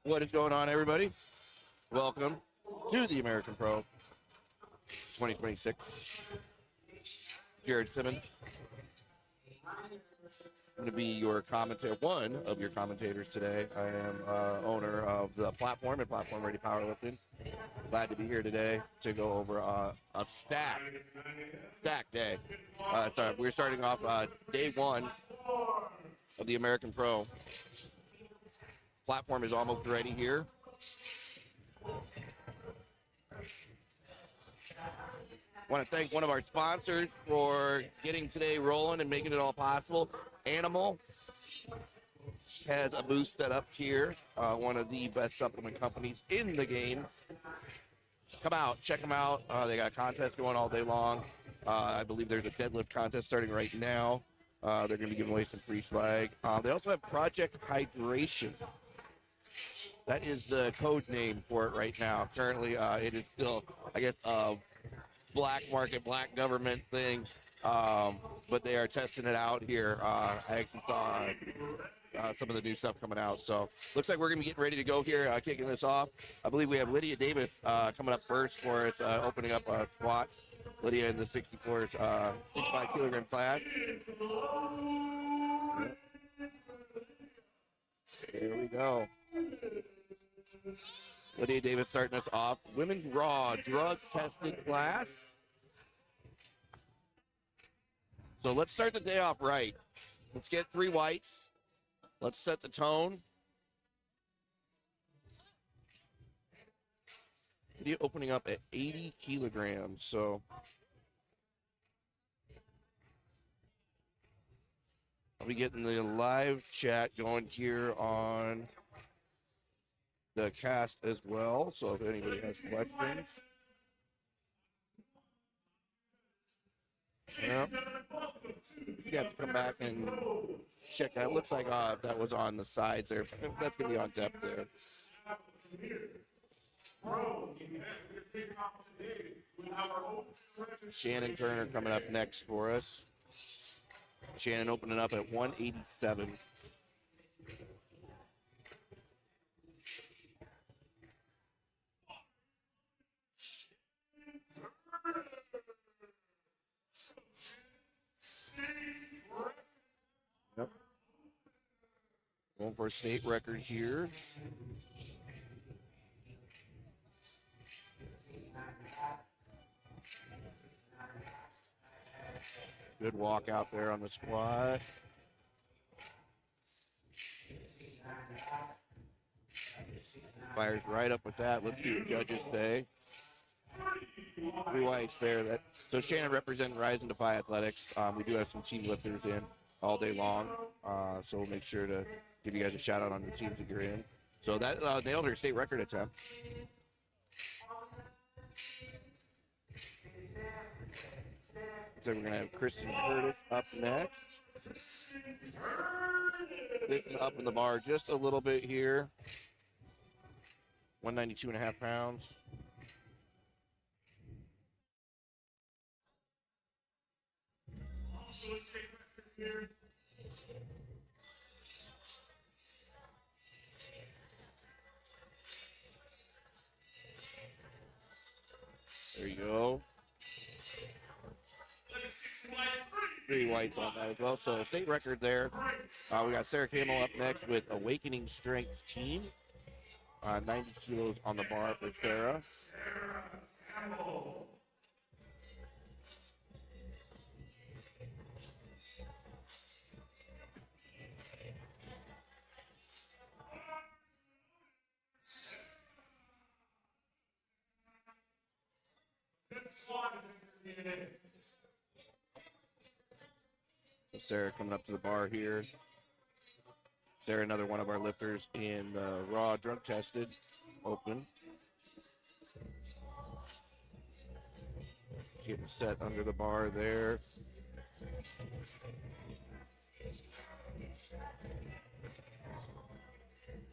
What is going on, everybody? Welcome to the American Pro 2026. Jared Simmons. I'm going to be your commentator, one of your commentators today. I am owner of the platform and Platform Ready Powerlifting. Glad to be here today to go over a stack day. We're starting off day one of the American Pro. Platform is almost ready here. Want to thank one of our sponsors for getting today rolling and making it all possible. Animal has a booth set up here, one of the best supplement companies in the game. Come out, check them out. They got a contest going all day long. I believe there's a deadlift contest starting right now. They're going to be giving away some free swag. They also have Project Hydration. That is the code name for it right now. Currently, it is still, I guess, black market, black government thing, but they are testing it out here. I actually saw some of the new stuff coming out, so looks like we're gonna be getting ready to go here, kicking this off. I believe we have Lydia Davis coming up first for us, opening up squats. Lydia in the 65 kilogram class. Here we go. Lydia Davis starting us off. Women's Raw drug tested class. So let's start the day off right. Let's get 3 whites. Let's set the tone. Lydia opening up at 80 kilograms. So I'll be getting the live chat going here on the cast as well, so if anybody has questions. Yeah. You have to come back and check that. It looks like that was on the sides there. That's going to be on depth there. Shannon Turner coming up next for us. Shannon opening up at 187. Yep. Going for a state record here. Good walk out there on the squat. Fires right up with that. Let's see what judges say. 3 whites there. So Shannon representing Rise and Defy Athletics. We do have some team lifters in all day long. So we'll make sure to give you guys a shout out on the teams that you're in. So that nailed her state record attempt. So we're going to have Kristen Curtis up next. Lifting up in the bar just a little bit here. 192.5 pounds. There you go. 3 whites on that as well. So state record there. We got Sarah Camel up next with Awakening Strength Team. 90 kilos on the bar for Sarah. Sarah coming up to the bar here. Sarah, another one of our lifters in Raw drug tested open. Getting set under the bar there.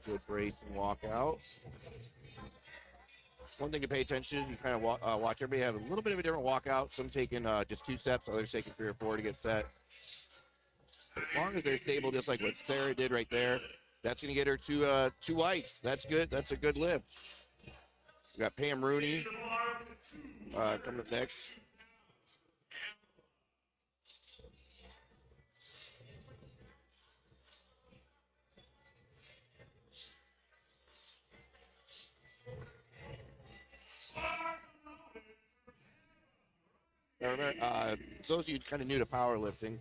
Good brace and walk out. One thing to pay attention to, you kind of watch everybody have a little bit of a different walkout. Some taking just 2 steps, others taking 3 or 4 to get set. But as long as they're stable, just like what Sarah did right there, That's going to get her to 2 whites. That's good. That's a good lift. We got Pam Rooney coming up next. Those of you kind of new to powerlifting,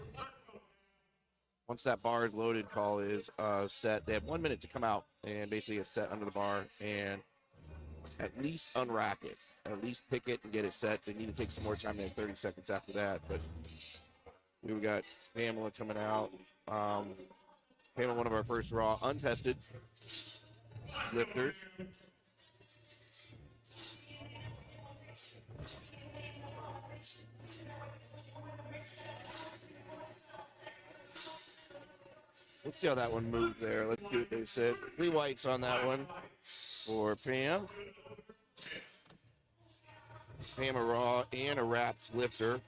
once that bar is loaded, call is set, they have 1 minute to come out and basically get set under the bar and at least unrack it, at least pick it and get it set. They need to take some more time, they have 30 seconds after that. But we've got Pamela coming out. Pamela, one of our first raw untested lifters. Let's see how that one moved there. Let's see what they said. 3 whites on that one for Pam. Pam, a raw and a wrapped lifter.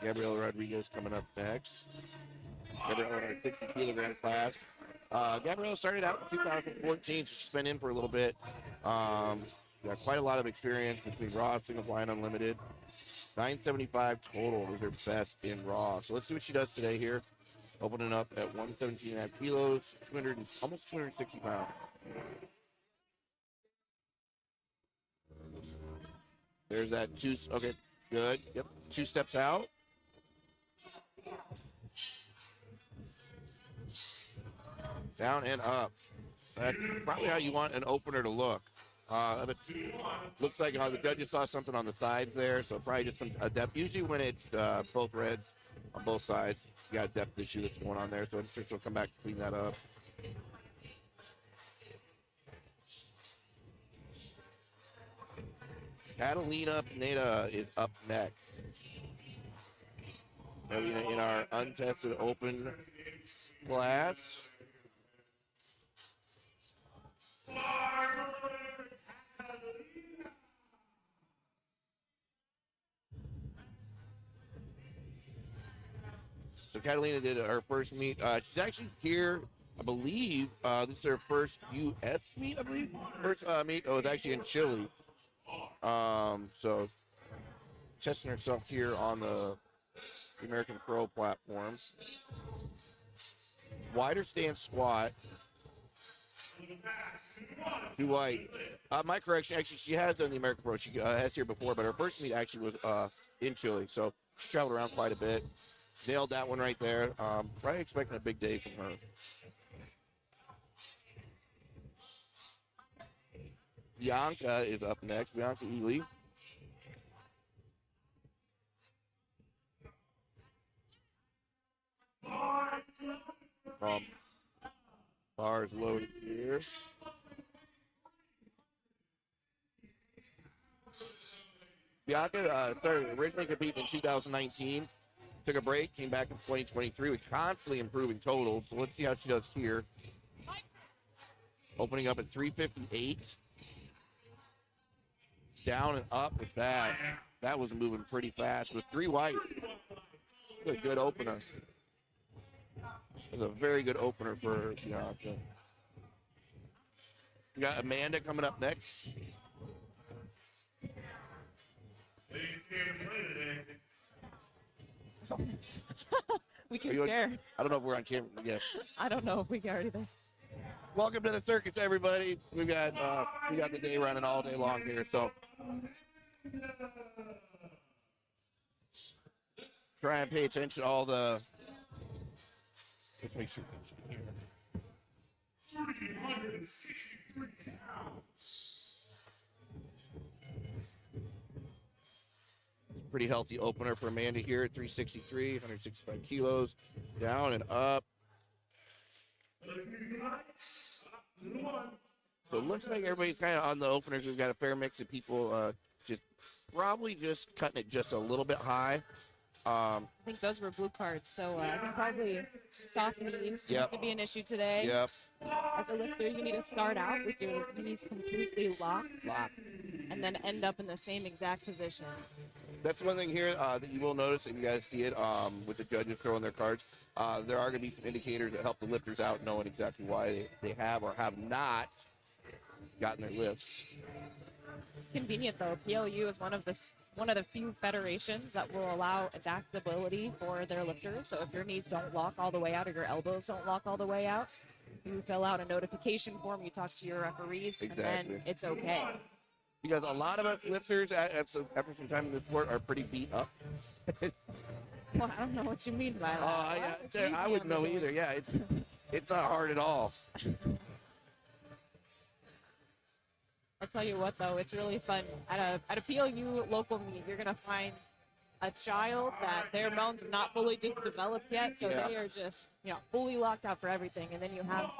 Gabriela Rodriguez coming up next. Gabriela in our 60 kilogram class. Gabriela started out in 2014, so she's been in for a little bit. Got quite a lot of experience between raw, single fly, and unlimited. 975 total was her best in raw. So let's see what she does today here. Opening up at 117.5 kilos, almost 260 pounds. There's that 2. Okay, good. Yep, 2 steps out. Down and up. That's probably how you want an opener to look. Looks like the judges saw something on the sides there, so probably just a depth. Usually when it's both reds on both sides, you got a depth issue that's going on there, so I'm sure she'll come back to clean that up. Catalina Pineda is up next. Catalina in our untested open class. So Catalina did her first meet. She's actually here, I believe. This is her first U.S. meet, I believe. First meet. Oh, it's actually in Chile. So testing herself here on the American Pro platform. Wider stance squat. 2 white. My correction, actually, she has done the American Pro. She has here before, but her first meet actually was in Chile. So she traveled around quite a bit. Nailed that one right there. Probably expecting a big day from her. Bianca is up next. Bianca Ely. Bars loaded here. Bianca started originally competing in 2019. Took a break, came back in 2023 with constantly improving totals. So let's see how she does here. Opening up at 358. Down and up with that. That was moving pretty fast with 3 white. A good opener. It was a very good opener for Bianca. We got Amanda coming up next. We can share. I don't know if we're on camera. Yes. I don't know if we got anything. Welcome to the circus, everybody. We got the day running all day long here. So try and pay attention to all the. Let's make sure. 363 pounds. Pretty healthy opener for Amanda here at 363, 165 kilos. Down and up. So it looks like everybody's kind of on the openers. We've got a fair mix of people just probably just cutting it just a little bit high. I think those were blue cards, so I think probably soft knees seems Yep. to be an issue today. Yep. As a lifter, you need to start out with your knees completely locked, and then end up in the same exact position. That's one thing here that you will notice, and you guys see it with the judges throwing their cards. There are going to be some indicators that help the lifters out knowing exactly why they have or have not gotten their lifts. It's convenient though. PLU is one of the few federations that will allow adaptability for their lifters. So if your knees don't lock all the way out or your elbows don't lock all the way out, you fill out a notification form, you talk to your referees, and then it's okay. Because a lot of us lifters, after some time in the sport, are pretty beat up. Well, I don't know what you mean by that. Yeah, I wouldn't know either. Yeah, it's not hard at all. I'll tell you what, though, it's really fun. At a PLU local meet, you're going to find a child that their bones have not fully just developed yet, so they are just, fully locked out for everything. And then you have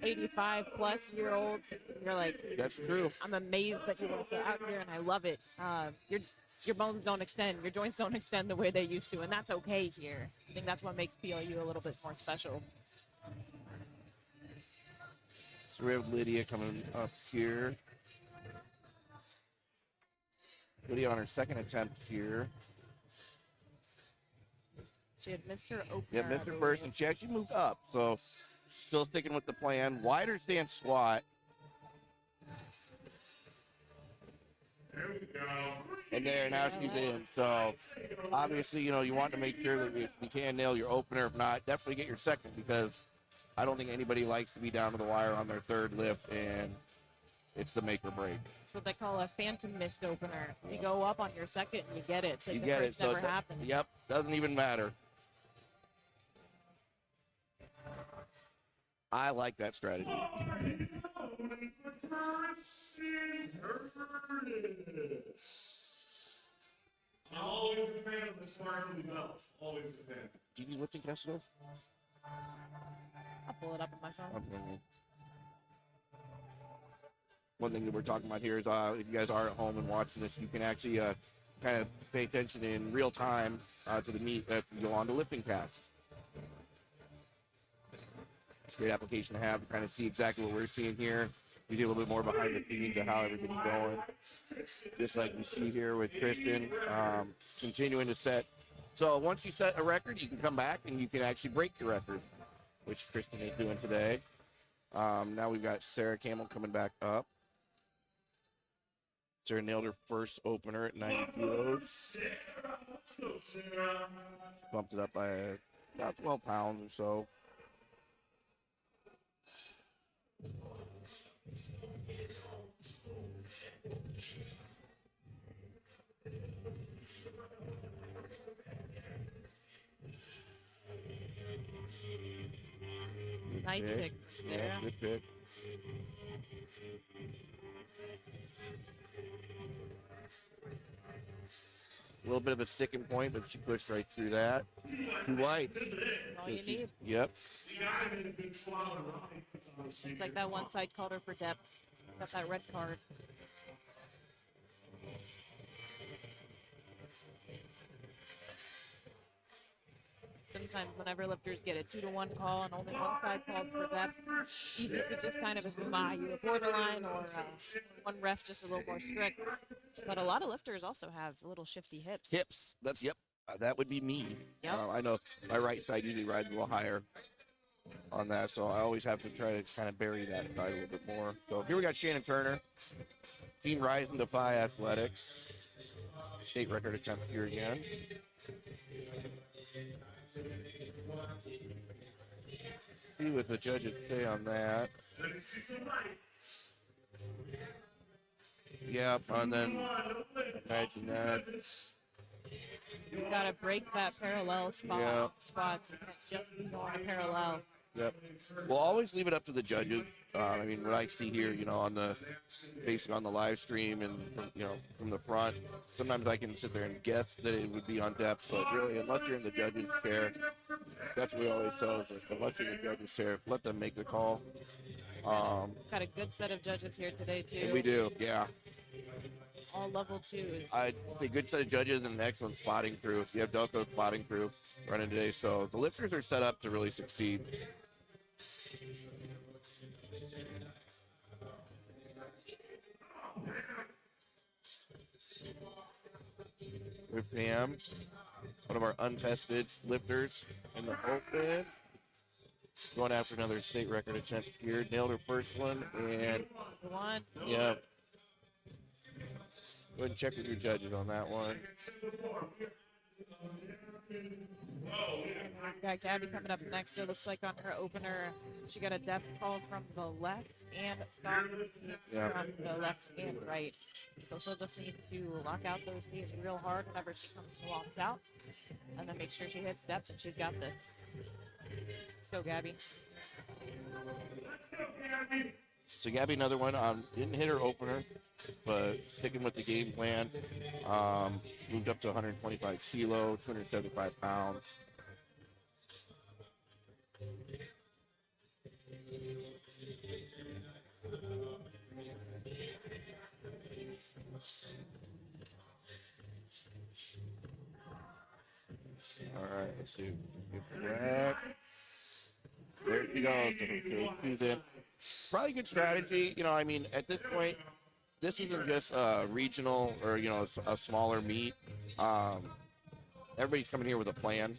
85-plus-year-olds, and you're like, that's true. I'm amazed that you want to sit out here, and I love it. Your bones don't extend, your joints don't extend the way they used to, and that's okay here. I think that's what makes PLU a little bit more special. So we have Lydia coming up here. Lydia on her second attempt here. She had missed her opener. Yeah, missed her first, and she actually moved up. So still sticking with the plan. Wider stance squat. There we go. And now she's in. So obviously, you want to make sure that if you can nail your opener. If not, definitely get your second, because I don't think anybody likes to be down to the wire on their third lift, and it's the make or break. That's what they call a phantom missed opener. You go up on your second and you get it. So You the get it. first never happened. Yep, doesn't even matter. I like that strategy. I'm always a fan of the sparkly belt. Always a fan. Do you need lifting yesterday? I'll pull it up on my phone. One thing that we're talking about here is if you guys are at home and watching this, you can actually kind of pay attention in real time to the meet that you go on to Lifting Cast. It's a great application to have to kind of see exactly what we're seeing here. We get a little bit more behind the scenes of how everybody's going. Just like we see here with Kristen, continuing to set. So once you set a record, you can come back and you can actually break the record, which Kristen is doing today. Now we've got Sarah Campbell coming back up. Sarah nailed her first opener at 90 kilos. Bumped it up by about 12 pounds or so. Nice pick, Yeah, Sarah. good pick. A little bit of a sticking point, but she pushed right through that. Too light. All you need. Yep. Just like that one side called her for depth. Got that red card. Sometimes whenever lifters get a 2-to-1 call and only one side calls for depth, easy to just kind of assume you're borderline, or one ref just a little more strict. But a lot of lifters also have little shifty hips. Hips. That would be me. Yep. I know my right side usually rides a little higher on that, so I always have to try to kind of bury that side a little bit more. So here we got Shannon Turner, Team Rise and Defy Athletics. State record attempt here again. See what the judges say on that. Yep, and then imagine that. You've got to break that parallel spots. You can't just be going to parallel. Yep. We'll always leave it up to the judges. I mean, what I see here, basically on the live stream and from the front, sometimes I can sit there and guess that it would be on depth, but really, unless you're in the judges' chair, that's what we always say. Unless you're in the judges' chair, let them make the call. Got a good set of judges here today too. We do, yeah. all level 2s. I a good set of judges and an excellent spotting crew. You have Delco spotting crew running today, so the lifters are set up to really succeed. With Pam, one of our untested lifters in the open. Going after another state record attempt here. Nailed her first one, and One. yeah. Go ahead and check with your judges on that one. We've got Gabby coming up next. It looks like on her opener, she got a depth call from the left and stop knees from the left and right. So she'll just need to lock out those knees real hard whenever she comes and walks out, and then make sure she hits depth, and she's got this. Let's go, Gabby. So Gabby, another one. Didn't hit her opener, but sticking with the game plan. Moved up to 125 kilos, 275 pounds. All right, let's see. Get back. There she goes. She's in. Probably good strategy. You know, I mean, at this point, this isn't just a regional or, you know, a smaller meet. Everybody's coming here with a plan.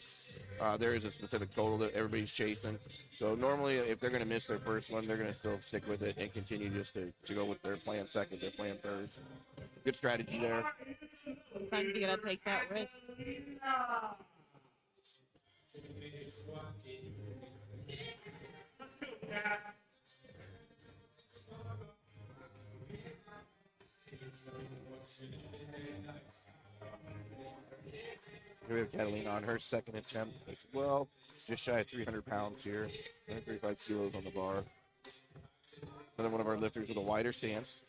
There is a specific total that everybody's chasing. So normally, if they're going to miss their first one, they're going to still stick with it and continue just to go with their plan second, their plan third. Good strategy there. Sometimes you got to take that risk. We have Catalina on her second attempt as well. Just shy of 300 pounds here. 135 kilos on the bar. Another one of our lifters with a wider stance.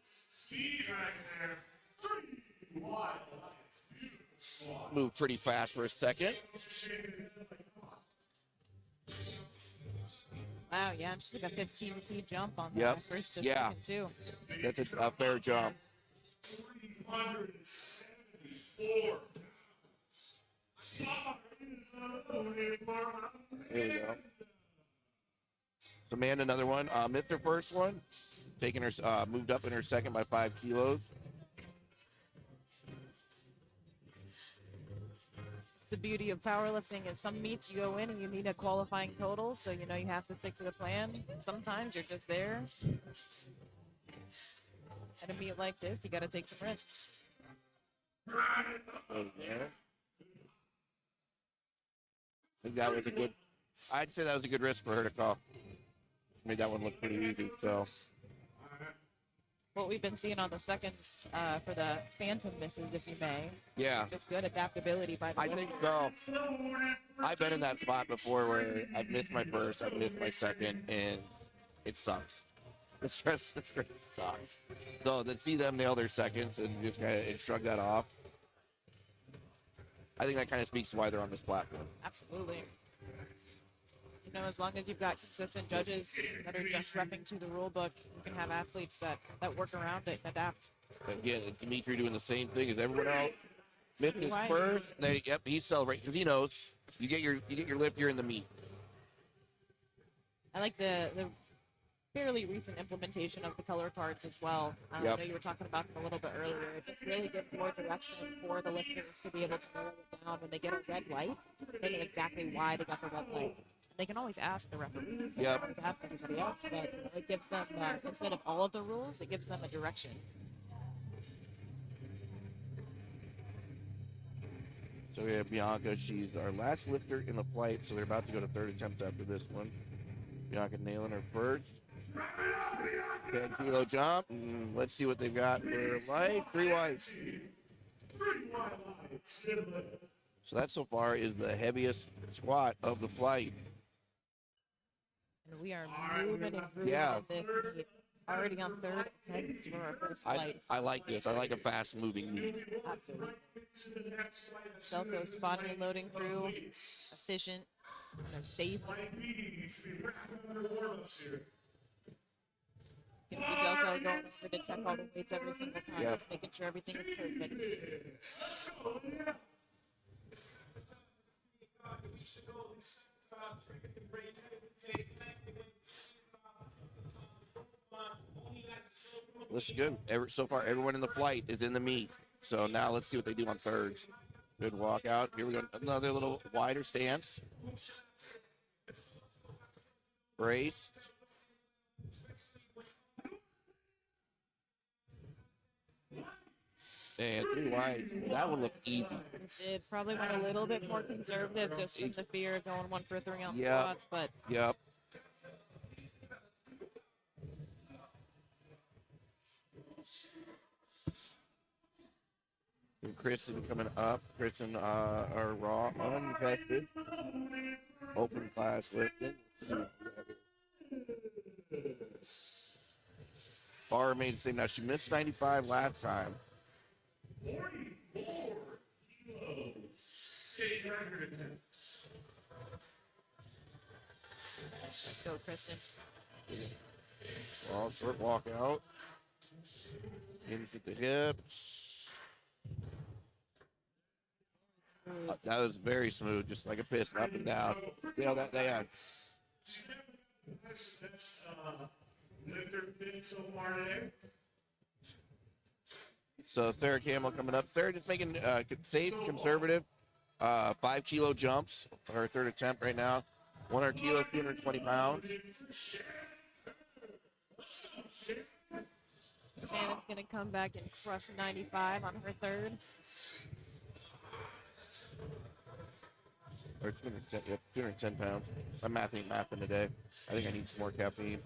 See right there. Pretty wide. Beautiful. Moved pretty fast for a second. Wow, yeah, and she's like a 15-key jump on Yep. that first to Yeah. second, too. That's a fair jump. 374. There you go. So, Amanda, another one. Missed her first one. Taking her, moved up in her second by 5 kilos. The beauty of powerlifting is some meets you go in and you need a qualifying total, so you know you have to stick to the plan. Sometimes you're just there. At a meet like this, you got to take some risks. I think that was a good. I'd say that was a good risk for her to call. Made that one look pretty easy. So What we've been seeing on the seconds for the phantom misses, if you may, yeah, just good adaptability by the I think so. I've been in that spot before where I've missed my first, I've missed my second, and it sucks. The stress sucks. So to see them nail their seconds and just kind of shrug that off, I think that kind of speaks to why they're on this platform. Absolutely. You know, as long as you've got consistent judges that are just repping to the rule book, you can have athletes that work around it and adapt. Again, Dimitri doing the same thing as everyone else. Missed his Why? first. Then, yep, he's celebrating because he knows you get your lift, you're in the meet. I like the fairly recent implementation of the color cards as well. I Yep. know you were talking about them a little bit earlier. It just really gives more direction for the lifters to be able to narrow it down when they get a red light. They know exactly why they got the red light. They can always ask the referees, they Yep. can always ask everybody else, but it gives them, instead of all of the rules, it gives them a direction. So we have Bianca. She's our last lifter in the flight, so they're about to go to third attempt after this one. Bianca nailing her first. 10-kilo jump. Let's see what they've got for life. 3 whites. So that so far is the heaviest squat of the flight. And we are moving and grooving Yeah. in this meet. Already on third attempts for our first flight. I like this. I like a fast-moving meet. Absolutely. Delco spotting and loading crew, efficient, they're safe. You can see Delco going over to check all the weights every single time, Yep. just making sure everything is perfect. Looks good. So far, everyone in the flight is in the meet. So now let's see what they do on thirds. Good walkout. Here we go. Another little wider stance. Braced. And 3 wides. That would look easy. It probably went a little bit more conservative just from the fear of going 1 for 3 on the Yep. quads, but Yep. And Kristen coming up. Kristen are raw, untested. Open class lifting. Bar remains the same. Now she missed 95 last time. 44 kilos. State record attempt. let's go, Kristen. Well, short walk out. Hinge at the hips. That was very smooth, just like a piston up and down. See how that they had. That's lifter fit so far today. So Sarah Campbell coming up. Sarah just making safe, conservative, 5 kilo jumps. Her third attempt right now. 100 kilos, 220 pounds. Shannon's going to come back and crush 95 on her third. Or 210, yep, 210 pounds. I'm mathing today. I think I need some more caffeine.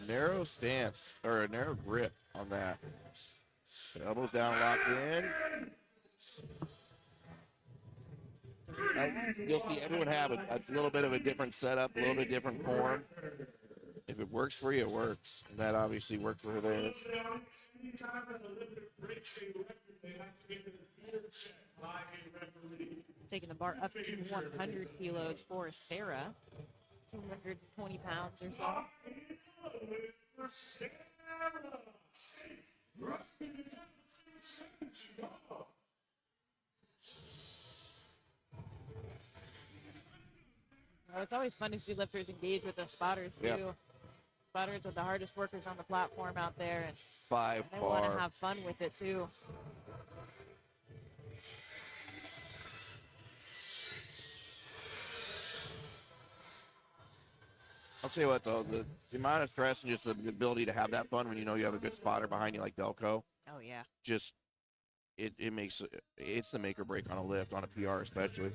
Narrow stance, or a narrow grip on that. Elbows down, locked in. You'll see everyone have a little bit of a different setup, a little bit different form. If it works for you, it works. And that obviously worked for her there. Anytime that the lifter breaks a record, they have to get the gear checked by a referee. Taking the bar up to 100 kilos for Sarah. 220 pounds or so. Well, it's always fun to see lifters engage with their spotters too. Yeah. Spotters are the hardest workers on the platform out there, and 5 they want to bar. have fun with it too. I'll tell you what, though, the amount of stress and just the ability to have that fun when you know you have a good spotter behind you like Delco, Oh yeah. just it makes it's the make or break on a lift, on a PR especially.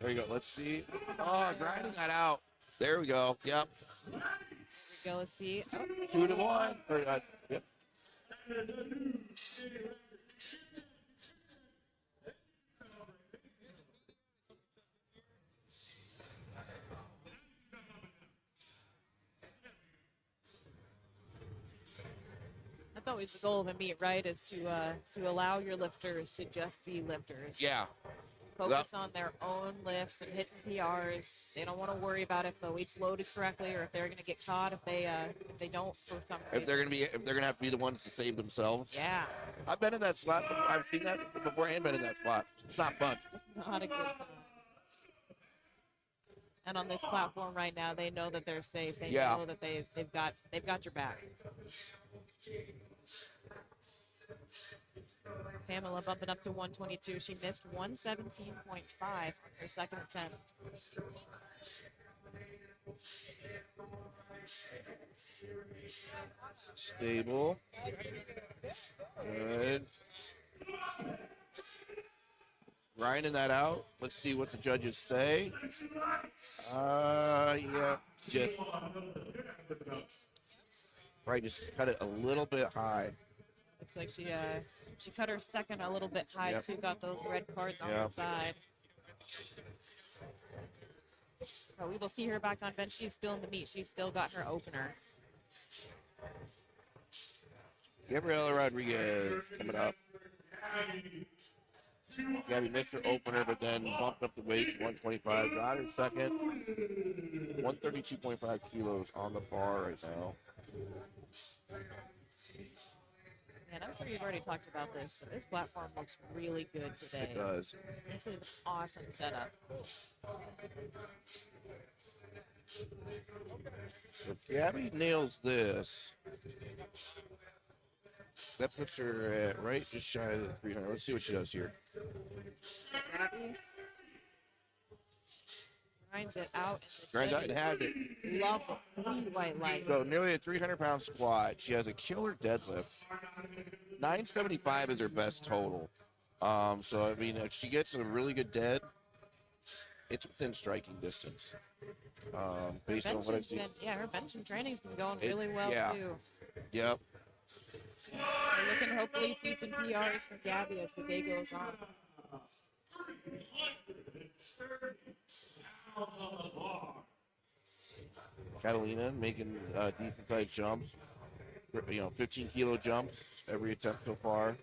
There you go. Let's see. Oh, grinding that out. There we go. Yep. Here we go. Let's see. Oh, 2 to 1. Or, yep. that's always the goal of a meet, right? Is to allow your lifters to just be lifters. Yeah. Focus on their own lifts and hitting PRs. They don't want to worry about if the weight's loaded correctly or if they're going to get caught if they don't for some reason. If they're gonna have to be the ones to save themselves. Yeah, I've been in that spot. I've seen that before and been in that spot. It's not fun. not a good time. And on this platform right now, they know that they're safe. They Yeah. know that they've got your back. Pamela bumping up to 122. She missed 117.5 on her second attempt. Stable. Good. Grinding that out. Let's see what the judges say. Yeah, just probably just cut it a little bit high. Looks like she cut her second a little bit high Yep. too. Got those red cards on Yep. her side. But we will see her back on bench. She's still in the meet. She's still got her opener. Gabriela Rodriguez coming up. Gabby missed her opener, but then bumped up the weight to 125. Got her second. 132.5 kilos on the bar right now. And I'm sure you've already talked about this, but this platform looks really good today. It does. This is an awesome setup. So if Gabby nails this, that puts her at right just shy of the 300. Let's see what she does here. Gabby grinds it out. Grinds out and has it. Love the white light. So nearly a 300-pound squat. She has a killer deadlift. 975 is her best total. So, I mean, if she gets a really good dead, it's within striking distance. Based on what I've seen. Her bench and training's been going really well, too. Yep. So we can hopefully see some PRs from Gabby as the day goes on. Catalina making decent-sized jumps. 15-kilo jumps every attempt so far.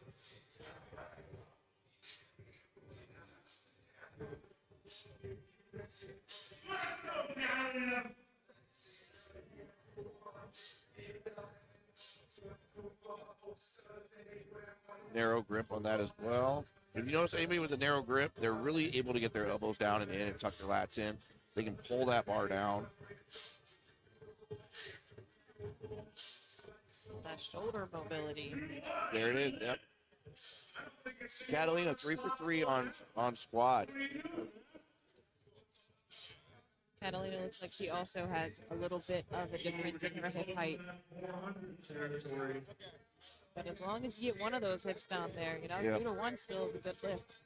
Narrow grip on that as well. If you notice anybody with a narrow grip, they're really able to get their elbows down and in and tuck their lats in. They can pull that bar down. That shoulder mobility. There it is. Yep. Catalina 3 for 3 on squat. Catalina looks like she also has a little bit of a difference in her hip height. But as long as you get one of those hips down there, 2 to 1 still is a good lift.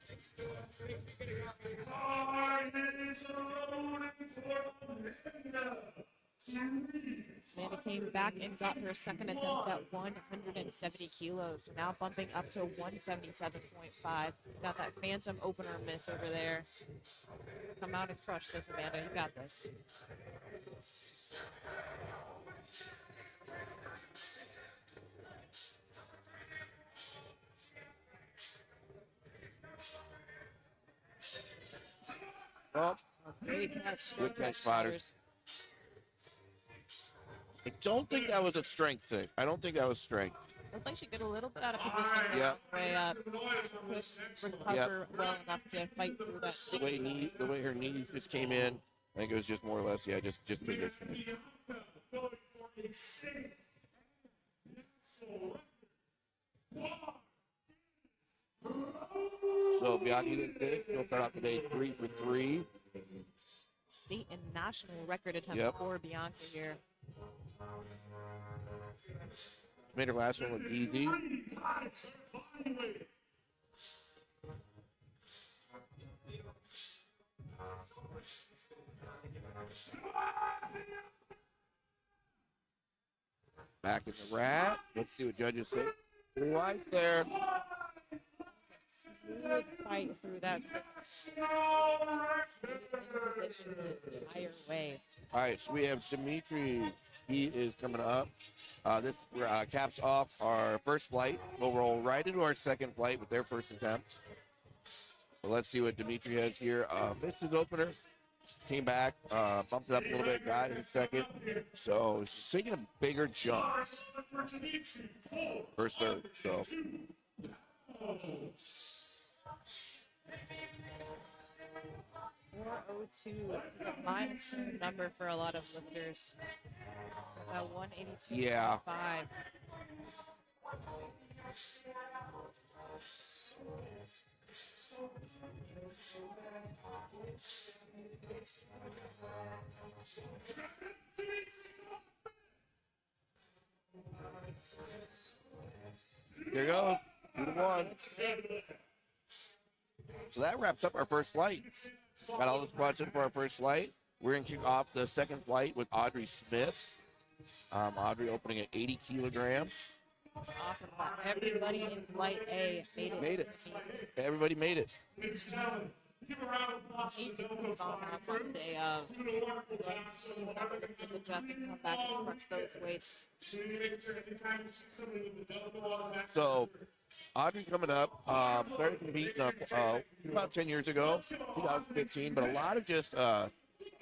Amanda came back and got her second attempt at 170 kilos. So now bumping up to 177.5. Got that phantom opener miss over there. Come out and crush this, Amanda. You got this. Oh, Great catch. good catch, spotters. I don't think that was a strength thing. I don't think that was strength. Looks like she got a little bit out of position. Yeah. Way up. Couldn't recover well enough to fight through that stick. The way her knees just came in, I think it was just more or less, just positioning. So Bianchi did this. She'll start out today 3 for 3. State and national record attempt for Bianca here. Made her last one look easy. Back in the rat. Let's see what judges say. 3 wides there. Smooth fight through that position the entire way. All right, so we have Dimitri. He is coming up. This caps off our first flight. We'll roll right into our second flight with their first attempt. So let's see what Dimitri has here. Missed his opener. Came back, bumped it up a little bit, got it in second. So she's taking a bigger jump. First third, so. 402, a milestone number for a lot of lifters. About 182.5. Yeah. There you go. 2 to 1. So that wraps up our first flight. Got all the squats in for our first flight. We're going to kick off the second flight with Audrey Smith. Audrey opening at 80 kilograms. That's awesome. Everybody in Flight A made it. Everybody made it. Give a round of applause Hate to to the see Nobles ball outs on the day of. doing a wonderful Love job. to see whenever lifters adjust and come back and crunch those weights. So you make sure anytime you see somebody with a double on that So, Audrey coming up, started competing about 10 years ago, 2015, but a lot of just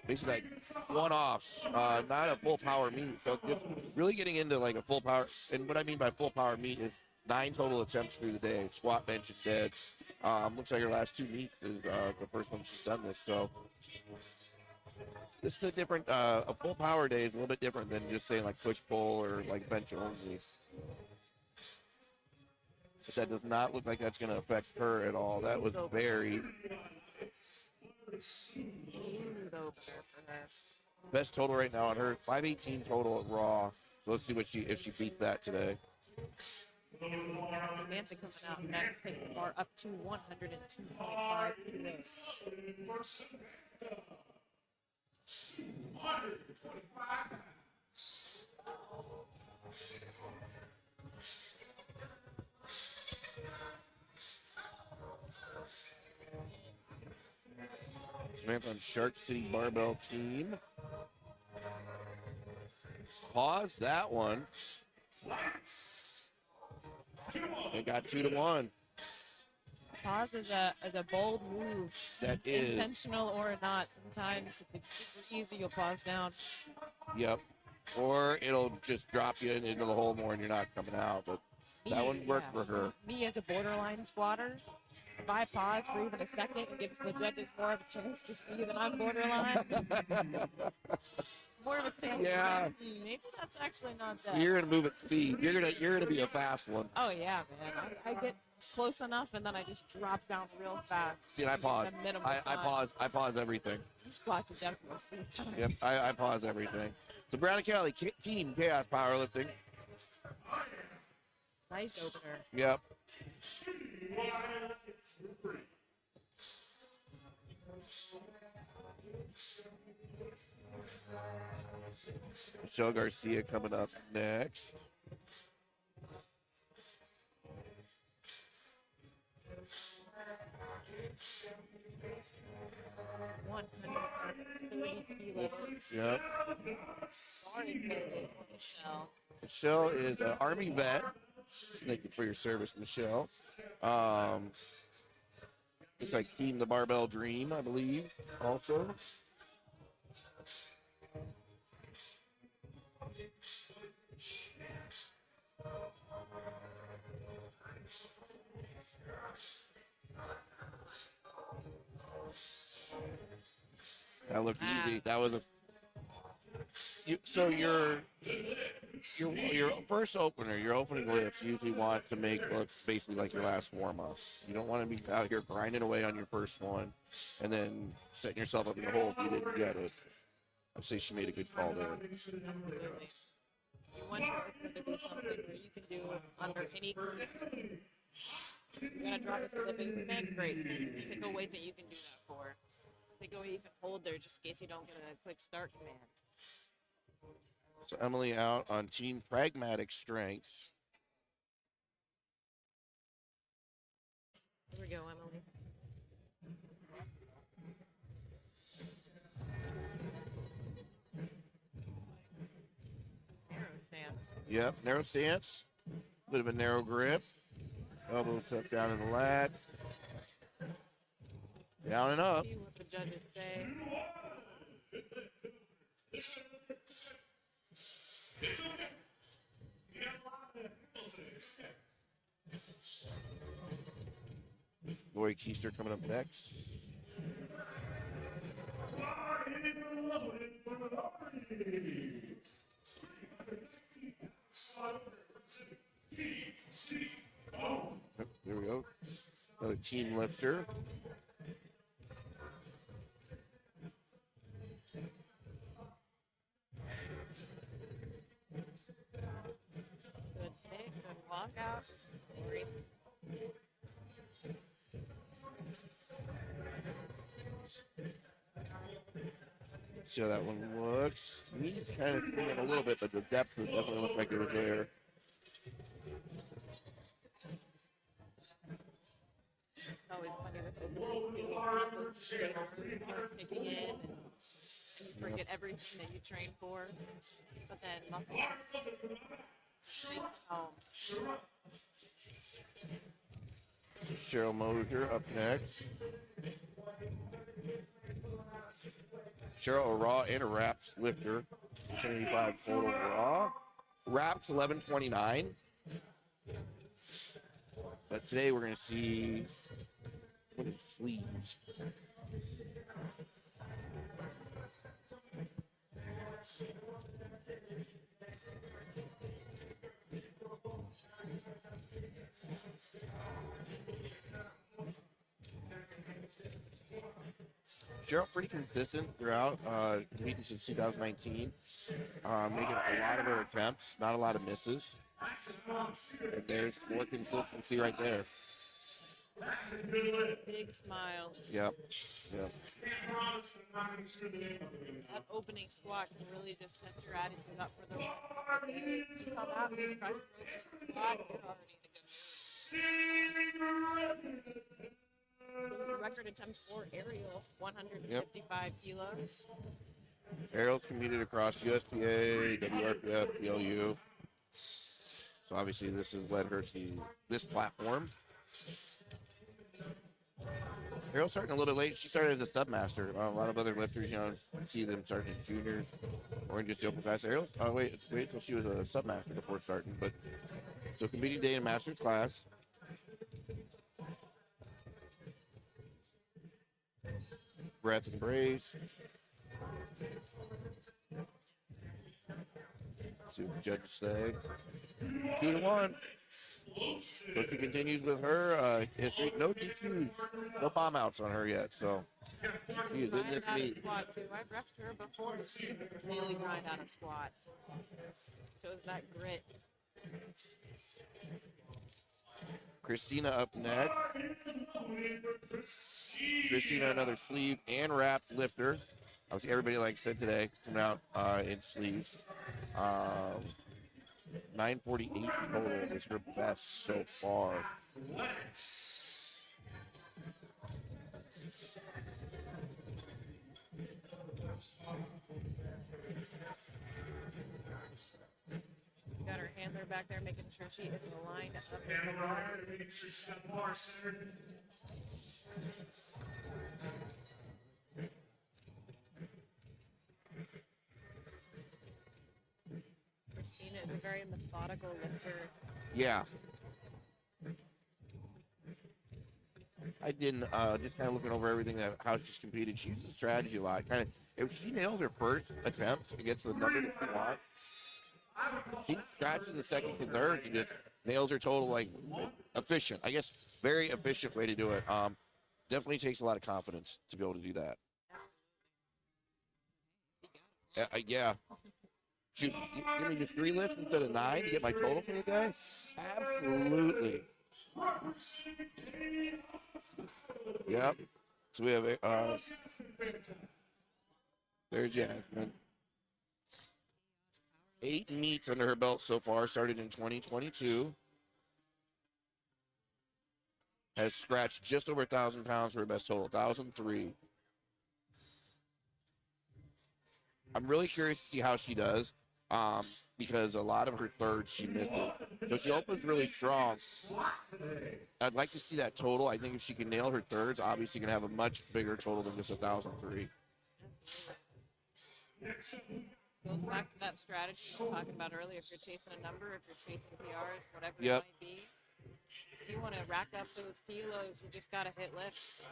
basically like one-offs, not a full power meet. So just really getting into like a full power, and what I mean by full power meet is 9 total attempts through the day, squat, bench, and dead. Looks like her last 2 meets is the first one she's done this. So this is a different, a full power day is a little bit different than just saying like push pull or like bench only. But that does not look like that's going to affect her at all. That was very Smooth opener for her. best total right now on her, 518 total at Raw. So let's see what if she beats that today. Samantha coming out next, taking the bar up to 102.5 kilos. Samantha on Shark City Barbell Team. Pause that one. They got 2-1. Pause is a bold move. That is. Intentional or not. Sometimes if it's super easy, you'll pause down. Yep. Or it'll just drop you into the hole more and you're not coming out. But that one worked for her. Me as a borderline squatter, if I pause for even a second, it gives the judges more of a chance to see that I'm borderline. More of a chance. Yeah. Maybe that's actually not that. You're gonna move at speed. You're gonna be a fast one. Oh yeah, man. I get close enough and then I just drop down real fast. See, and I pause. The minimal I time. pause everything. You squat to death most of the time. Yep, I pause everything. So Brown and Kelly, Team Chaos Powerlifting. Nice opener. Yep. Michelle Garcia coming up next. Yep. Michelle is an Army vet. Thank you for your service, Michelle. Looks like Team the Barbell Dream, I believe, also. That looked easy. That was a. So your first opener, your opening lift, you usually want to make look basically like your last warm up. You don't want to be out here grinding away on your first one, and then setting yourself up in the hole if you didn't get it. I'd say she made a good call there. Absolutely. You want your opener to be something where you can do under any condition. You're gonna drop it to the basement, great. Pick a weight that you can do that for. Pick a weight you can hold there just in case you don't get a quick start command. So Emily out on Team Pragmatic Strength. Here we go, Emily. Narrow stance. Yep, narrow stance. Bit of a narrow grip. Elbows tucked down in the lat. Down and up. See what the judges say. Lori Keister coming up next. Yep, there we go. Another team lifter. Good pick, good walkout. Lori. See how that one looks. Knees kind of moving a little bit, but the depth would definitely look like it was there. always funny with opening too. You have those staples start kicking in, and you forget everything that you train for. But then muscle brings it home. Cheryl Moser up next. Cheryl, a raw and a wraps lifter. 75 total raw. Wraps 1129. But today we're going to see what is sleeves. Cheryl pretty consistent throughout, competing since 2019, making a lot of her attempts, not a lot of misses. And there's more consistency right there. Big smile. Yep. That opening squat can really just set your attitude up for the rest. You come out and you crush your opening squat, you're all ready to go. The record attempts for Ariel, 155 kilos. Ariel's competed across USPA, WRPF, PLU. So obviously this has led her to this platform. Ariel's starting a little bit late. She started as a submaster. A lot of other lifters, see them starting as juniors or in just the open class. Ariel's, wait until she was a submaster before starting. But so competing day in master's class. Breath and brace. See what the judges say. 2-1. So she continues with her history. No DQs, no bomb outs on her yet. So she is in this meet. Squat too. I've refed her before. She can really grind out a squat. Shows that grit. Christina up next. Christina, another sleeve and wrap lifter. Obviously, everybody, like I said today, coming out in sleeves. 948 total is her best so far. Got her handler back there making sure she is aligned up in the Handler bar. here, making sure she's got the bar centered. Christina is a very methodical lifter. Yeah. I didn't, just kind of looking over everything that how she's competed. She uses strategy a lot. If she nails her first attempt and gets the number that she wants, she scratches the second and thirds and just nails her total, like, efficient. I guess very efficient way to do it. Definitely takes a lot of confidence to be able to do that. Yeah. Shoot, give me just 3 lifts instead of 9 to get my total for the day? Absolutely. Yep. So we have there's Yasmin. 8 meets under her belt so far, started in 2022. Has scratched just over 1,000 pounds for her best total, 1,003. I'm really curious to see how she does, because a lot of her thirds she missed it. So she opens really strong. I'd like to see that total. I think if she can nail her thirds, obviously going to have a much bigger total than just 1,003. Goes back to that strategy we were talking about earlier. If you're chasing a number, if you're chasing PRs, whatever it Yep. might be, if you want to rack up those kilos, you just got to hit lifts.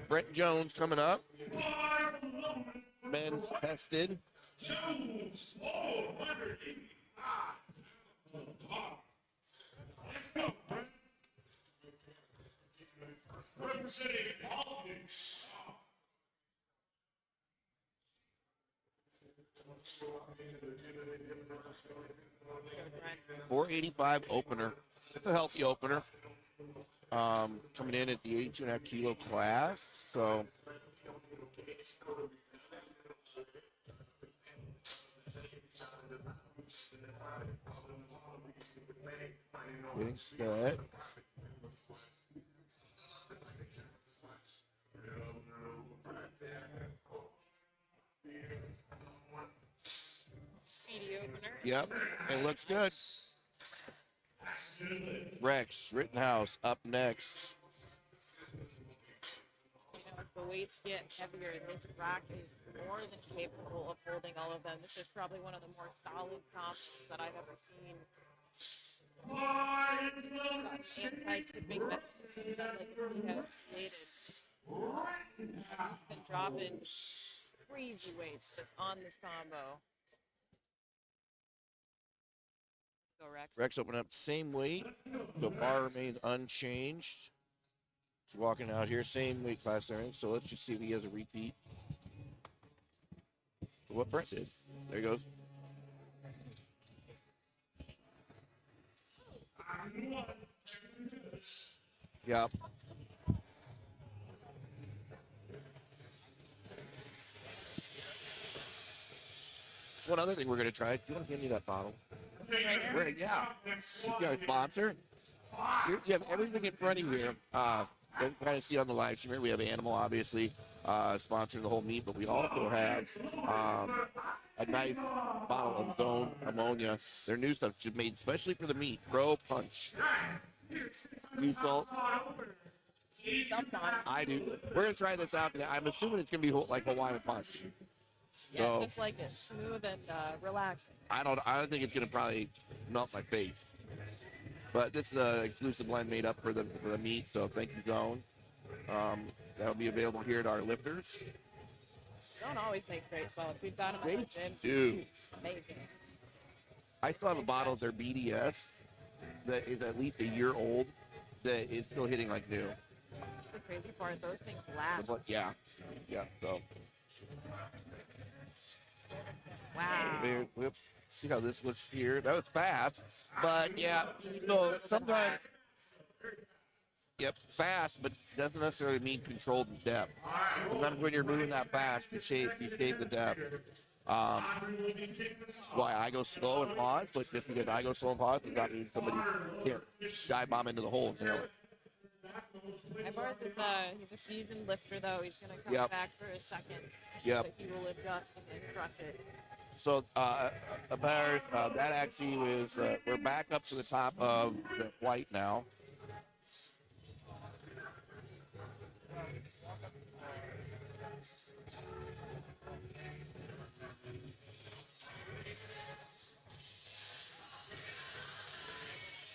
Brent Jones coming up. Men's tested. Representing Aldridge. 485 opener. It's a healthy opener. Coming in at the 82.5 kilo class. So getting set. Yep, it looks good. Rex Rittenhouse up next. As the weights get heavier, this rack is more than capable of holding all of them. This is probably one of the more solid comps that I've ever seen. Anti-tipping mechanism that Legacy has created. He's been dropping crazy weights just on this combo. Let's go, Rex. Rex opening up the same weight. The bar remains unchanged. He's walking out here, same weight class there. So let's just see if he has a repeat. What Brett did. There he goes. Yep. One other thing we're going to try. Do you want to hand me that bottle? Yeah. You got a sponsor. You have everything in front of you here. You can kind of see on the live stream here. We have Animal, obviously, sponsoring the whole meet, but we also have a nice bottle of Zone Ammonia. Their new stuff just made especially for the meat. Pro Punch. You salt. Sometimes. I do. We're going to try this out today. I'm assuming it's going to be like Hawaiian Punch. Yeah, So, just like it, smooth and relaxing. I don't think it's going to probably melt my face. But this is the exclusive blend made up for the meat, so thank you, Zone. That'll be available here at our lifters. Zone always makes great solids. We've got them at the gym. Dude. Amazing. I still have a bottle of their BDS that is at least a year old that is still hitting like new. That's the crazy part. Those things last. But yeah, so. Wow. We'll see how this looks here. That was fast, but yeah. So sometimes, fast, but doesn't necessarily mean controlled depth. Sometimes when you're moving that fast, you shave the depth. That's why I go slow and pause, but just because I go slow and pause does not mean somebody can't dive bomb into the hole and nail it. Bars is he's a seasoned lifter though. He's gonna come back for a second. Yep. He will adjust and then crush it. So Bars, that actually was we're back up to the top of the flight now.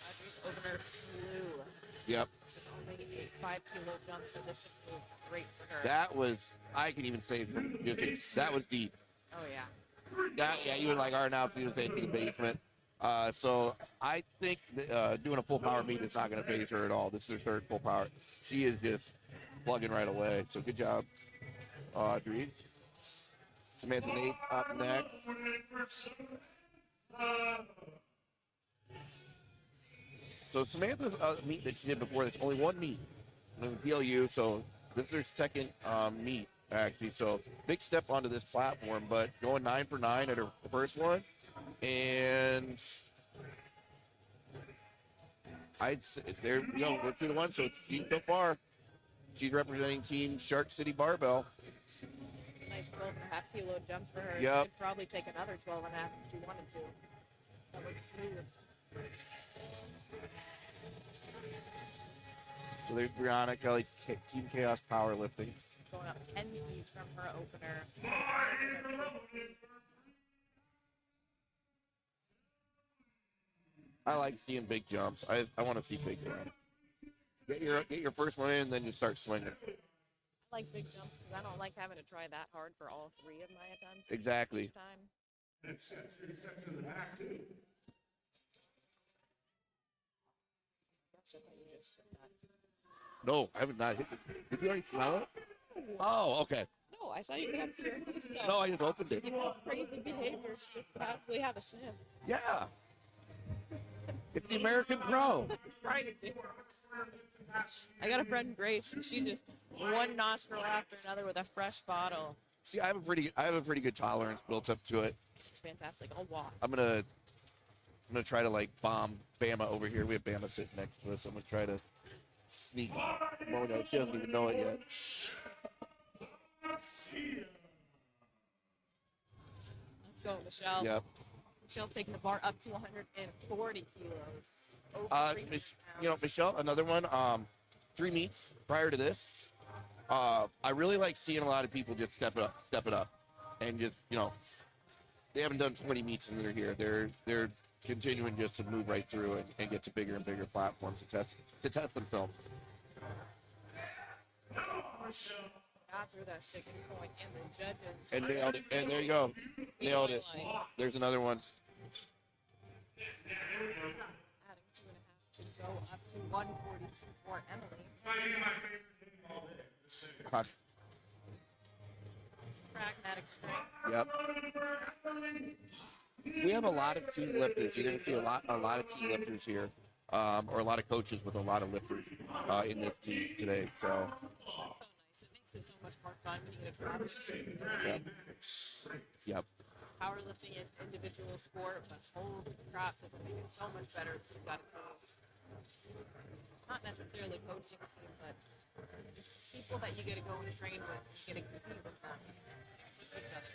Audrey's opener flew. Yep. This is only a 5 kilo jump, so this should move great for her. That was, I can even say from that was deep. Oh yeah. Even like our now to the basement. So I think that, doing a full power meet is not going to phase her at all. This is her third full power. She is just plugging right away. So good job, Audrey. Samantha Nate's up next. So Samantha's meet that she did before, that's only one meet in the PLU, so this is her second meet, actually. So big step onto this platform, but going 9 for 9 at her first one. And there we go, we're 2-1. So so far, she's representing Team Shark City Barbell. Nice 12.5 kilo jump for her. Yep. She could probably take another 12.5 if she wanted to. That looks smooth. So there's Brianna Kelly, Team Chaos Powerlifting. Going up 10 knees from her opener. I like seeing big jumps. I want to see big jumps. Get your first one in, and then you start swinging. I like big jumps because I don't like having to try that hard for all 3 of my attempts. Exactly. Each time. It's to the back, too. Gosh, I thought you just took that. No, I have not hit it. Did you already smell it? Oh, okay. No, I saw you get up to your face though. No, I just opened it. That's crazy behavior. Just to actually have a sniff. Yeah. It's the American Pro. It's right. I got a friend, Grace, and she just one nostril after another with a fresh bottle. See, I have a pretty good tolerance built up to it. It's fantastic. I'll walk. I'm gonna try to like bomb Bama over here. We have Bama sitting next to us. I'm gonna try to sneak. Oh no, she doesn't even know it yet. Let's go, Michelle. Yep. Michelle's taking the bar up to 140 kilos. Over You 300 know, pounds. Michelle, another one. 3 meets prior to this. I really like seeing a lot of people just step it up, and just they haven't done 20 meets and they're here. They're continuing just to move right through and get to bigger and bigger platforms to test themselves. Got through that second point, and the judges And nailed it. And there you go, nailed it. There's another one. adding 2.5 to go up to 142 for Emily. Pragmatic strength. Yep. We have a lot of team lifters. You're going to see a lot of team lifters here, or a lot of coaches with a lot of lifters in this team today. So, That's so nice. It makes it so much more fun when you get to travel. yep. Yep. Powerlifting is an individual sport, but holy crap, does it make it so much better if you've got a team. Not necessarily coaching a team, but just people that you get to go and train with, you get to compete with them. With each other.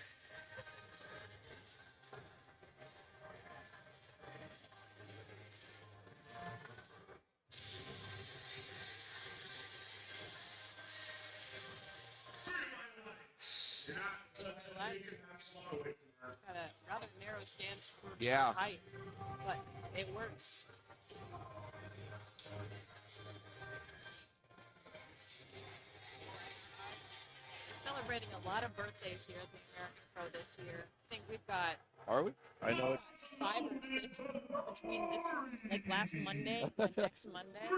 Got a rather narrow stance for Yeah. height, but it works. Celebrating a lot of birthdays here at the American Pro this year. I think we've got Are we? I know it. 5 or 6 between this, like last Monday and next Monday.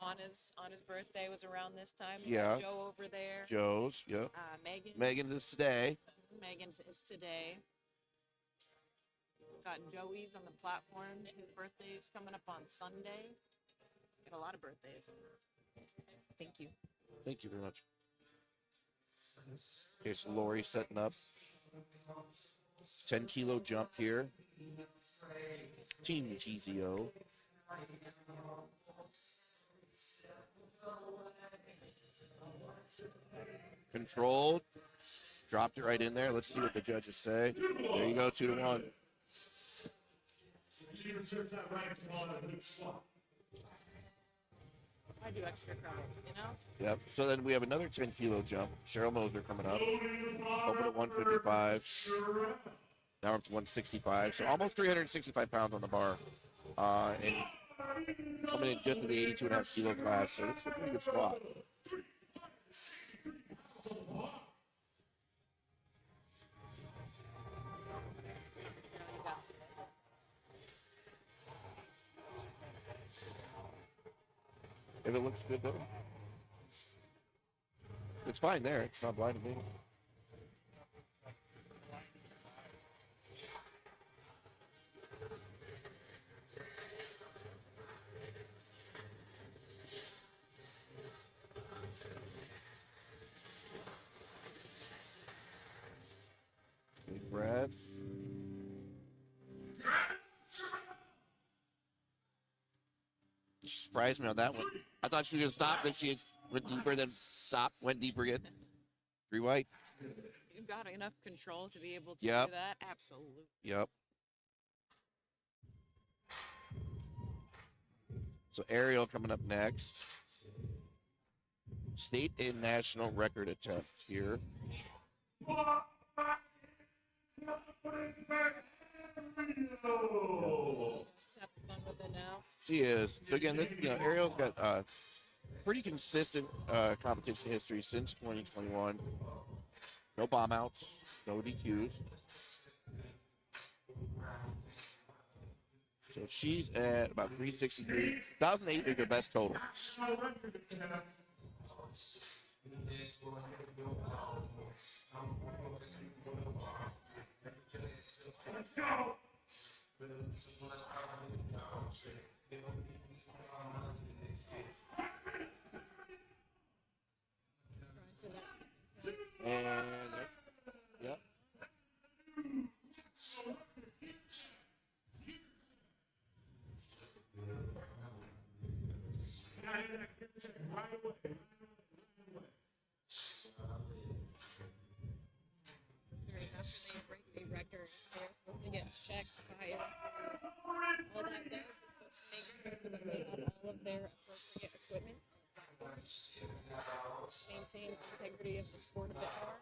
On his birthday was around this time. We got Yeah. Joe over there. Joe's. Yep. Megan. Megan's is today. Megan's is today. Got Joey's on the platform. His birthday is coming up on Sunday. Got a lot of birthdays. Thank you. Thank you very much. Here's Lori setting up. 10-kilo jump here. Team TZO. Controlled. Dropped it right in there. Let's see what the judges say. There you go, 2-1. She reserves that right to call it a good squat. I do extra credit, you know? Yep. So then we have another 10-kilo jump. Cheryl Moser coming up. Open at 155. Now we're up to 165. So almost 365 pounds on the bar. And coming in just in the 82.5 kilo class. So this is a pretty good squat. If it looks good though. It's fine there. It's not blind to me. Big breaths. She surprised me on that one. I thought she was going to stop, then she went deeper, then stopped, went deeper again. 3 white. You've got enough control to be able to Yep. do that? Absolutely. Yep. So Ariel coming up next. State and national record attempt here. Just have fun with it now. She is. So again, this, Ariel's got pretty consistent competition history since 2021. No bomb outs, no DQs. So she's at about 363. 2008 is her best total. Let's go. And yep. Very happy they break record. They're supposed to get checked by all that does is supposed to make sure that they have all of their appropriate equipment. Maintain the integrity of the sport a bit more.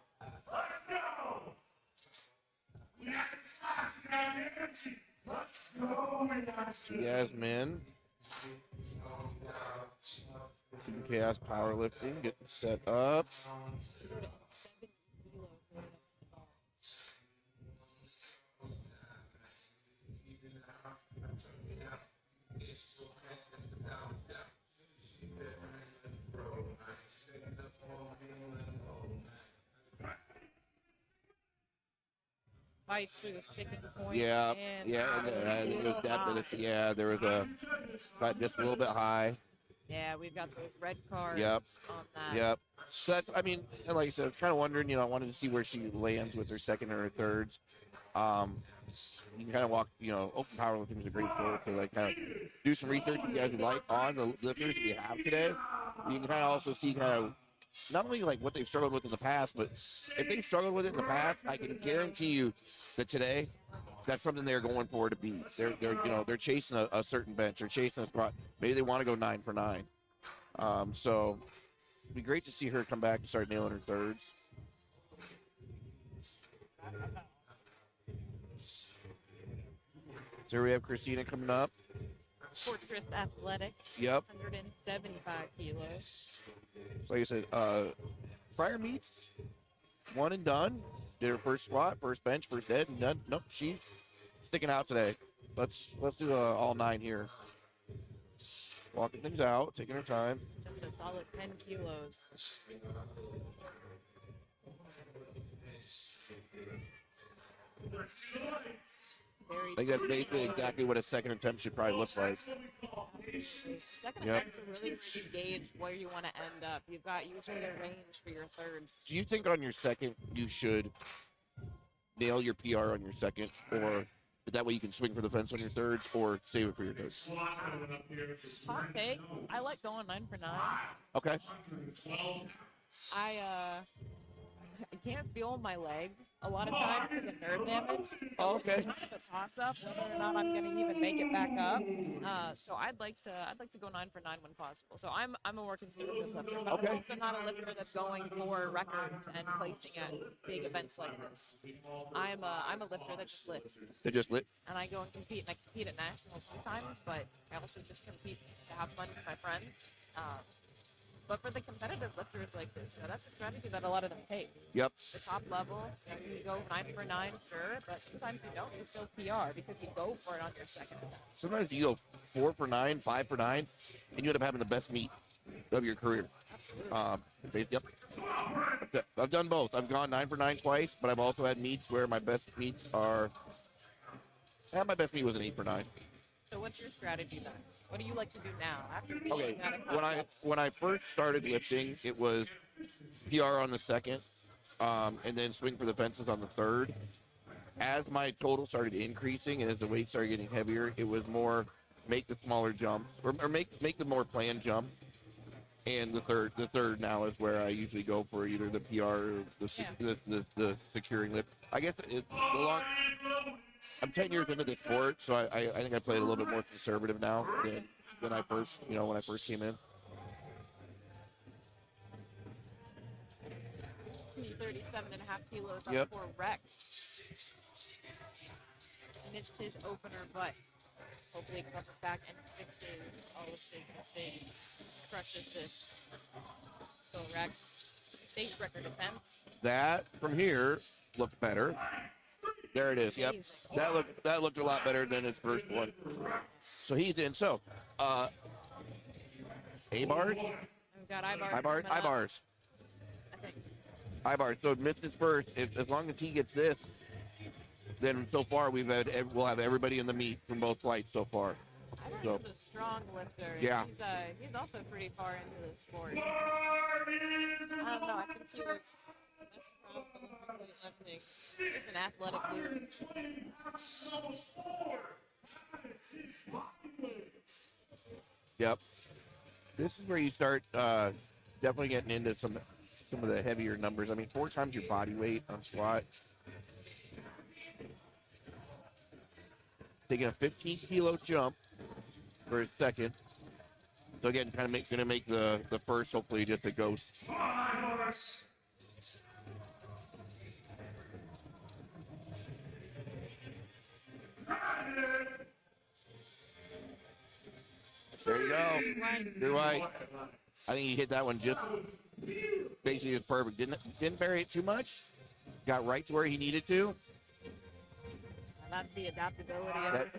Yasmin. Team Chaos Powerlifting getting set up. 170 kilos loaded up to the bar. Fights through the sticking point. Yeah, and yeah, and it was definitely, yeah, there was a, but just a little bit high. Yeah, we've got those red cards Yep. on that. Yep. So that's, I mean, and like I said, I was kind of wondering, I wanted to see where she lands with her second or her thirds. You can kind of walk, open powerlifting is a great sport to like kind of do some research if you guys would like on the lifters that we have today. You can kind of also see kind of not only like what they've struggled with in the past, but if they've struggled with it in the past, I can guarantee you that today that's something they're going for to beat. They're chasing a certain bench, they're chasing a squat. Maybe they want to go 9 for 9. So it'd be great to see her come back and start nailing her thirds. So we have Christina coming up. Fortress Athletics. Yep. 175 kilos. Like I said, prior meets, one and done. Did her first squat, first bench, first dead, and done. Nope, she's sticking out today. Let's do all 9 here. Walking things out, taking her time. Just a solid 10 kilos. Very I think that's basically exactly what a second attempt should probably look like. Second Yep. attempts are really good to gauge where you want to end up. You've got usually a range for your thirds. Do you think on your second you should nail your PR on your second, or that way you can swing for the fence on your thirds, or save it for your thirds? Hot take. I like going 9 for 9. Okay. I can't feel my leg a lot of times for the nerve damage. Oh, okay. It's kind of a toss-up whether or not I'm going to even make it back up. So I'd like to go 9 for 9 when possible. So I'm a more conservative lifter, but Okay. I'm also not a lifter that's going for records and placing at big events like this. I'm a lifter that just lifts, They just lit. and I go and compete, and I compete at nationals sometimes, but I also just compete to have fun with my friends. But for the competitive lifters like this, that's a strategy that a lot of them take. Yep. The top level, you go 9 for 9, sure, but sometimes you don't. You still PR because you go for it on your second attempt. Sometimes you go 4 for 9, 5 for 9, and you end up having the best meet of your career. Absolutely. Yep. I've done both. I've gone 9 for 9 twice, but I've also had meets where my best meets are. My best meet was an 8 for 9. So what's your strategy then? What do you like to do now? After being Okay. at a concept? When I first started lifting, it was PR on the second, and then swing for the fences on the third. As my total started increasing and as the weight started getting heavier, it was more make the smaller jumps or make the more planned jumps. And the third now is where I usually go for either the PR or the securing lift. I guess I'm 10 years into the sport, so I think I play it a little bit more conservative now than I first, when I first came in. 237.5 kilos up Yep. for Rex. Missed his opener, but hopefully comes back and fixes all of his mistakes. Crushes this. So Rex, state record attempt. That from here looked better. There it is. Yep. Amazing. That looked a lot better than his first one. So he's in. So A-bars? We've got I-bars. I-bars? coming up, I-bars. I think. I-bars. So missed his first. As long as he gets this, then so far we'll have everybody in the meet from both flights so far. So He's a strong lifter. Yeah. He's also pretty far into the sport. I don't know. I think he was this proud of Olympic weightlifting. He's an athletic dude. yep. This is where you start definitely getting into some of the heavier numbers. I mean, 4 times your body weight on squat. taking a 15-kilo jump for his second. So again, kind of gonna make the first hopefully just a ghost. There you go. You're right. I think he hit that one just basically just perfect. Didn't vary it too much. Got right to where he needed to. And that's the adaptability of it.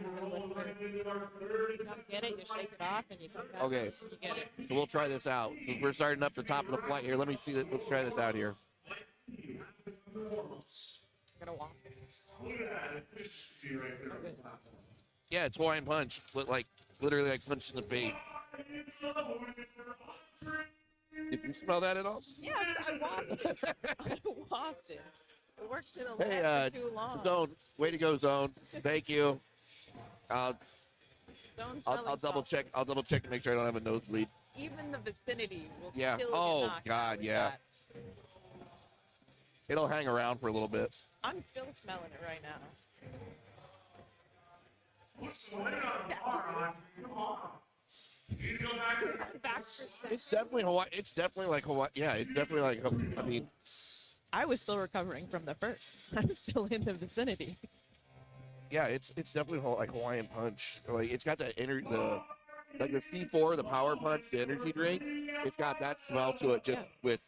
You don't get it, you shake it off, and you come back. Okay. You get it. So we'll try this out. So we're starting up the top of the flight here. Let me see that. Let's try this out here. Gonna walk. Yeah, it's Hawaiian punch. Like literally like punch in the face. Did you smell that at all? Yeah, I walked it. I walked it. It worked to the Hey, left for too long. Zone. Way to go, Zone. Thank you. Zone I'll double check. check. I'll double check to make sure I don't have a nosebleed. Even the vicinity will Yeah. kill Oh, you. knocked God, out with yeah. that. It'll hang around for a little bit. I'm still smelling it right now. Back for six. It's definitely Hawaii. It's definitely like Hawaii. Yeah, it's definitely like. I mean, I was still recovering from the first. I'm still in the vicinity. yeah, it's definitely like Hawaiian punch. Like it's got that energy. Like the C4, the power punch, the energy drink. It's got that smell to it, just with,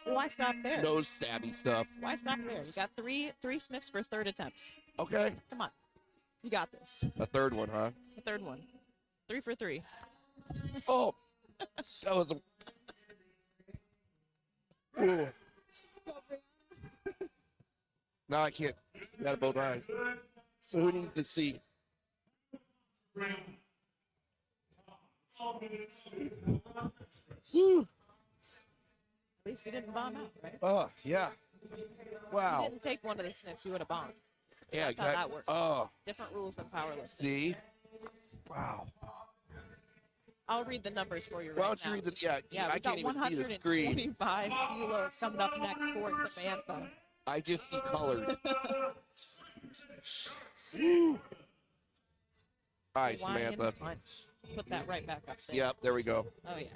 Why stop there? nose stabby stuff. Why stop there? You got three sniffs for third attempts. Okay, Come on. You got this. a third one, huh? The third one. 3 for 3. Oh, that was the. Ooh. No, I can't. Got both eyes. So who needs to see? Woo. At least you didn't bomb out, right? Oh, yeah. You Wow. didn't take one of the sniffs, you would have bombed. Yeah, That's how that works. Oh, Different rules than powerlifting. see? Wow. I'll read the numbers for you right Why don't you now. read the. Yeah, Yeah, I we can't got even see the screen. 125 kilos coming up next for Samantha. I just see colors. All right, Hawaiian Samantha. punch. Put that right back up there. Yep, there we go. Oh, yeah.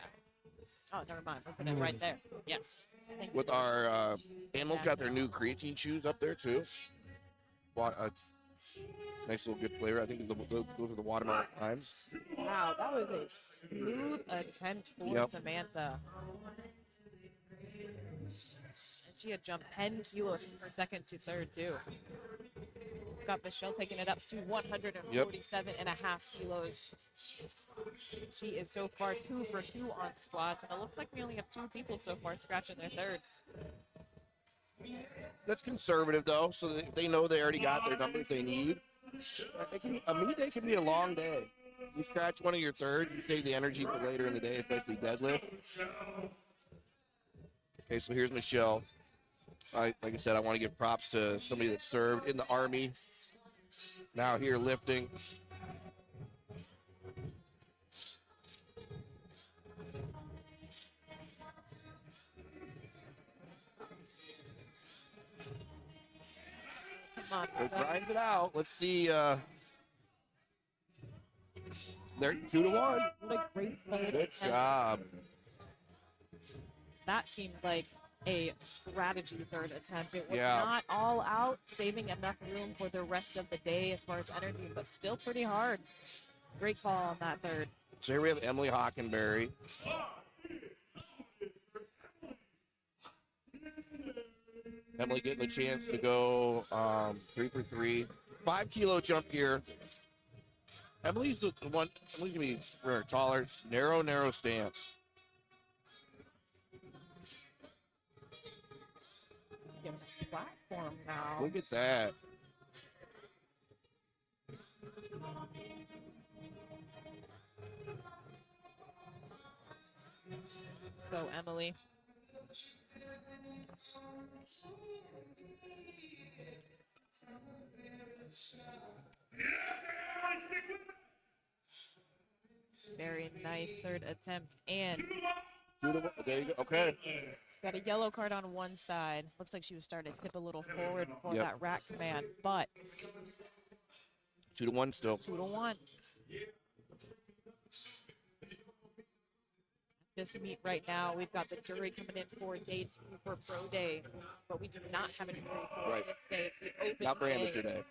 Oh, never mind. We'll put it right there. Yes. Thank you. With our animals got their new creatine chews up there too. Nice little good flavor. I think those are the watermelon times. Wow, that was a smooth attempt for Yep. Samantha. And she had jumped 10 kilos from her second to third, too. Got Michelle taking it up to 147.5 kilos. She is so far 2 for 2 on squats. And it looks like we only have 2 people so far scratching their thirds. That's conservative though, so they know they already got their numbers they need. A meet day can be a long day. You scratch one of your thirds, you save the energy for later in the day, especially deadlift. Okay, so here's Michelle. Like I said, I want to give props to somebody that served in the Army. Now here lifting. Come on. It grinds it out. Let's see. They're 2-1. What a great third Good attempt. job. That seemed like a strategy third attempt. It was Yeah. not all out, saving enough room for the rest of the day as far as energy, but still pretty hard. Great call on that third. So here we have Emily Hockenberry. Emily getting the chance to go 3 for 3. 5-kilo jump here. Emily's the one. Emily's gonna be taller, narrow stance. Give him a platform now. Look at that. Go, Emily. Very nice third attempt. And There you go. Okay. she's got a yellow card on one side. Looks like she was starting to tip a little forward for Yep. that rack command. But 2-1 still. 2-1. This meet right now, we've got the jury coming in for day 2 for pro day, but we do not have a jury for Right. this day. It's the open Not for day. amateur day.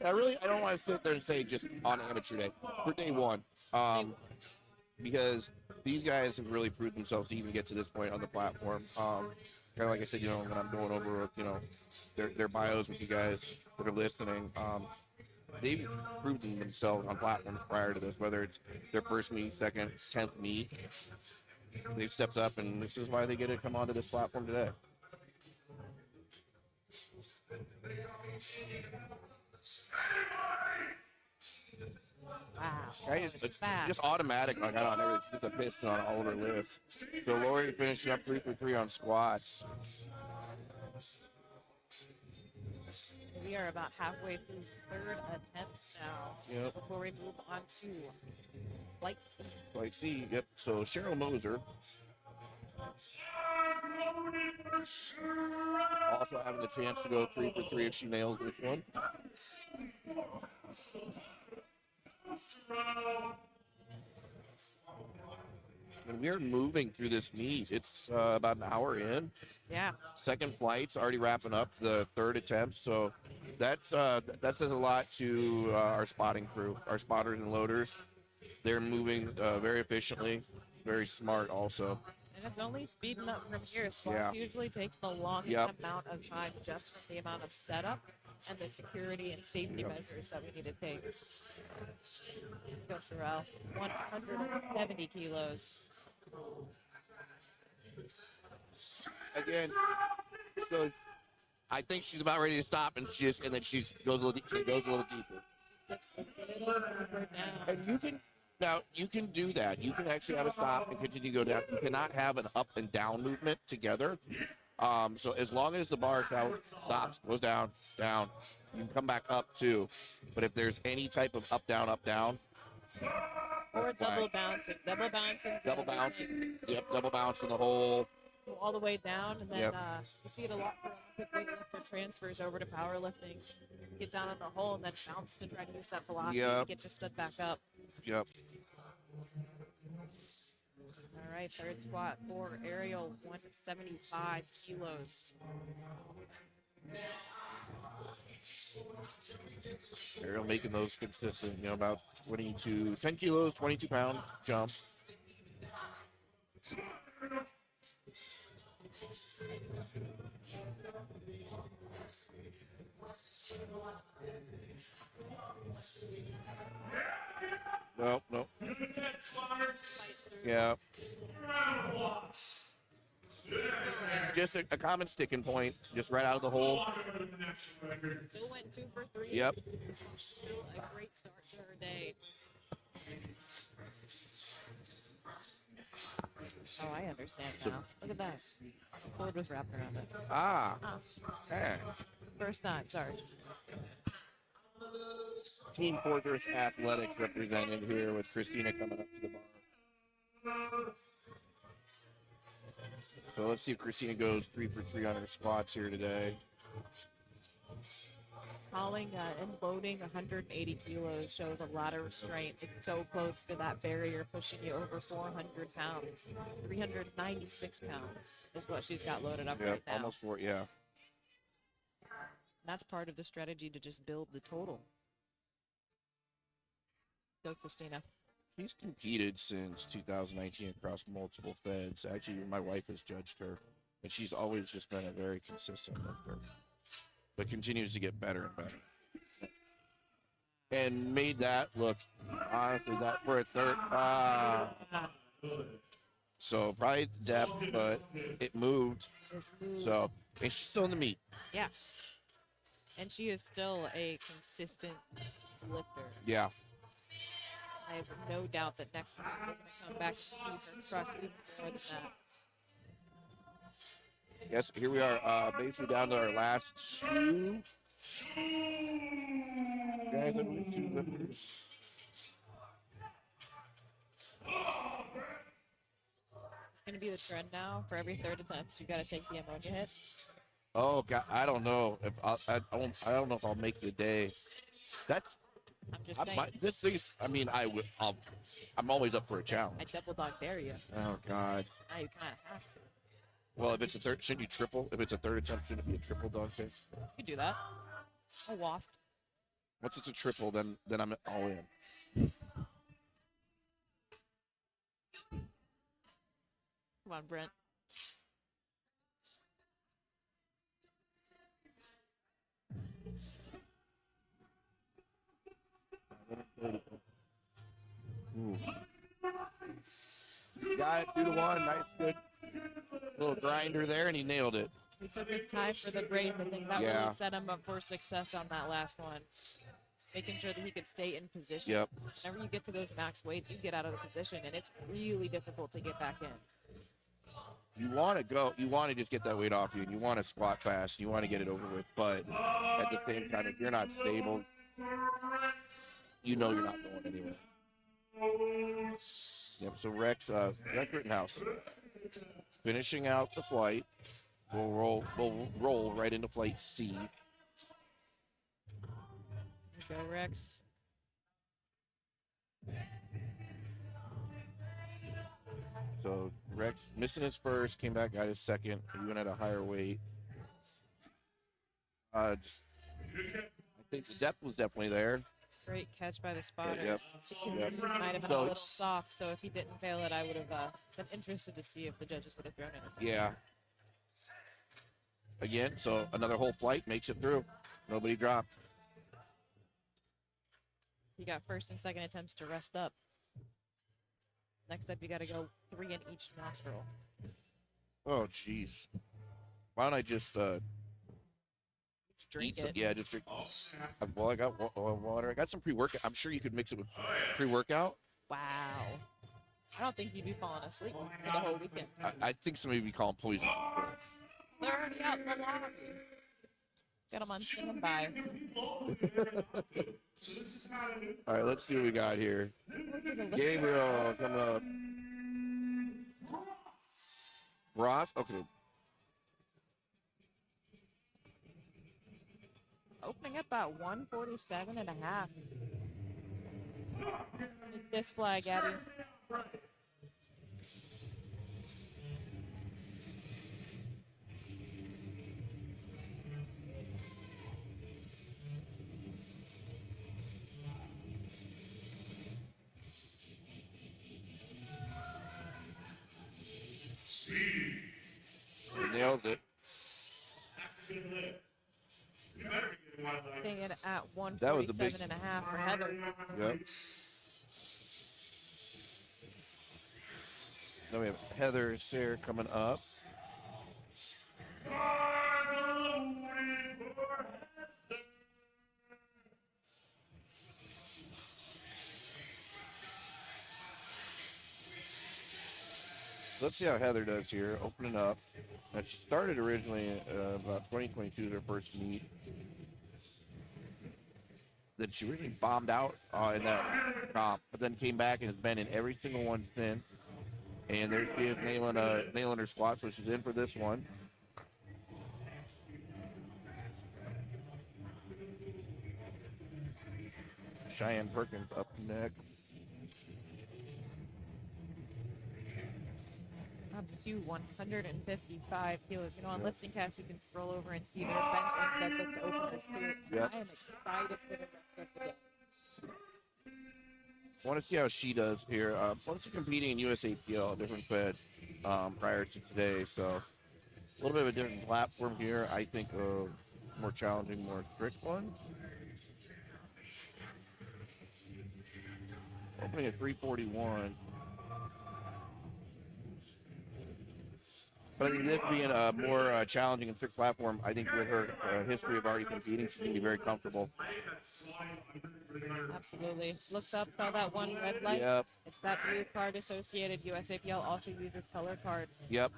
I don't want to sit there and say just on amateur day. For day 1. Because these guys have really proved themselves to even get to this point on the platform. Kind of like I said, when I'm going over, their bios with you guys that are listening, they've proven themselves on platforms prior to this, whether it's their first meet, second, 10th meet. They've stepped up, and this is why they get to come onto this platform today. Wow. It's fast. just automatic. I got on everything. It's just a piston on all of her lifts. So Lori finishing up 3 for 3 on squats. We are about halfway through third attempts now. Yep. Before we move on to flight C. Like, see, yep. So Cheryl Moser also having the chance to go 3 for 3 if she nails this one. And we are moving through this meet. It's about an hour in. Yeah. Second flight's already wrapping up the third attempt. So that says a lot to our spotting crew, our spotters and loaders. They're moving very efficiently, very smart also. And it's only speeding up from here. Squat Yeah. usually takes the longest Yep. amount of time just from the amount of setup and the security and safety measures that we need to take. Let's go, Sherelle. 170 kilos. Again, so I think she's about ready to stop, and then she goes a little deeper. Dips a little deeper down. And you can do that. You can actually have a stop and continue to go down. You cannot have an up and down movement together. So as long as the bar stops, goes down, you can come back up too. But if there's any type of up, down, Or double bouncing. Double bouncing. double bouncing, double bouncing the whole. Go all the way down, and then Yep. you see it a lot for Olympic weightlifter transfers over to powerlifting. Get down on the hole and then bounce to try to use that velocity to Yep. get your stood back up. Yep. All right, third squat for Ariel, 175 kilos. Ariel making those consistent, about 10 kilos, 22 pound jumps. Nope. Yeah. Just a common sticking point, just right out of the hole. Still went 2 for 3. Yep. Still a great start to her day. Oh, I understand now. Look at that. The cord was wrapped around it. Ah. Oh, Okay. first time, sorry. Team Fortress Athletics represented here with Christina coming up to the bar. So let's see if Christina goes 3 for 3 on her squats here today. Hauling and loading 180 kilos shows a lot of restraint. It's so close to that barrier, pushing you over 400 pounds. 396 pounds is what she's got loaded up Yeah, right now. almost 4, yeah. That's part of the strategy to just build the total. Go, Christina. She's competed since 2019 across multiple feds. Actually, my wife has judged her, and she's always just been a very consistent lifter, but continues to get better and better. And made that look, honestly, that for a third. So probably depth, but it moved. So, and she's still in the meet. Yeah. And she is still a consistent lifter. Yeah. I have no doubt that next week we're going to come back to see her crush even more than that. Yes, here we are, basically down to our last two. Guys, I believe 2 lifters. It's going to be the trend now. For every third attempt, you got to take the ammonia hit. Oh God, I don't know if I don't know if I'll make the day. That's I'm just saying. this is. I mean, I'm always up for a challenge. I double dog dare you. Oh God. Now you kind of have to. Well, if it's a third, shouldn't you triple? If it's a third attempt, shouldn't it be a triple dog face? You can do that. A waft. Once it's a triple, then I'm all in. Come on, Brent. Got it, 2-1. Nice, good little grinder there, and he nailed it. He took his time for the brace. I think that Yeah. really set him up for success on that last one. Making sure that he could stay in position. Yep. Whenever you get to those max weights, you get out of the position, and it's really difficult to get back in. You want to go, you want to just get that weight off you, and you want to squat fast, and you want to get it over with. But at the same time, if you're not stable, you know you're not going anywhere. Yep. So Rex Rittenhouse finishing out the flight. We'll roll right into flight C. Go, Rex. So Rex missing his first, came back, got his second. He went at a higher weight. I think the depth was definitely there. Great catch by the spotters. Yep. He might have been So a little it's- soft, so if he didn't fail it, I would have been interested to see if the judges would have thrown it. Yeah. Again, so another whole flight makes it through. Nobody dropped. You got first and second attempts to rest up. Next up, you got to go 3 in each nostril. Oh, jeez. Why don't I just Just drink it. Yeah, just drink. Well, I got water. I got some pre-workout. I'm sure you could mix it with pre-workout. Wow. I don't think you'd be falling asleep for the whole weekend. I think somebody would be calling poison. They're already out in the lobby. Got them on standby. All right, let's see what we got here. Gabriel coming up. Ross, okay. Opening up at 147.5. Take this flag, Abby. He nails it. Staying it at That was a big- 147.5 for Heather. Yep. Then we have Heather and Sarah coming up. Let's see how Heather does here, opening up. Now, she started originally about 2022, their first meet. Then she originally bombed out in that comp, but then came back and has been in every single one since. And there she is nailing her squat, so she's in for this one. Cheyenne Perkins up next. Up to 155 kilos. You know, on lifting cast, you can scroll over and see their bench that looks open as too. Yep. I am excited for the rest of the day. I want to see how she does here. Once competing in USAPL, a different fed prior to today, so a little bit of a different platform here. I think a more challenging, more strict one. Opening at 341. But I mean, this being a more challenging and strict platform, I think with her history of already competing, she's going to be very comfortable. Absolutely. Looked up, saw that one red light. Yep. It's that blue card associated. USAPL also uses color cards. Yep.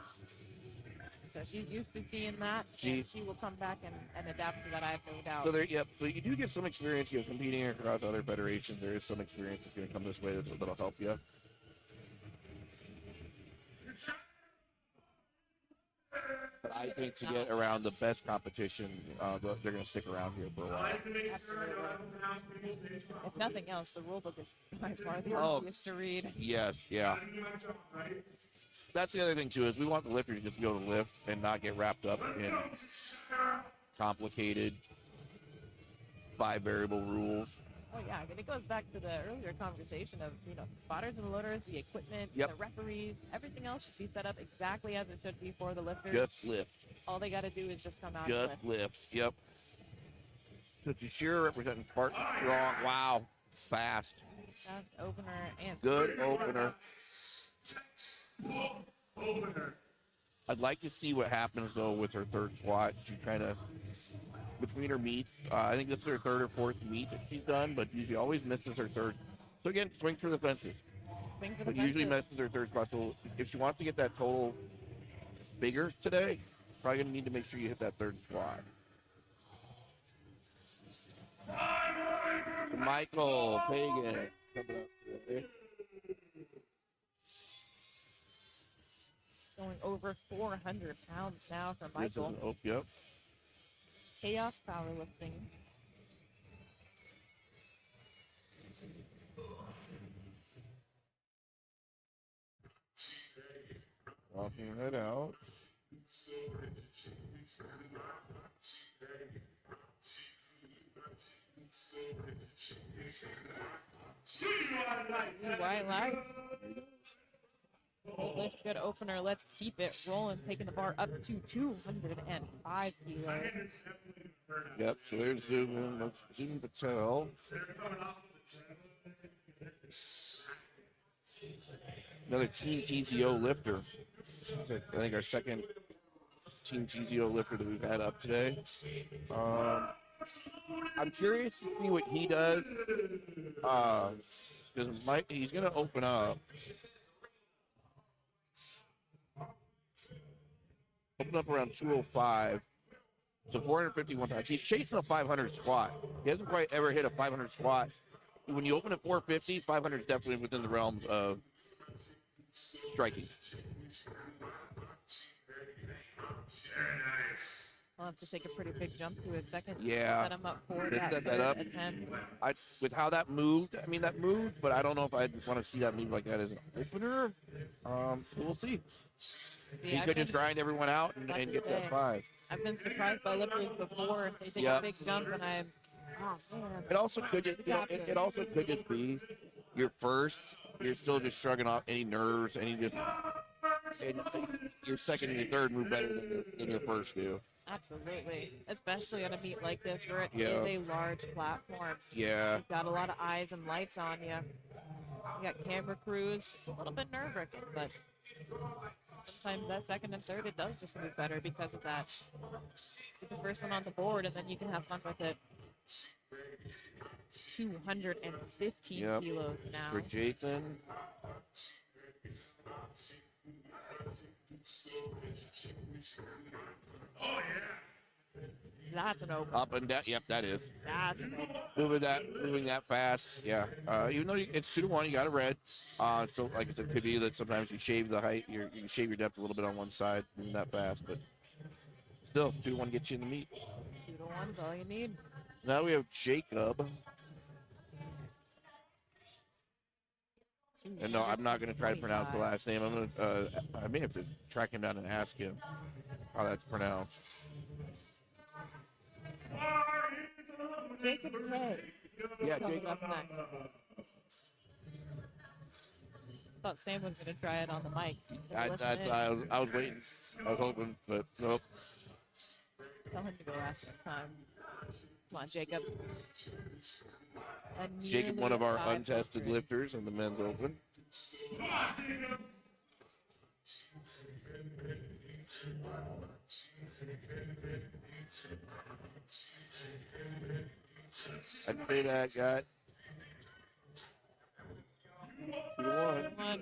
So she's used to seeing that, and she will come back and adapt to that, I have no doubt. So there, yep. So you do get some experience, competing across other federations. There is some experience that's going to come this way that'll help you. But I think to get around the best competition, they're going to stick around here for a while. Absolutely. If nothing else, the rule book is by far the Oh. easiest to read. Yes, yeah. That's the other thing too, is we want the lifters just to be able to lift and not get wrapped up in complicated 5-variable rules. Oh yeah, and it goes back to the earlier conversation of, spotters and loaders, the equipment, Yep. the referees, everything else should be set up exactly as it should be for the lifters. Just lift. All they got to do is just come out and Just lift. lift. Yep. So Tashira representing Spartan Strong. Wow. Fast. Fast opener and Good opener. I'd like to see what happens though with her third squat. She kind of, between her meets, I think this is her third or fourth meet that she's done, but she always misses her third. So again, swing for the fences. swing for the But usually fences. misses her third squat. So if she wants to get that total bigger today, probably gonna need to make sure you hit that third squat. Michael Pagan coming up today. Going over 400 pounds now for This is- Michael. oh, yep. Chaos powerlifting. Walking her head out. Blue white lights. Lift, good opener. Let's keep it rolling. Taking the bar up to 205 kilos. Yep, so there's Zubin Patel. Another Team TZO lifter. I think our second Team TZO lifter that we've had up today. I'm curious to see what he does. Because he's going to open up. Open up around 205. So 451 times. He's chasing a 500 squat. He hasn't quite ever hit a 500 squat. When you open at 450, 500 is definitely within the realms of striking. I'll have to take a pretty big jump to his second. Yeah. Set him up for Didn't that set that third up. attempt. With how that moved, I mean, that moved, but I don't know if I'd want to see that move like that as an opener. We'll see. He could just grind everyone out and get that 5. I've been surprised by lifters before. They take Yep. a big jump, and I'm, oh man. It also could just, it also could just be your first. You're still just shrugging off any nerves, and your second and your third move better than your first do. Absolutely. Especially on a meet like this where it Yeah. is a large platform. Yeah. You've got a lot of eyes and lights on you. You got camera crews. It's a little bit nerve-wracking, but sometimes that second and third, it does just move better because of that. Get the first one on the board, and then you can have fun with it. 215 Yep. kilos now. For Jason. That's an open. Up and down. Yep, that is. That's an open. Moving that fast. Yeah. Even though it's 2-1, you got a red. So like I said, it could be that sometimes you shave the height, you can shave your depth a little bit on one side, moving that fast, but still 2-1 gets you in the meet. 2-to-1's all you need. Now we have Jacob. And no, I'm not going to try to pronounce the last name. I'm going to. I may have to track him down and ask him how that's pronounced. Jacob K. Yeah, Coming Jacob. up next. Thought Sam was going to try it on the mic. I was waiting. I was hoping, but nope. Tell him to go last time. Come on, Jacob. Jacob, one of our untested lifters in the men's open. I'd say that got 2-1.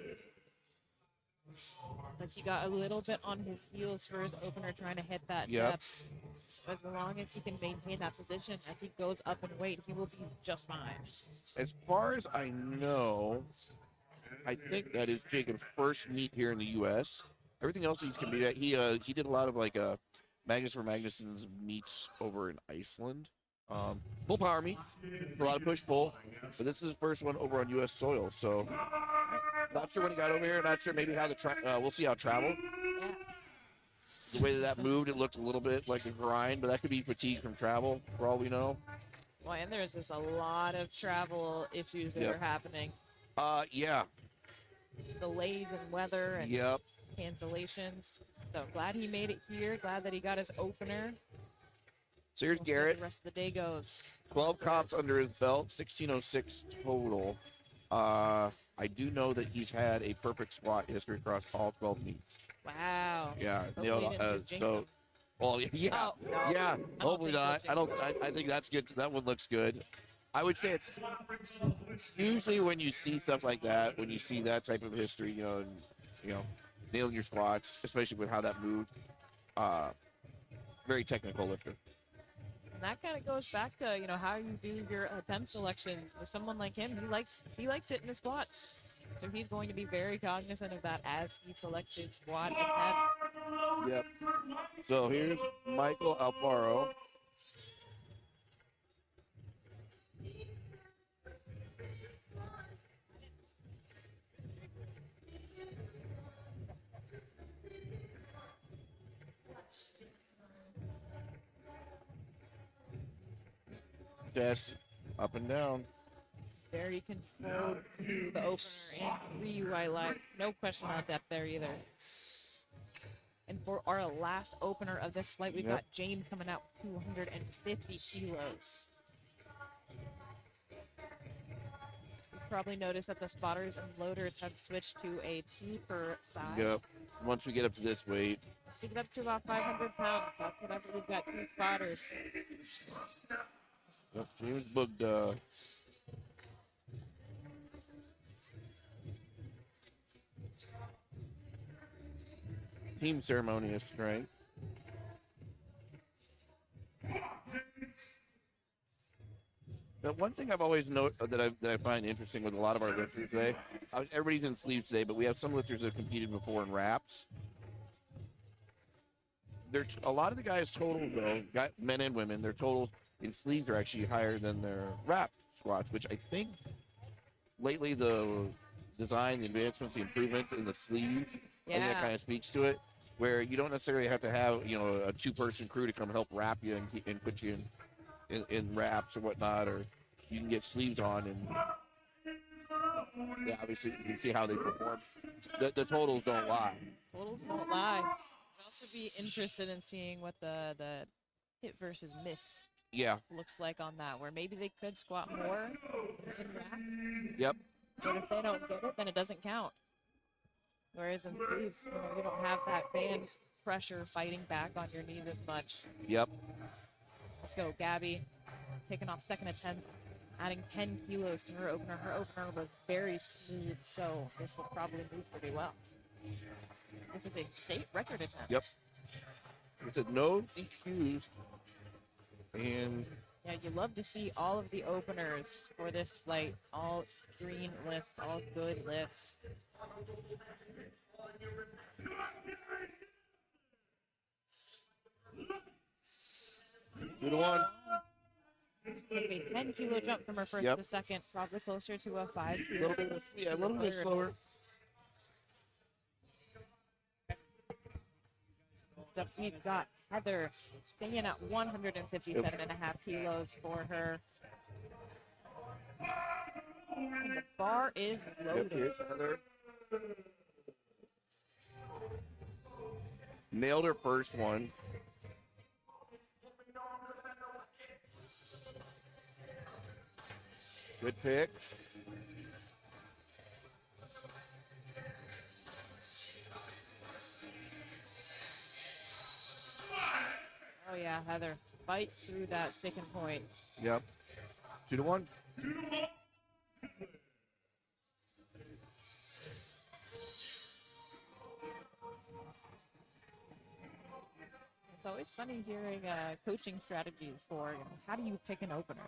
But he got a little bit on his heels for his opener, trying to hit that Yep. depth. As long as he can maintain that position, as he goes up in weight, he will be just fine. As far as I know, I think that is Jacob's first meet here in the U.S. Everything else he's competed at, he did a lot of like Magnus for Magnuson's meets over in Iceland. Full power meet, a lot of push pull, but this is his first one over on U.S. soil. So not sure when he got over here. Not sure maybe how we'll see how it traveled. The way that moved, it looked a little bit like a grind, but that could be fatigue from travel for all we know. Well, and there's just a lot of travel issues that Yep. are happening. Yeah. Delays in weather and Yep. cancellations. So glad he made it here. Glad that he got his opener. So here's We'll see how Garrett. the rest of the day goes. 12 comps under his belt, 1606 total. I do know that he's had a perfect squat history across all 12 meets. Wow. Yeah, Hopefully nailed he didn't just jinx so. him. Well, yeah, Oh, no. yeah. I don't Hopefully think not. he'll jinx I think that's good. That one looks good. I would say it's usually when you see stuff like that, when you see that type of history, nailing your squats, especially with how that moved. Very technical lifter. And that kind of goes back to how you do your attempt selections. With someone like him, he likes hitting the squats, so he's going to be very cognizant of that as he selects his squat attempt. Yep. So here's Michael Alfaro. Yes, up and down. Very controlled, smooth opener and 3 right leg. No question on depth there either. And for our last opener of this flight, we've got James coming out 250 kilos. You've probably noticed that the spotters and loaders have switched to a 2 per side. Yep. Once we get up to this weight. Let's take it up to about 500 pounds. That's whatever we've got 2 spotters. Yep. James booked. Team ceremonious strength. Now, one thing I've always noted that I find interesting with a lot of our lifters today, everybody's in sleeves today, but we have some lifters that have competed before in wraps. A lot of the guys' totals, though, men and women, their totals in sleeves are actually higher than their wrap squats, which I think lately the design, the advancements, the improvements in the sleeve, I think that kind of speaks to it, where you don't necessarily have to have, a 2-person crew to come help wrap you and put you in wraps or whatnot, or you can get sleeves on and obviously you can see how they perform. The totals don't lie. Totals don't lie. I'll also be interested in seeing what the hit versus miss looks like on that, where maybe they could squat more in wraps. Yep. But if they don't get it, then it doesn't count. Whereas in sleeves, you don't have that band pressure fighting back on your knee as much. Yep. Let's go, Gabby. Kicking off second attempt, adding 10 kilos to her opener. Her opener was very smooth, so this will probably move pretty well. This is a state record attempt. Yep. It's a no DQs. And yeah, you love to see all of the openers for this flight. All green lifts, all good lifts. 2 to 1. Take a 10-kilo jump from her first to second, probably closer to a 5-kilo. A little bit slower. So we've got Heather staying at 157.5 kilos for her. And the bar is loaded. Here's Heather. Nailed her first one. Good pick. Oh yeah, Heather fights through that sticking point. Yep. 2 to 1. It's always funny hearing coaching strategies for how do you pick an opener.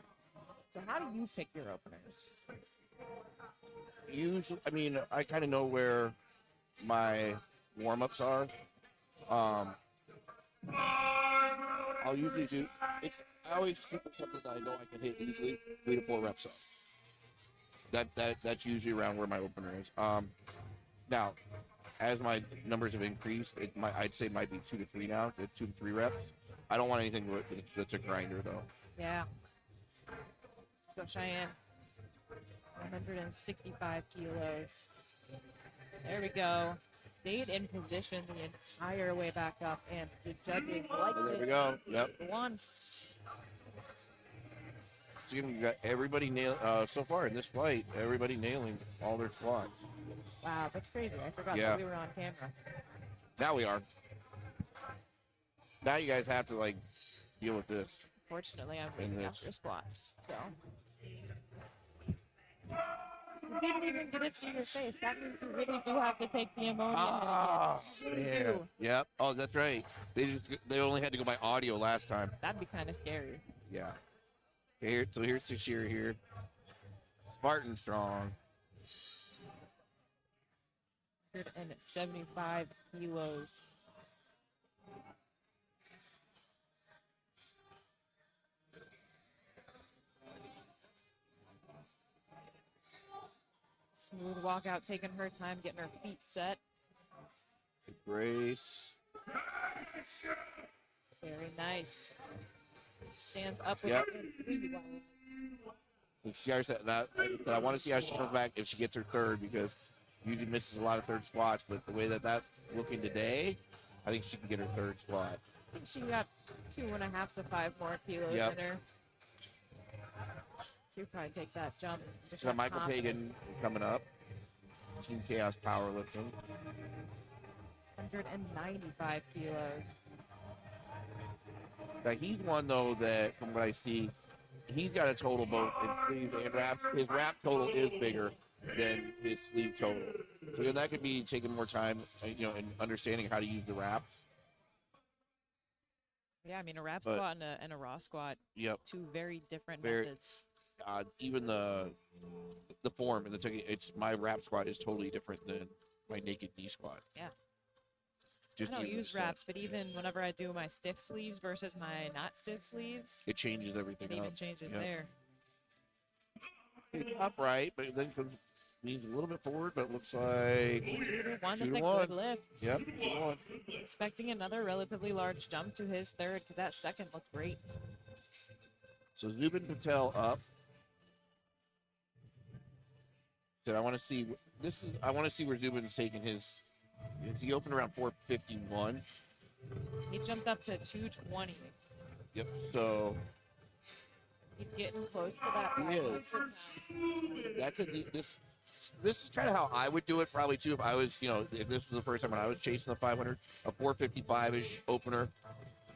So how do you pick your openers? Usually, I mean, I kind of know where my warm-ups are. I'll usually do, I always shoot for something that I know I can hit easily, 3 to 4 reps up. That's usually around where my opener is. Now, as my numbers have increased, I'd say it might be 2 to 3 now, 2 to 3 reps. I don't want anything that's a grinder though. Yeah. Let's go Cheyenne. 165 kilos. There we go. Stayed in position the entire way back up, and the judges liked it. There we go. Yep. One. So we got everybody so far in this fight, everybody nailing all their squats. Wow, that's crazy. I forgot Yeah. that we were on camera. Now we are. Now you guys have to like deal with this. Fortunately, I'm And bringing this. up your squats. So. You didn't even get to see your face. That means you really do have to take the ammonia hit again. You really do. Yep. Oh, that's right. They only had to go by audio last time. That'd be kind of scary. Yeah. So here's Sashir here. Spartan strong. 175 kilos. Smooth walkout, taking her time, getting her feet set. Good brace. Very nice. Stands up with Yep. her 3 wide. If she already said that, I want to see how she comes back if she gets her third, because usually misses a lot of third squats. But the way that's looking today, I think she can get her third squat. I think she got 2.5 to 5 more kilos Yep. in her. She'll probably take that jump. Just So have Michael confidence. Pagan coming up. Team Chaos Powerlifting. 195 kilos. Like he's one though that, from what I see, he's got a total both in sleeves and wraps. His wrap total is bigger than his sleeve total, so then that could be taking more time, and understanding how to use the wraps. Yeah, I mean, a wrap But- squat and a raw squat, Yep. two very different Very- methods. Even the form and the technique. My wrap squat is totally different than my naked knee squat. Yeah. Just I don't even use the wraps, but even whenever I do my stiff sleeves versus my not stiff sleeves, it changes everything it up. even changes Yeah. there. It's upright, but it then leans a little bit forward, but it looks like 2-1, 2 that's to a 1. good lift. Yep, 2-1. Expecting another relatively large jump to his third, because that second looked great. So Zubin Patel up. So I want to see I want to see where Zubin's taking his. He opened around 451. He jumped up to 220. Yep. So He's getting close to that. He is. that's this is kind of how I would do it probably too if I was if this was the first time when I was chasing the 500, a 455-ish opener,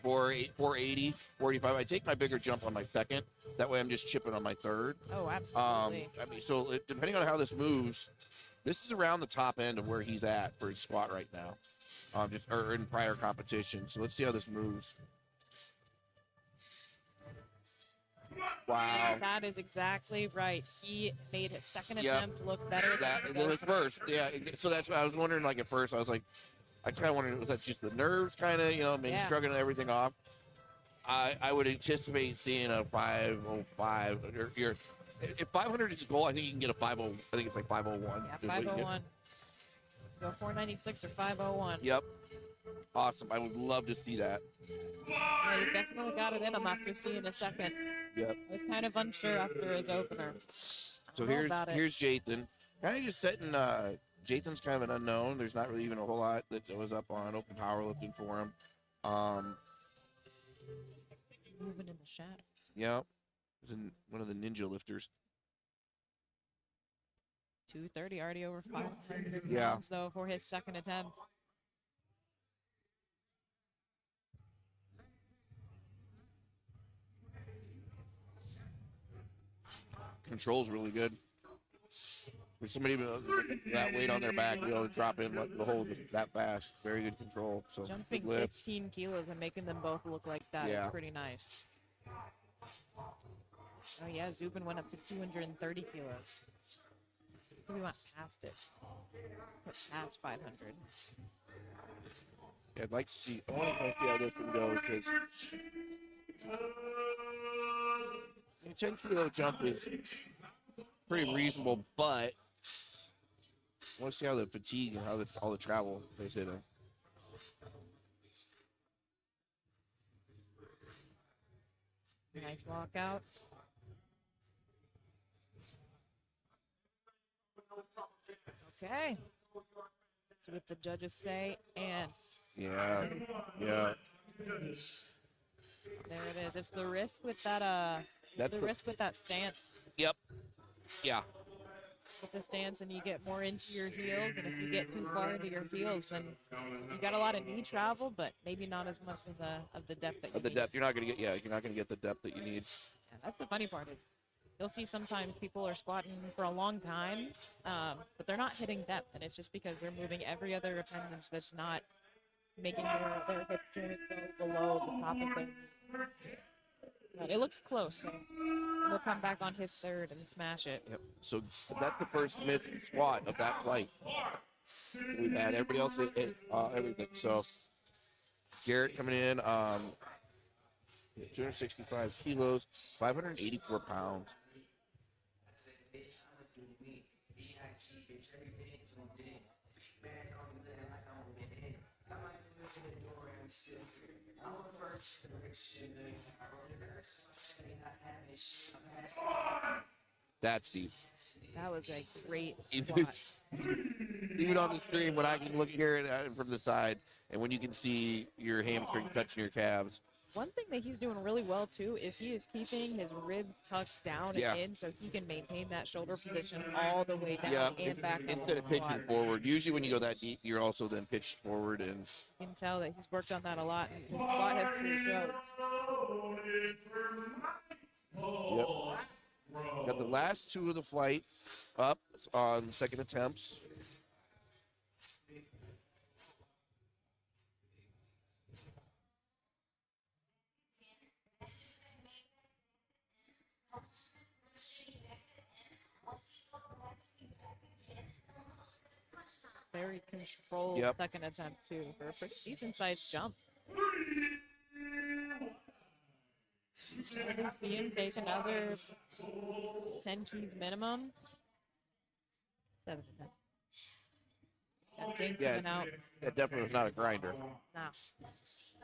480, 485. I take my bigger jump on my second. That way I'm just chipping on my third. Oh, absolutely. I mean, so depending on how this moves, this is around the top end of where he's at for his squat right now, or in prior competition. So let's see how this moves. Wow. That is exactly right. He made his second Yep. attempt look better That than his first, yeah. So that's what I was wondering. Like at first, I was like, I kind of wondered, was that just the nerves, kind of, maybe Yeah. shrugging everything off. I would anticipate seeing a 505. If 500 is his goal, I think you can get a 50. I think it's like 501. Yeah, is what you get. 501. Go 496 or 501. Yep. Awesome. I would love to see that. Yeah, he definitely got it in him after seeing a second. Yep. I was kind of unsure after his opener. So How about it? here's Jathan. Kind of just setting. Jathan's kind of an unknown. There's not really even a whole lot that was up on open powerlifting for him. Moving in the shadows. Yep. He's one of the ninja lifters. 230, already over 500 Yeah. pounds, though, for his second attempt. Control's really good. For somebody with that weight on their back, to drop in the hole just that fast. Very good control. So Jumping good lift. 15 kilos and making them both look like that is Yeah. pretty nice. Oh, yeah, Zubin went up to 230 kilos. So we went past it. Put past 500. I'd like to see. I want to see how this one goes because 10 kilo jump is pretty reasonable, but I want to see how the fatigue and how all the travel goes in it. Nice walkout. Okay. That's what the judges say, and Yeah. there it is. It's the risk with that That's the risk with that stance. Yep. Yeah. With the stance, and you get more into your heels, and if you get too far into your heels, then you got a lot of knee travel, but maybe not as much of the depth that you Of the need. depth, you're not gonna get the depth that you need. Yeah, that's the funny part. Is you'll see sometimes people are squatting for a long time, but they're not hitting depth, and it's just because they're moving every other appendage that's not making their hip joint go below the top of their knee. But it looks close, so he'll come back on his third and smash it. Yep. So that's the first missed squat of that flight. We've had everybody else hit everything. So Garrett coming in, 265 kilos, 584 pounds. That's deep. That was a great squat. Even on the stream, when I can look here at it from the side, and when you can see your hamstrings touching your calves. One thing that he's doing really well too is he is keeping his ribs tucked down Yeah. and in, so he can maintain that shoulder position all the way down Yeah, and back up. instead of pitching forward. Usually when you go that deep, you're also then pitched forward. And You can tell that he's worked on that a lot, and his squat has pretty shows. Yep. Got the last two of the flight up on second attempts. Very controlled Yep. second attempt too for a pretty decent sized jump. We see him take another 10 keys minimum. 7 to 10. Got James Yeah, coming out. that definitely was not a grinder. Nah. It's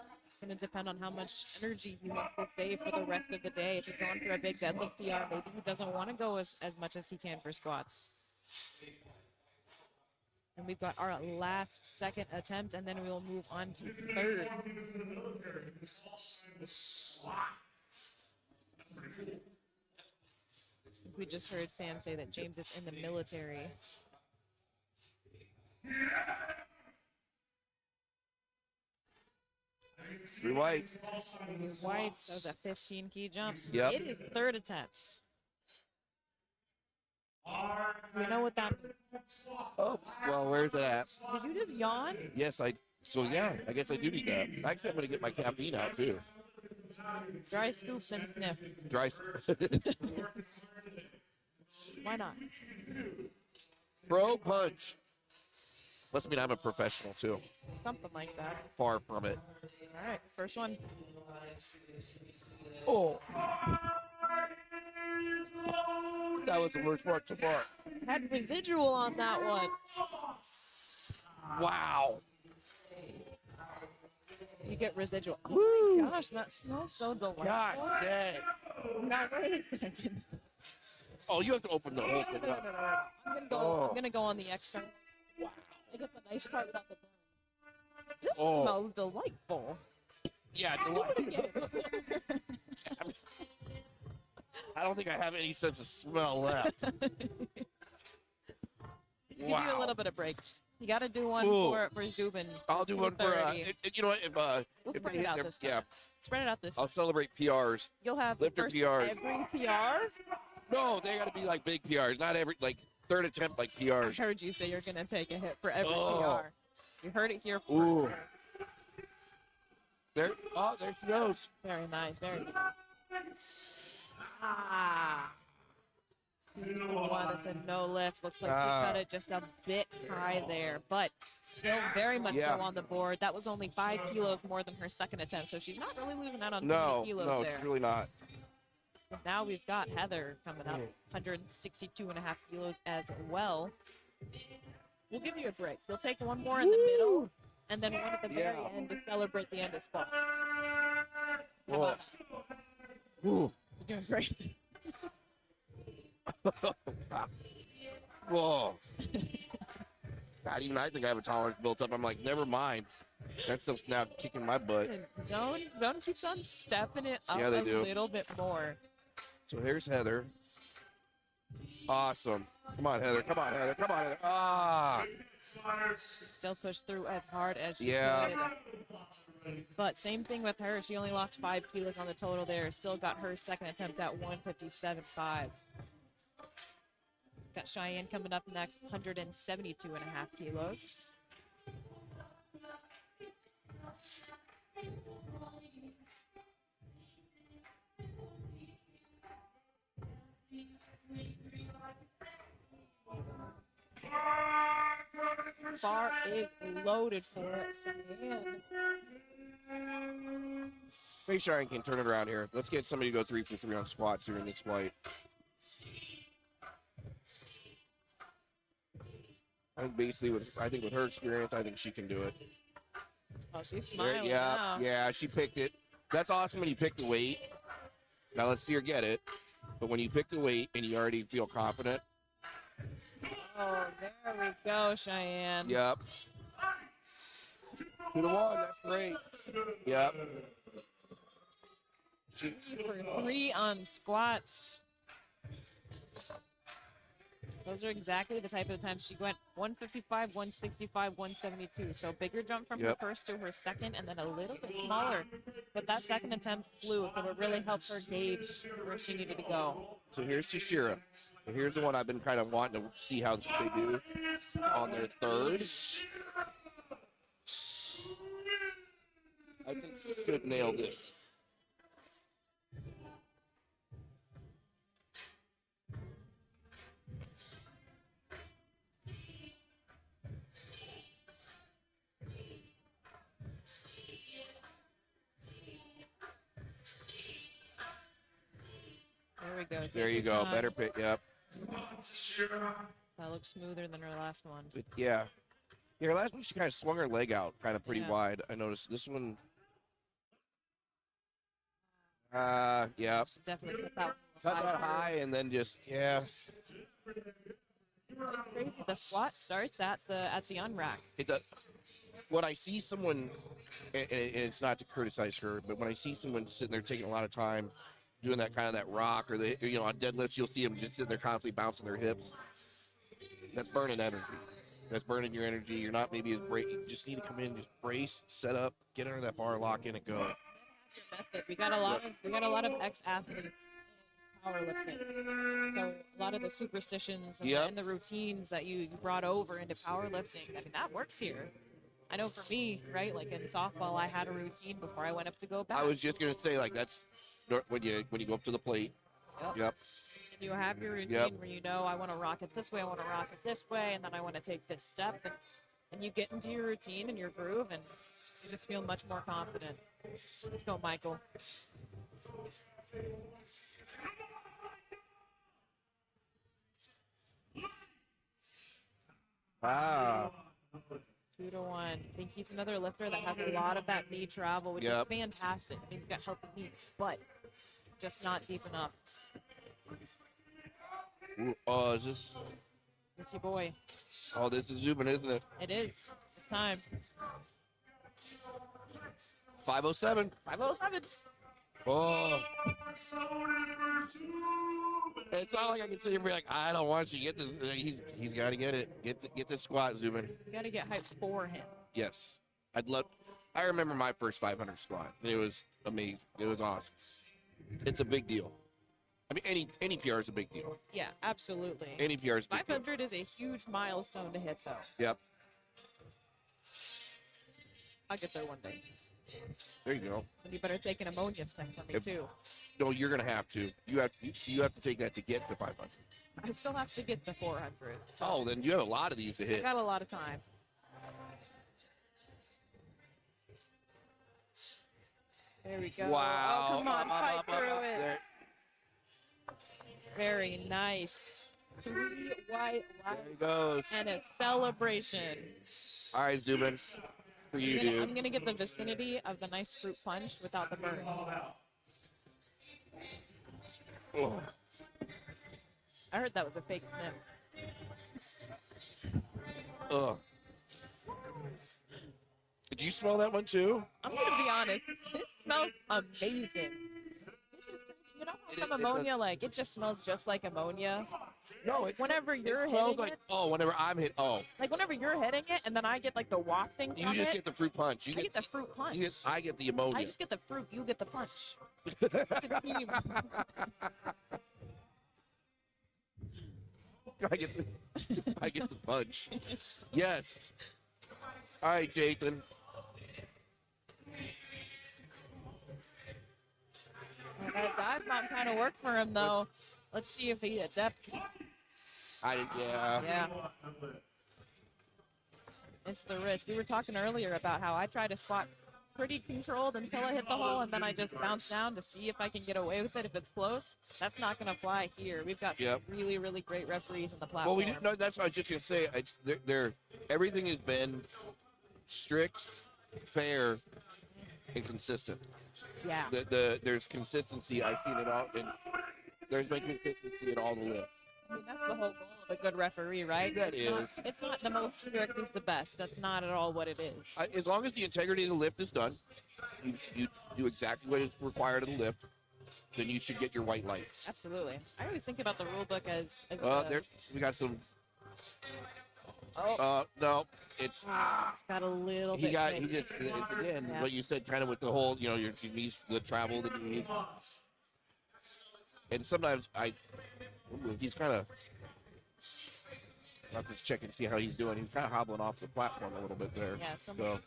going to depend on how much energy he wants to save for the rest of the day. If he's going for a big deadlift PR, maybe he doesn't want to go as much as he can for squats. And we've got our last second attempt, and then we will move on to third. We just heard Sam say that James is in the military. Three whites. Whites, that was a 15 key jump. Yep. It is third attempts. You know what that means? Oh, well, where's it at? Did you just yawn? Yes, so yeah, I guess I do need that. Actually, I'm going to get my caffeine out, too. Dry scoop and sniff. Dry. Why not? Pro punch. Must mean I'm a professional, too. Something like that. Far from it. All right, first one. Oh. That was the worst part so far. Had residual on that one. Wow. You get residual. Oh my gosh, that smells so delightful. God dang. Now wait a second. Oh, you have to open the whole thing up. I'm gonna go on the extra. Wow. I get the nice part without the burn. This Oh. smells delightful. Yeah, I don't think I have any sense of smell left. Give you a little bit of break. You got to do one Ooh. for Zubin. I'll do one for, 230. you know what, if We'll if spread they it hit out their, this time. yeah, Spread it out this I'll time. celebrate PRs. You'll have Lifter first PRs. every PR. No, they got to be like big PRs, not every, like, third attempt like I PRs. heard you say you're going to take a hit for every Oh. PR. You heard it here Ooh. first. There she goes. Very nice, very nice. Ah. 2-1. It's a no lift. Looks like she cut it just a bit high there, but still very much Yeah. go on the board. That was only 5 kilos more than her second attempt, so she's not really losing out on too No, many kilos no, there. it's really not. But now we've got Heather coming up, 162.5 kilos as well. We'll give you a break. You'll take one more in the middle, and then one at the very end to celebrate the end of spot. How about that? Ooh. You're doing great. Whoa. God, even I think I have a tolerance built up. I'm like, never mind. That stuff's now kicking my butt. And Zone keeps on stepping it up Yeah, they a do. little bit more. So here's Heather. Awesome. Come on, Heather. Come on, Heather. Come on, Heather. Ah. Still pushed through as hard as she Yeah. could. But same thing with her. She only lost 5 kilos on the total there. Still got her second attempt at 157.5. Got Cheyenne coming up next, 172.5 kilos. Bar is loaded for it. Cheyenne. Make sure I can turn it around here. Let's get somebody to go 3 for 3 on squats during this flight. I think basically with her experience, I think she can do it. Oh, she's smiling Yeah, now. yeah, she picked it. That's awesome when you pick the weight. Now let's see her get it. But when you pick the weight and you already feel confident. Oh, there we go, Cheyenne. Yep. 2 to 1. That's great. Yep. For 3 on squats. Those are exactly the type of times she went 155, 165, 172. So bigger jump from her first to her second, and then a little bit smaller. But that second attempt flew, so it really helped her gauge where she needed to go. So here's Tashira. And here's the one I've been kind of wanting to see how they do on their third. I think she should nail this. There we go. There you go. Better pick. Yep. That looks smoother than her last one. But yeah. Yeah, her last one, she kind of swung her leg out kind of pretty Yeah. wide. I noticed this one. Yeah. She definitely put that one Cut that high and then just, yeah. Crazy. The squat starts at the unrack. It does. When I see someone, and it's not to criticize her, but when I see someone sitting there taking a lot of time doing that kind of that rock, or they, on deadlifts, you'll see them just sitting there constantly bouncing their hips. That's burning energy. That's burning your energy. You're not maybe as brave. You just need to come in, just brace, set up, get under that bar, lock in, and go. Method. We got a lot of ex-athletes in powerlifting. So a lot of the superstitions and the routines that you brought over into powerlifting, I mean, that works here. I know for me, right, like in softball, I had a routine before I went up to go back. I was just gonna say, like, that's when you go up to the plate. Yep. And you have your routine where you know I want to rock it this way, I want to rock it this way, and then I want to take this step, and you get into your routine and your groove, and you just feel much more confident. Let's go, Michael. Wow. 2 to 1. I think he's another lifter that has a lot of that knee travel, which is fantastic. It means he's got healthy knees, but just not deep enough. Ooh, is this? It's your boy. Oh, this is Zubin, isn't it? It is. It's time. 507. 507. Oh. It's not like I can sit here and be like, I don't want you. Get this. He's got to get it. Get the squat, Zubin. You got to get hyped for him. Yes. I remember my first 500 squat. It was amazing. It was awesome. It's a big deal. I mean, any PR is a big deal. Yeah, absolutely. Any PR is a big deal. 500 is a huge milestone to hit, though. Yep. I'll get there one day. There you go. And you better take an ammonia tank for me, too. No, you're gonna have to. You have to take that to get to 500. I still have to get to 400. Oh, then you have a lot of these to I hit. got a lot of time. There we go. Wow. Oh, come on, fight Up, through it. there. Very nice. 3 white There he lights goes. and a celebration. All right, Zubin. For you, dude. I'm gonna get the vicinity of the nice fruit punch without the burn. Oh. I heard that was a fake sniff. Ugh. Did you smell that one too? I'm gonna be honest. This smells amazing. This is crazy. You know how some It ammonia, like it just smells just like ammonia. No, it's Whenever you're it smells hitting like it, whenever I'm hit. Oh, like whenever you're hitting it, and then I get like the wafting you from just it. get the fruit punch. You I get the fruit punch. I get the ammonia. I just get the fruit. You get the punch. It's a team. I get the punch. Yes. All right, Jathan. That dive bomb kind of worked for him though. Let's see if he adept. Yeah. Yeah. It's the risk. We were talking earlier about how I try to squat pretty controlled until I hit the hole, and then I just bounce down to see if I can get away with it if it's close. That's not going to fly here. We've got some really, really great referees in the platform. Well, we no, that's what I was just gonna say. It's they're everything has been strict, fair, and consistent. Yeah. There's consistency. I've seen it all, and there's been consistency in all the lifts. I mean, that's the whole goal of a good referee, right? That It's not the most strict is the best. That's not at all what it is. As long as the integrity of the lift is done, you do exactly what is required of the lift, then you should get your white lights. Absolutely. I always think about the rule book as There we got some. oh, No, it's it's got a little he bit. got kicked. he just it's again Yeah. what you said, kind of with the whole your knees, the travel, the knees, and sometimes he's kind of. I'll just check and see how he's doing. He's kind of hobbling off the platform a little bit there. Yeah, So,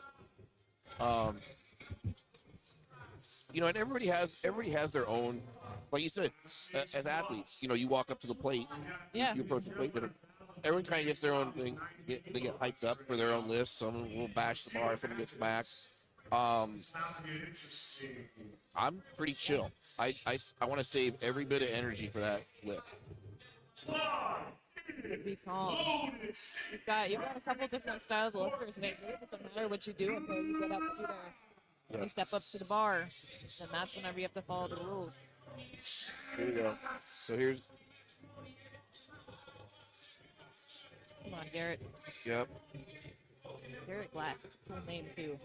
and everybody has their own. Like you said, as athletes, you walk up to the plate, Yeah. you approach the plate, but everyone kind of gets their own thing. They get hyped up for their own lifts. Some will bash the bar, some will get smacked. I'm pretty chill. I want to save every bit of energy for that lift. Be calm. You've got a couple different styles of lifters, and it really doesn't matter what you do until you get up to the you step up to the bar, and that's whenever you have to follow the rules. Here we go. So here's Come on, Garrett. yep. Garrett Glass. It's a cool name too.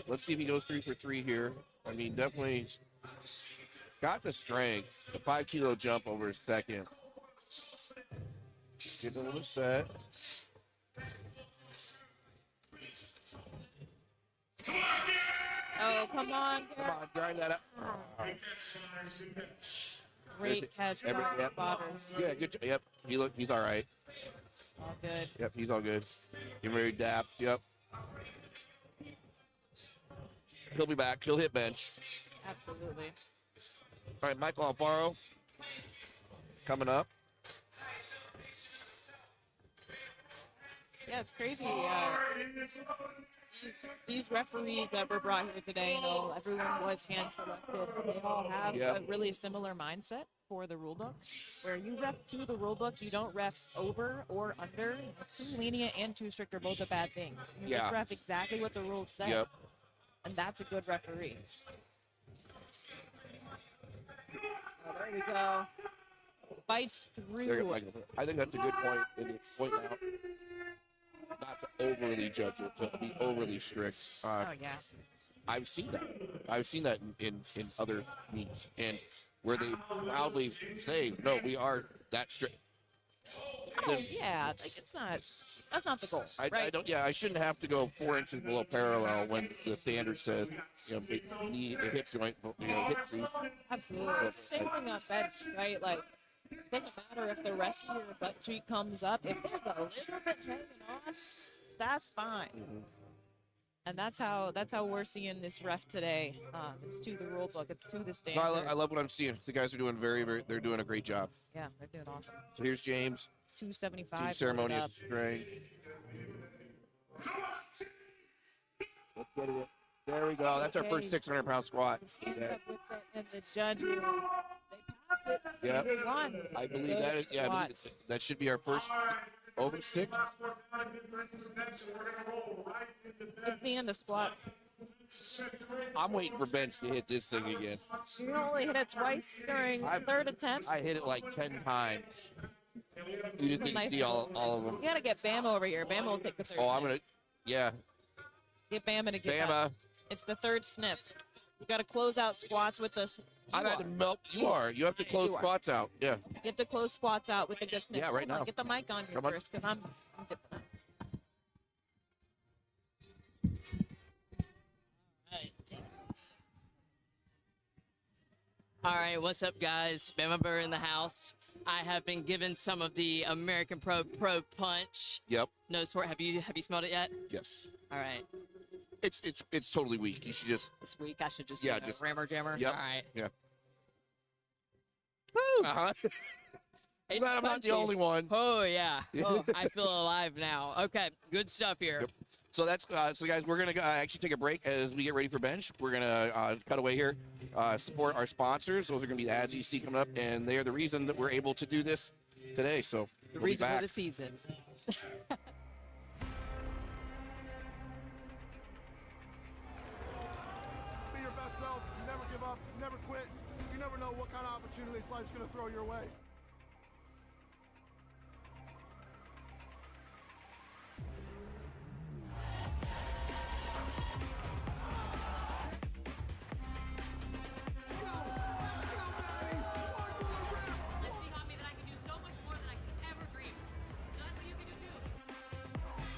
Let's see if he goes 3 for 3 here. I mean, definitely got the strength. The 5 kilo jump over a second. Get a little set. Oh, come on, Come Garrett. on, grind that up. Great catch by Yep. Bobbers. Yeah, good. Yep. He's all right. All good. Yep, he's all good. Get ready to dap. Yep. He'll be back. He'll hit bench. Absolutely. All right, Michael Alfaro coming up. Yeah, it's crazy. These referees that were brought here today, everyone was hand selected. They all have a really similar mindset for the rule book, where you ref to the rule book, you don't ref over or under. Too lenient and too strict are both a bad thing. You just ref exactly what the rules say, and that's a good referee. Oh, there we go. Bites through. I think that's a good point. And it's point out not to overly judge it, to be overly strict. Oh yeah. I've seen that. I've seen that in other meets, and where they proudly say, "No, we are that strict." Oh yeah, like that's not the goal, I right? don't. Yeah, I shouldn't have to go 4 inches below parallel when the standard says, knee, the hip joint, hip crease. Absolutely. Same thing on bench, right? Like, it doesn't matter if the rest of your butt cheek comes up. If there's a little bit hanging on, that's fine. And that's how we're seeing this ref today. It's to the rule book. It's to the No, standard. I love what I'm seeing. The guys are doing they're doing a great job. Yeah, they're doing awesome. So here's James, 275. doing loaded ceremonious up. strength. Let's get it. There we go. That's our first 600-pound squat. Stand up with it, and the judge will, they pass it. Yep. They won. I believe that is, yeah, I believe that should be our first over 6. It's the end of squats. I'm waiting for bench to hit this thing again. You only hit it twice during third attempt. I hit it like 10 times. You just need to see all of them. You gotta get Bama over here. Bama will take the third. Oh, I'm going to, yeah. Get Bama to get Bama. that. It's the third sniff. You gotta close out squats with this. I've had to melt. You have to close You are. squats out. Yeah. You have to close squats out with the good sniff. Yeah, right Hold on, now. Get the mic on here Come on. first, because I'm dipping out. All right, what's up, guys? Bama Burr in the house. I have been given some of the American Pro Punch. Yep. No sort. Have you smelled it yet? Yes. All right. It's totally weak. You should just, This week I should just Yeah, just- rammer jammer. Yep. All right. yeah. Woo! Uh-huh. It's Glad I'm not the punchy. only one. Oh yeah. Oh, I feel alive now. Okay, good stuff here. Yep. So that's so guys, we're gonna actually take a break as we get ready for bench. We're gonna cut away here, support our sponsors. Those are gonna be the ads you see coming up, and they are the reason that we're able to do this today. So The we'll be reason for back. the season. Be your best self. Never give up. Never quit. You never know what kind of opportunities life's going to throw your way. Lifting on me that I can do so much more than I could ever dream. Nothing you can do too.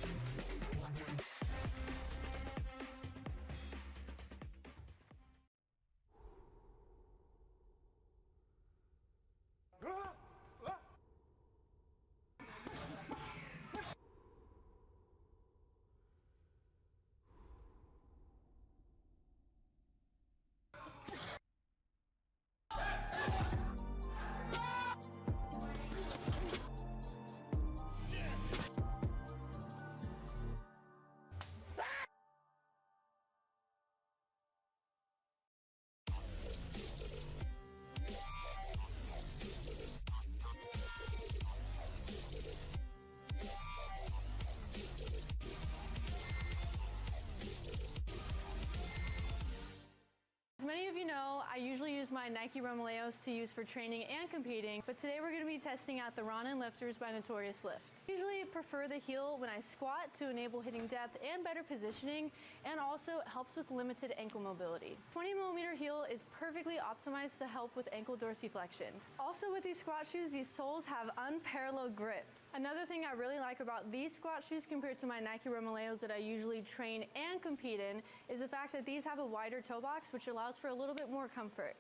As many of you know, I usually use my Nike Romaleos to use for training and competing, but today we're going to be testing out the Ronin Lifters by Notorious Lift. Usually I prefer the heel when I squat to enable hitting depth and better positioning, and also it helps with limited ankle mobility. 20mm heel is perfectly optimized to help with ankle dorsiflexion. Also with these squat shoes, these soles have unparalleled grip. Another thing I really like about these squat shoes compared to my Nike Romaleos that I usually train and compete in is the fact that these have a wider toe box, which allows for a little bit more comfort.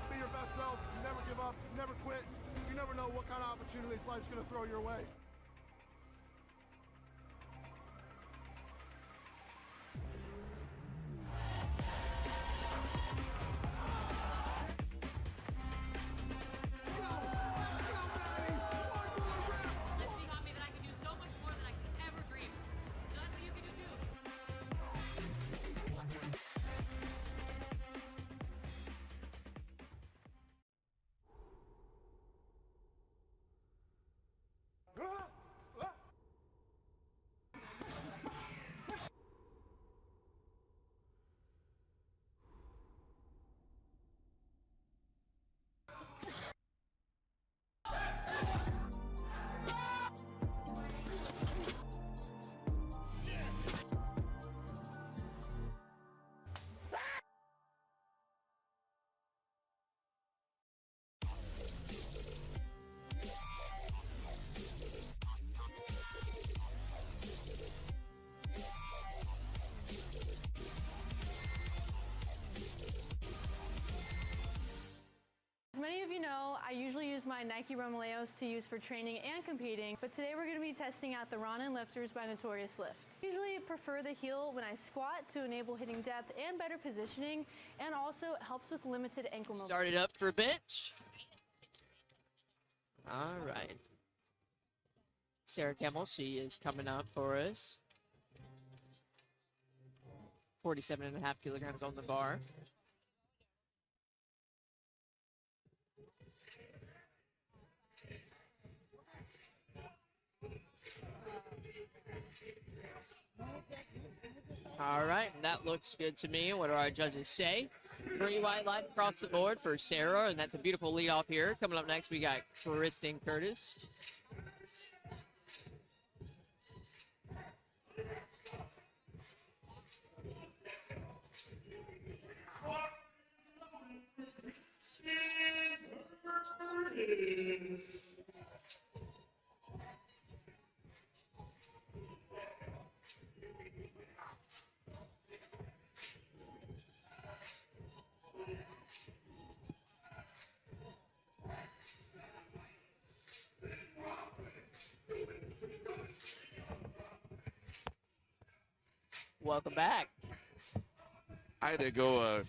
Be your best self. Never give up. Never quit. You never know what kind of opportunities life's going to throw your way. Lifting on me that I can do so much more than I could ever dream. Nothing you can do too. I usually use my Nike Romaleos to use for training and competing, but today we're going to be testing out the Ronin lifters by Notorious Lift. Usually I prefer the heel when I squat to enable hitting depth and better positioning, and also it helps with limited ankle mobility. Started up for bench. All right. Sarah Kemmel, she is coming up for us. 47.5 kilograms on the bar. All right, that looks good to me. What do our judges say? 3 white lights across the board for Sarah, and that's a beautiful lead off here. Coming up next, we got Kristen Curtis. Welcome back. I had to go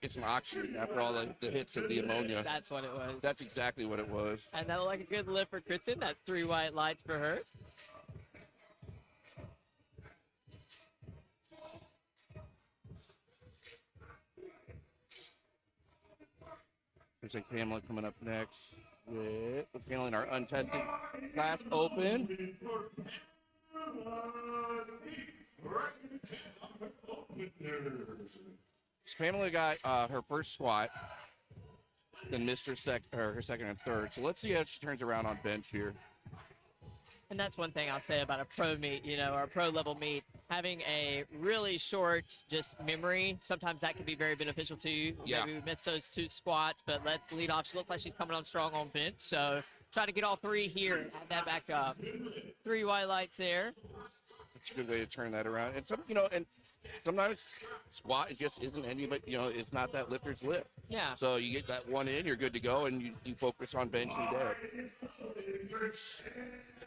get some oxygen after all the hits of the ammonia. That's what it was. That's exactly what it was. And that looked like a good lift for Kristen. That's 3 white lights for her. Looks like Pamela coming up next with feeling our untested last open. Pamela got her first squat, then missed her second and third. So let's see how she turns around on bench here. And that's one thing I'll say about a pro meet, you know, or a pro level meet. Having a really short just memory, sometimes that can be very beneficial to you. Yeah. Maybe we missed those 2 squats, but let's lead off. She looks like she's coming on strong on bench. So try to get all 3 here and add that back up. 3 white lights there. It's a good way to turn that around. And and sometimes squat just isn't any, but it's not that lifter's lift. Yeah. So you get that one in, you're good to go, and you focus on bench and dead.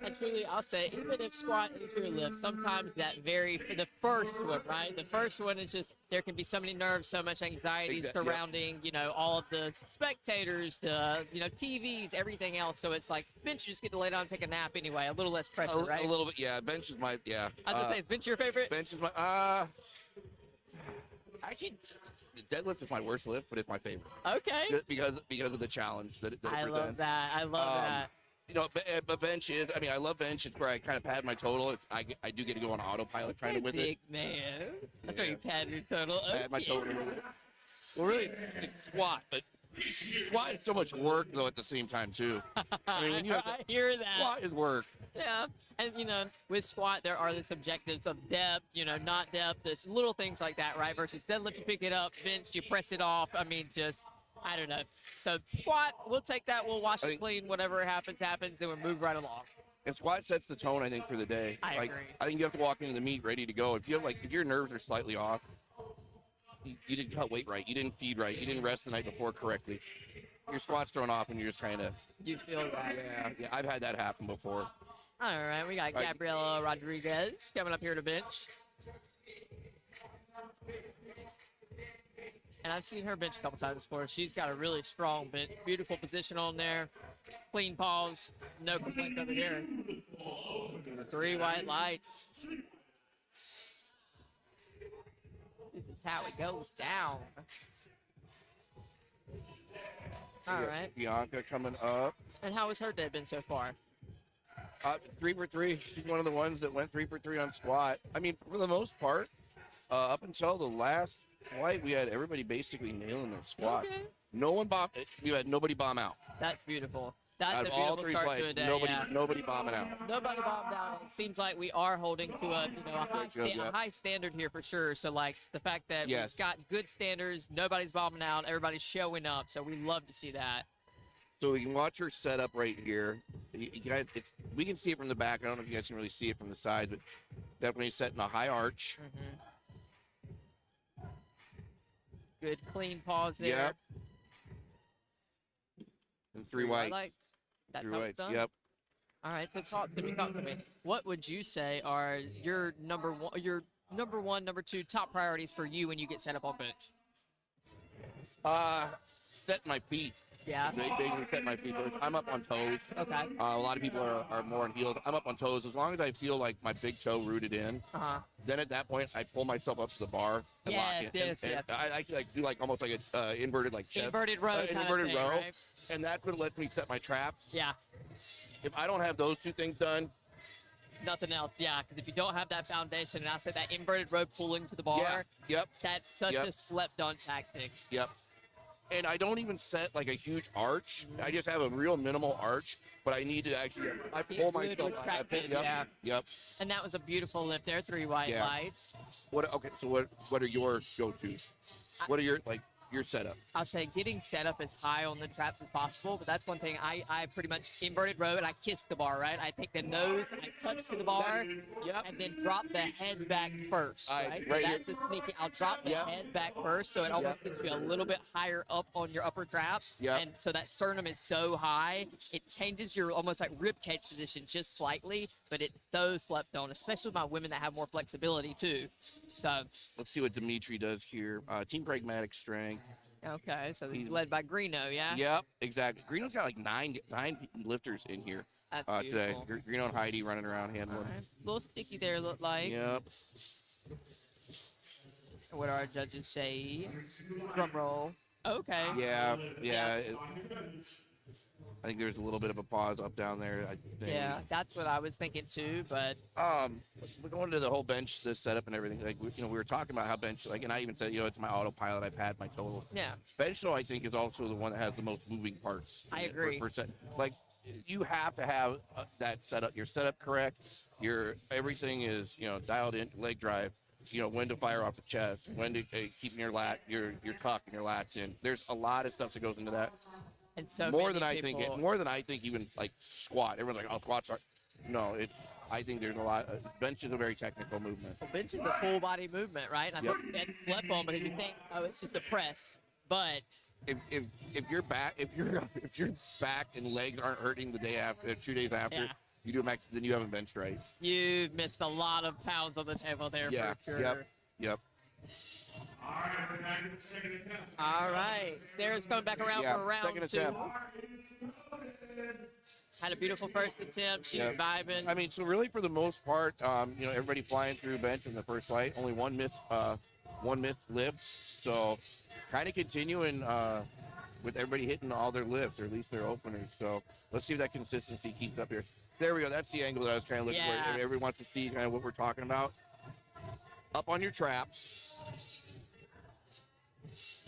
And truly, I'll say, even if squat is your lift, sometimes that for the first one, right? The first one is just, there can be so many nerves, so much anxiety surrounding, all of the spectators, the, TVs, everything else. So it's like, bench, you just get to lay down and take a nap anyway. A little less pressure, right? A little bit, yeah. Bench is my, yeah. I was gonna say, is bench your favorite? Bench is my, actually, deadlift is my worst lift, but it's my favorite. Okay. Just because of the challenge that it presents. love that. I love that. But bench is, I love bench. It's where I kind of pad my total. I do get to go on autopilot kind of with Big it. man. That's Yeah. where you pad your total. Pad my Okay. total with it. Well, really, the squat, but squat is so much work, though, at the same time, too. When you have I hear that. squat is work. Yeah, and with squat there are the subjectives of depth, not depth. There's little things like that, right? Versus deadlift, you pick it up, bench, you press it off. I don't know. So squat, we'll take that. We'll wash it clean. Whatever happens, happens. Then we'll move right along. And squat sets the tone, I think, for the day. I agree. I think you have to walk into the meet ready to go. If your nerves are slightly off, you didn't cut weight right, you didn't feed right, you didn't rest the night before correctly, your squat's thrown off, and you're just kind of. You feel that? Yeah. I've had that happen before. All right, we got Gabriela Rodriguez coming up here to bench. And I've seen her bench a couple times before. She's got a really strong bench. Beautiful position on there. Clean paws. No complaints over here. 3 white lights. This is how it goes down. All right. Bianca coming up. And how has her day been so far? 3 for 3. She's one of the ones that went 3 for 3 on squat. For the most part, up until the last flight, we had everybody basically nailing their squat. Okay. No one bombed. We had nobody bomb out. That's beautiful. That's Out a of all beautiful 3 start flights, to a day. nobody bombing out. Nobody bombed out. It seems like we are holding to a high standard here for sure. So the fact that Yes. we've got good standards, nobody's bombing out, everybody's showing up. So we love to see that. So we can watch her setup right here. You guys, we can see it from the back. I don't know if you guys can really see it from the side, but definitely setting a high arch. Good clean pause there. Yep. and 3 white. lights. That 3 helps white. done? Yep. All right, so talk to me. Talk to me. What would you say are your number one, number two top priorities for you when you get set up on bench? Set my feet. Yeah. They set my feet first. I'm up on toes. Okay. A lot of people are more on heels. I'm up on toes. As long as I feel like my big toe rooted in, then at that point I pull myself up to the bar and Yeah, lock it. And I actually do like almost like a inverted like chest. Inverted row kind of inverted thing, row, right? and that's what lets me set my traps. Yeah. If I don't have those two things done, Nothing else, yeah. Because if you don't have that foundation, and I said that inverted row pulling to the bar, yep, that's such a slept-on tactic. yep. And I don't even set like a huge arch. I just have a real minimal arch, but I need to actually I pull Good myself. with traction, Yep, yeah. yep. And that was a beautiful lift there, 3 white Yeah. lights. Okay, so what are your go-tos? What are your your setup? I'll say getting set up as high on the traps as possible, but that's one thing I pretty much inverted row and I kiss the bar, right? I take the nose, I touch to the bar, and then drop the head back first, right? So right here. that's a sneaky. I'll drop the head back first, so it almost gets you a little bit higher up on your upper traps, and so that sternum is so high, it changes your almost like rib cage position just slightly, but it's so slept on, especially my women that have more flexibility too. So Let's see what Dimitri does here. Team Pragmatic Strength. okay, so he's led by Greeno, yeah. Yep, exactly. Greeno's got like nine lifters in here That's today. beautiful. Greeno and Heidi running around handling. All right. A little sticky there, look like. Yep. What do our judges say? Drum roll. Okay. Yeah. I think there's a little bit of a pause up down there. I think. Yeah, that's what I was thinking too. But We're going to the whole bench, the setup and everything. Like we were talking about how bench, like, and I even said, it's my autopilot. I've had my total. yeah, Bench, though, I think is also the one that has the most moving parts. I in it agree. Per set. Like, you have to have that setup. Your setup correct. Everything is dialed in. Leg drive. When to fire off the chest. When to keep your tuck and your lats in. There's a lot of stuff that goes into that. and so More many than I people, think. More than I think. Even like squat. Everyone's like, oh, squats are. No, I think there's a lot. Bench is a very technical movement. bench is a full body movement, right? And I think that's slept on because you think, oh, it's just a press, but If your back and legs aren't hurting the day after, 2 days after, Yeah. you do a max, then you haven't benched right. you missed a lot of pounds on the table there Yeah. for sure. Yep. All right, we're back to the second attempt. All right, Stairs coming back around Yeah, for round second 2. attempt. Had a beautiful first attempt. She's vibing. I mean, so really for the most part, everybody flying through bench in the first flight, only one missed lift. So kind of continuing with everybody hitting all their lifts, or at least their openers. So let's see if that consistency keeps up here. There we go. That's the angle that I was trying to look for. Everybody wants to see kind of what we're talking about. Up on your traps.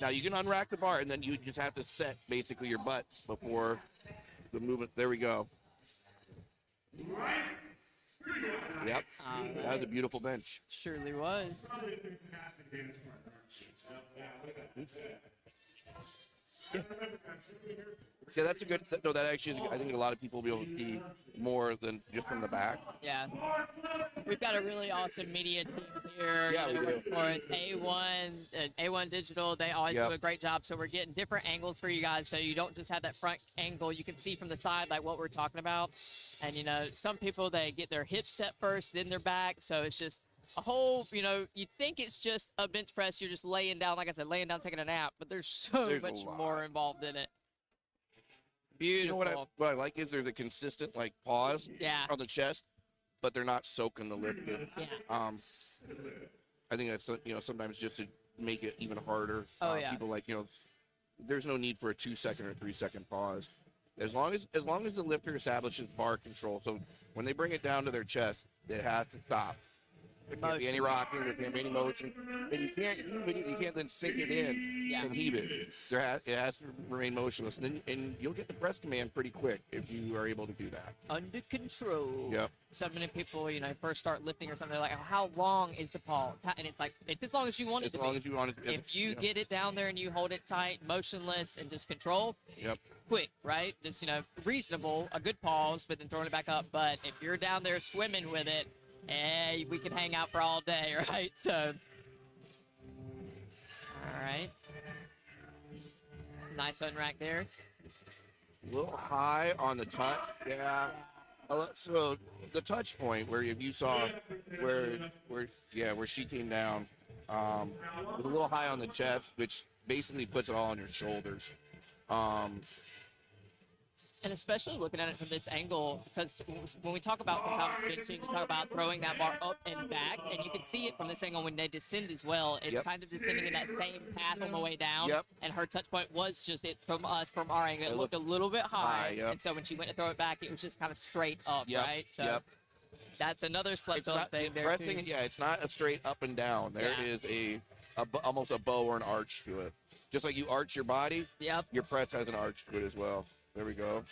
Now you can unrack the bar, and then you just have to set basically your butt before the movement. There we go. Yep. That was a beautiful bench. Surely was. Yeah, that's a good. No, that actually, I think a lot of people will be able to see more than just from the back. Yeah. We've got a really awesome media team here. Yeah, we do. Of course, A1 Digital, they always do a great job. So we're getting different angles for you guys. So you don't just have that front angle. You can see from the side, like what we're talking about. And, some people, they get their hips set first, then their back. So it's just a whole, you think it's just a bench press. You're just laying down, like I said, laying down, taking a nap. But there's There's a much lot. more involved in it. You know Beautiful. what I like is there's a consistent pause Yeah. on the chest, but they're not soaking the lifter. Yeah. I think that's sometimes just to make it even harder. Oh, yeah. People there's no need for a 2 second or 3 second pause. As long as the lifter establishes bar control, so when they bring it down to their chest, it has to stop. There can't be any rocking, there can't be any motion, and you can't heave it. You can't then sink it in and heave it. It has to remain motionless, and you'll get the press command pretty quick if you are able to do that. Under control. Yep. So many people, first start lifting or something, they're like, oh, how long is the pause? And it's like, it's as long as you want it As to long be. as you want it to. If you get it down there and you hold it tight, motionless, and just control, Yep. quick, right? Just, reasonable, a good pause, but then throwing it back up. But if you're down there swimming with it, we can hang out for all day, right? So, all right. Nice unrack there. A little high on the touch. Yeah. So the touch point where if you saw where she came down, was a little high on the chest, which basically puts it all on your shoulders. And especially looking at it from this angle, because when we talk about sometimes benching, we talk about throwing that bar up and back, and you can see it from this angle when they descend as well. It's Yep. kind of descending in that same path on the way down. Yep. And her touch point was just it from us, from our angle. It looked a little bit high. high, yep. And so when she went to throw it back, it was just kind of straight up, Yep. right? So Yep. that's another slip It's not thing the there, thing. too. Yeah, it's not a straight up and down. There Yeah. is almost a bow or an arch to it. Just like you arch your body, Yep. your press has an arch to it as well. There we go.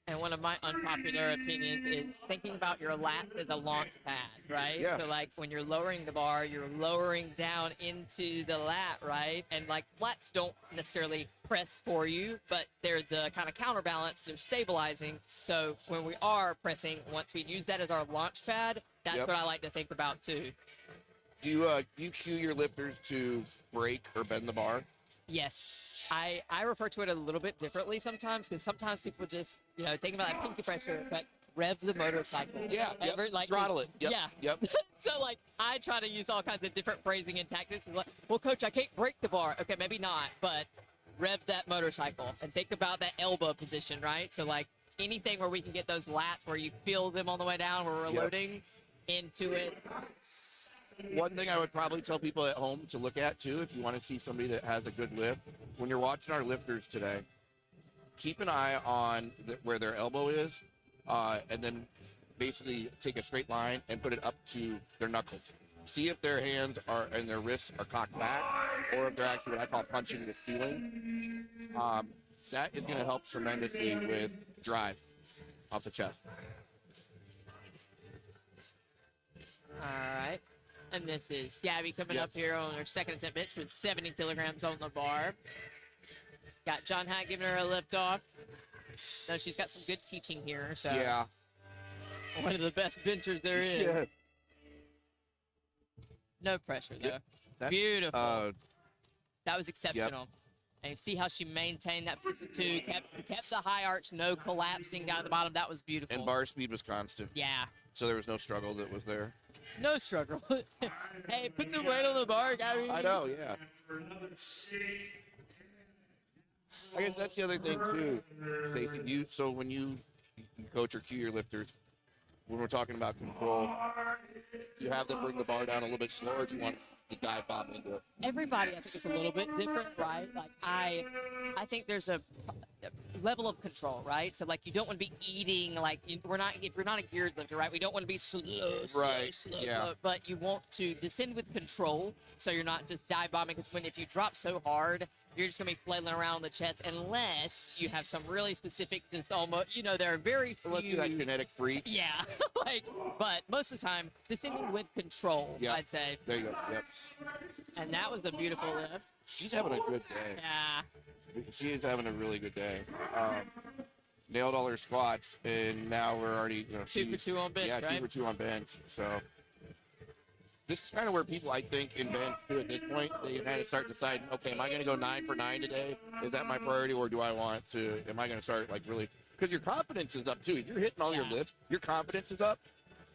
And one of my unpopular opinions is thinking about your lats as a launch pad, right? Yeah. So, like, when you're lowering the bar, you're lowering down into the lat, right? And, like, lats don't necessarily press for you, but they're the kind of counterbalance. They're stabilizing. So, when we are pressing, once we use that as our launch pad, that's Yep. what I like to think about, too. Do you cue your lifters to break or bend the bar? Yes. I refer to it a little bit differently sometimes, because sometimes people just, think about that pinky pressure, but rev the motorcycle. Yeah, yep. Like, Throttle it. Yep. Yeah. Yep. So, like, I try to use all kinds of different phrasing and tactics. Like, well, coach, I can't break the bar. Okay, maybe not, but rev that motorcycle and think about that elbow position, right? So, like, anything where we can get those lats where you feel them on the way down, where we're Yep. loading into it. One thing I would probably tell people at home to look at too, if you want to see somebody that has a good lift, when you're watching our lifters today, keep an eye on where their elbow is, and then basically take a straight line and put it up to their knuckles. See if their hands and their wrists are cocked back, or if they're actually what I call punching the ceiling. That is going to help tremendously with drive off the chest. All right. And this is Gabby coming Yep. up here on her second attempt bench with 70 kilograms on the bar. Got John Hatt giving her a lift off. No, she's got some good teaching here. So Yeah. one of the best benchers there is. Yeah. No pressure though. Yep. That's, Beautiful. That was exceptional. And you see how she maintained that position too. Kept the high arch, no collapsing down at the bottom. That was beautiful. And bar speed was constant, Yeah. so there was no struggle that was there. No struggle. Hey, put some weight on the bar, Gabby. I know, yeah. I guess that's the other thing too. So when you coach or cue your lifters, when we're talking about control, you have them bring the bar down a little bit slower if you want to dive bomb into it. Everybody, I think, is a little bit different, right? Like I think there's a level of control, right? So like you don't want to be eating like if we're not a geared lifter, right? We don't want to be slow, Right, yeah. slow, but you want to descend with control, so you're not just dive bombing. Because if you drop so hard, you're just gonna be flailing around the chest unless you have some really specific, just almost, there are very Unless few. you're that genetic freak. Yeah, but most of the time, descending with control, Yeah. I'd say, There you go. Yep. and that was a beautiful lift. She's having a good day. Yeah. She is having a really good day. Nailed all her squats, and now we're already 2 for 2 on bench, Yeah, right? 2 for 2 on bench. So this is kind of where people, I think, in bench too at this point, they kind of start deciding, okay, am I going to go 9 for 9 today? Is that my priority, or do I want to? Am I going to start like really? Because your confidence is up too. If you're hitting all your Yeah. lifts, your confidence is up,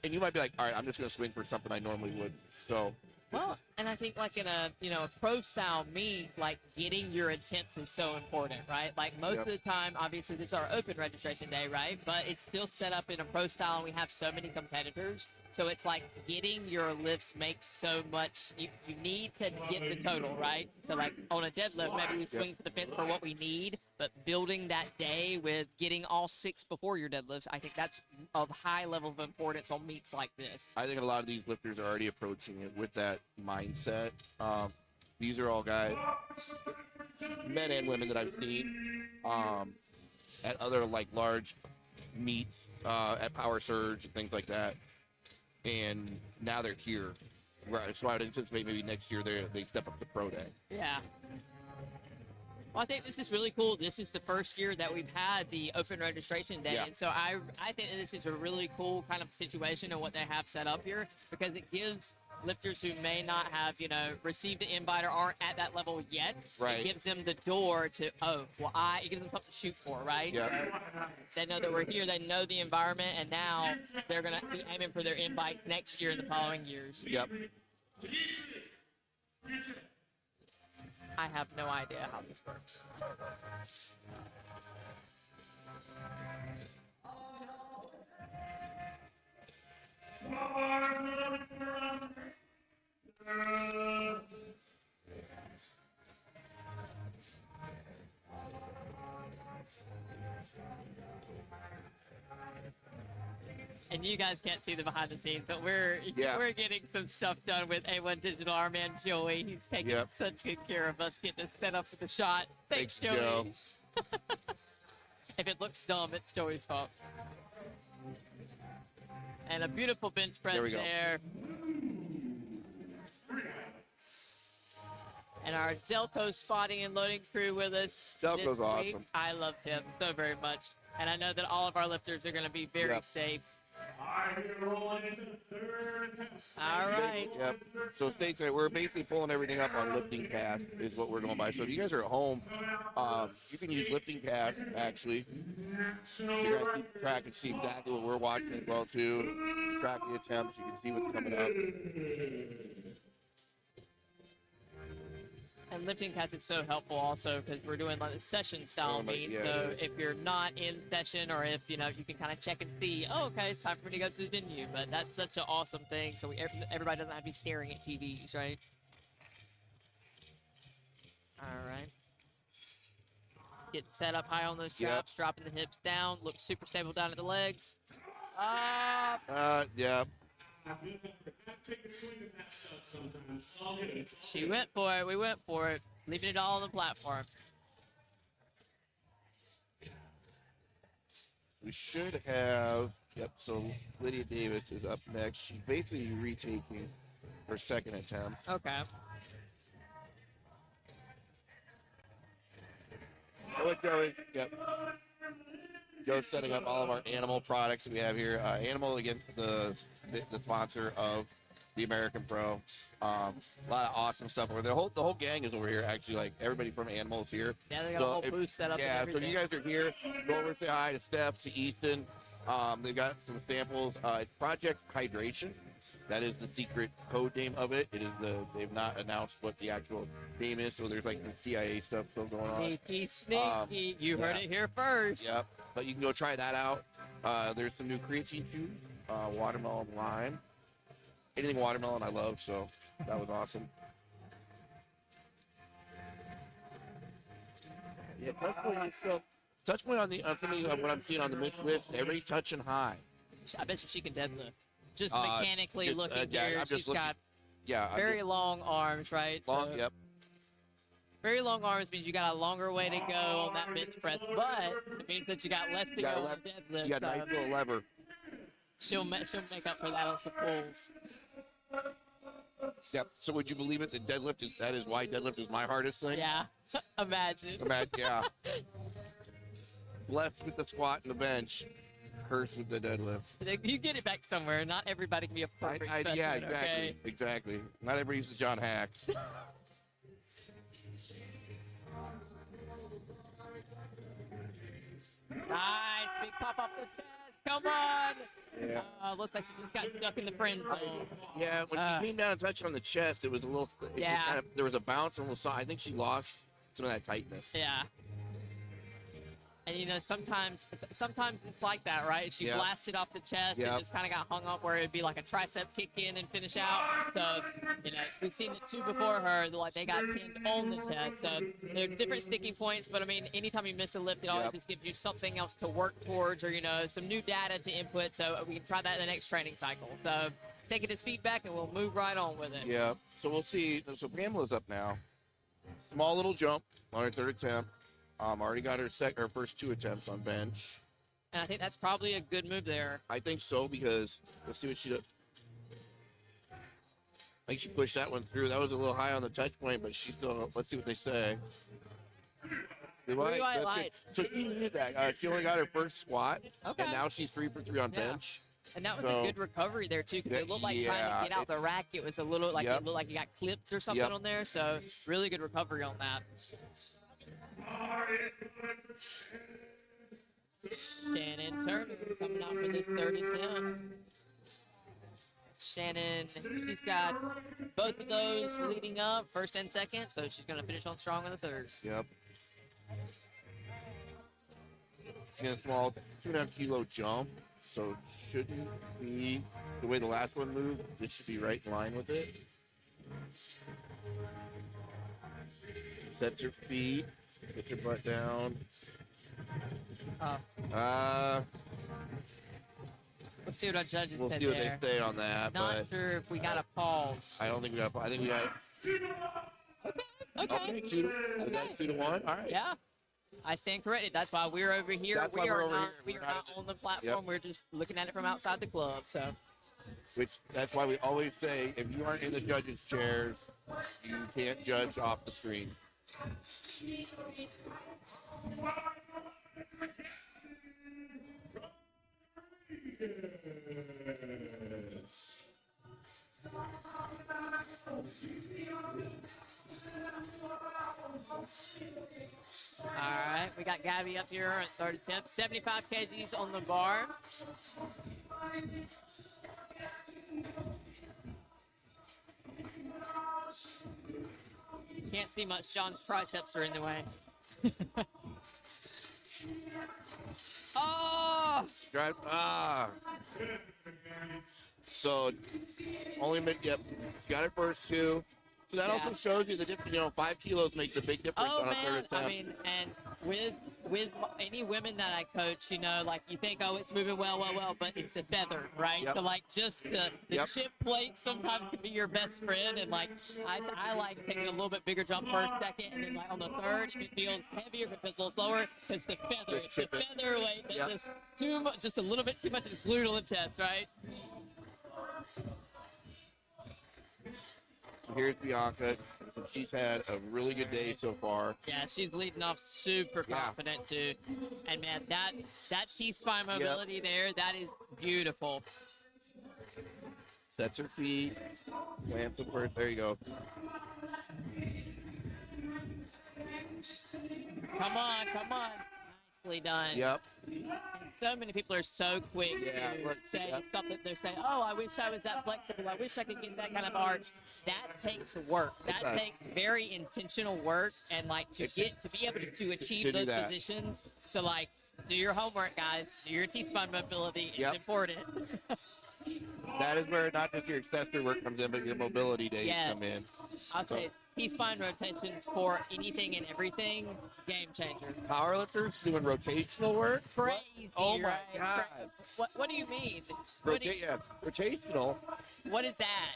and you might be like, all right, I'm just going to swing for something I normally would. So. Well, and I think like in a pro style meet, like getting your attempts is so important, right? Like most Yep. of the time, obviously this is our open registration day, right? But it's still set up in a pro style, and we have so many competitors. So it's like getting your lifts makes so much. You need to get the total, right? So like on a deadlift, maybe we swing for the fence for what we need, but building that day with getting all 6 before your deadlifts, I think that's of high level of importance on meets like this. I think a lot of these lifters are already approaching it with that mindset. These are all guys, men and women that I've seen at other like large meets, at Power Surge and things like that, and now they're here. Right, so I'd anticipate maybe next year they step up to pro day. Yeah. Well, I think this is really cool. This is the first year that we've had the open registration day. Yeah. And so I think that this is a really cool kind of situation and what they have set up here, because it gives lifters who may not have, received the invite or aren't at that level yet. Right. It gives them the door to, it gives them something to shoot for, right? Yep. They know that we're here, they know the environment, and now they're going to be aiming for their invites next year and the following years. Yep. I have no idea how this works. And you guys can't see the behind the scenes, but we're getting some stuff done with A1 Digital. Our man Joey, he's taking Yep. such good care of us, getting us set up with the shot. Thanks, Joe. Joey. If it looks dumb, it's Joey's fault. And a beautiful bench press There we go. there. And our Delco spotting and loading crew with us. Delco's this week. awesome. I love him so very much. And I know that all of our lifters are going to be very Yep. safe. All right, we're rolling into the third attempt. All right. Yep. So stateside, we're basically pulling everything up on lifting cast is what we're going by. So if you guys are at home, you can use lifting cast actually. You guys keep track and see exactly what we're watching as well too. Track the attempts, you can see what's coming up. And lifting cast is so helpful also because we're doing like a session style meet. Yeah, So it is. if you're not in session or if, you can kind of check and see, okay, it's time for me to go to the venue. But that's such an awesome thing. So everybody doesn't have to be staring at TVs, right? All right. Get set up high on those Yep. chops, dropping the hips down. Look super stable down at the legs. Yeah. Take a swing at that stuff sometimes. It's all good. It's all She went for it. We went for it. Leaving it all on the platform. We should have, so Lydia Davis is up next. She's basically retaking her second attempt. Okay. Oh, Joe is, Joe's setting up all of our animal products that we have here. Animal, again, the sponsor of the American Pro. A lot of awesome stuff. The whole gang is over here, actually. Like, everybody from Animal is here. Yeah, they got a whole booth set up. Yeah, and so everything. you guys are here. Go over and say hi to Steph, to Easton. They've got some samples. It's Project Hydration. That is the secret code name of it. They've not announced what the actual name is, so there's like some CIA stuff still going on. Sneaky. You heard yeah. it here first. Yep. But you can go try that out. There's some new creatine chews, watermelon, lime. Anything watermelon I love, so that was awesome. Yeah, touch point on something of what I'm seeing on the miss list. Everybody's touching high. I bet you she can deadlift. Just mechanically looking yeah, here, I'm just she's looking- got I'm very just long arms, right? long. So Yep. very long arms means you got a longer way to go on that bench press, but it means that you got less to go on the deadlift. You got a nice little lever. She'll make up for that on some pulls. Yep. So would you believe it? That is why deadlift is my hardest thing. Yeah, imagine. Yeah. Blessed with the squat and the bench, cursed with the deadlift. You get it back somewhere. Not everybody can be a perfect specimen, Yeah, exactly. okay? Exactly. Not everybody's the John Hack. Nice, big pop off the chest. Come on. Yeah. Looks like she just got stuck in the friend zone. Yeah, when she came down and touched on the chest, it was a little. Yeah. There was a bounce and a little. I think she lost some of that tightness. Yeah. And sometimes it's like that, right? She Yeah. blasted off the chest Yep. and just kind of got hung up where it'd be like a tricep kick in and finish out. So, we've seen it too before her. Like they got pinned on the chest. So there are different sticking points, but I mean, anytime you miss a lift, it always Yep. just gives you something else to work towards, or some new data to input. So we can try that in the next training cycle. So take it as feedback, and we'll move right on with it. Yeah. So we'll see. So Pamela's up now. Small little jump on her third attempt. Already got her first two attempts on bench. And I think that's probably a good move there. I think so because let's see what she does. I think she pushed that one through. That was a little high on the touch point, but she still. Let's see what they say. Blue white that's good. lights. So she needed that. She only got her first squat, Okay. and now she's 3 for 3 on Yeah. bench. And that was So- a good recovery there too, because it looked like trying Yeah, to get out the rack. It was a little like Yep. it looked like it got clipped or something Yep. on there. So really good recovery on that. Shannon Turner coming out for this third attempt. Shannon, she's got both of those leading up, first and second, so she's going to finish on strong on the third. Yep. A small 2.5 kilo jump, so shouldn't be the way the last one moved. This should be right in line with it. Sets her feet, gets her butt down. We'll see what our judges We'll said see what there. they say on that, Not but sure if we got a pause. I don't think we got. I think we got. Okay. 2-1. All right. Yeah. I stand corrected. That's why we're over here. That's why We we're are over not, here. we We're are not not at- on the platform. Yep. We're just looking at it from outside the club. So Which that's why we always say if you aren't in the judges' chairs, you can't judge off the screen. all right, we got Gabby up here at third attempt, 75 kgs on the bar. Can't see much. John's triceps are in the way. Oh! Drive. So only yep. Got it first two. So that Yeah. also shows you the difference. 5 kilos makes a big difference Oh on a third man, attempt. I mean, and with any women that I coach, like you think, oh, it's moving well, but it's the feather, right? Yep. So like just the Yep. chip plate sometimes can be your best friend, and like I like taking a little bit bigger jump first, second, and then like on the third, if it feels heavier, if it feels a little slower, it's the feather, Just it's the chip it. feather weight that Yep. just too much, just a little bit too much is glued on the chest, right? Here's Bianca. She's had a really good day so far. Yeah, she's leading off super Yeah. confident too. And man, that T-spine mobility there, that is beautiful. Sets her feet. Plants them first. There you go. Come on. Nicely done. Yep. And so many people are so quick Yeah, to let's- say yeah. something. They're saying, oh, I wish I was that flexible. I wish I could get that kind of arch. That takes work. That does. takes very intentional work, and like to be able to achieve do those that. positions. So like, do your homework, guys. Do your T-spine mobility. It's Yep. important. That is where not just your accessory work comes in, but your mobility days Yes. come in. I'll say T-spine rotations for anything and everything, game changer. Powerlifters doing rotational work. Crazy, Oh my right? God. What do you mean? What, do you- Rotational. what is that?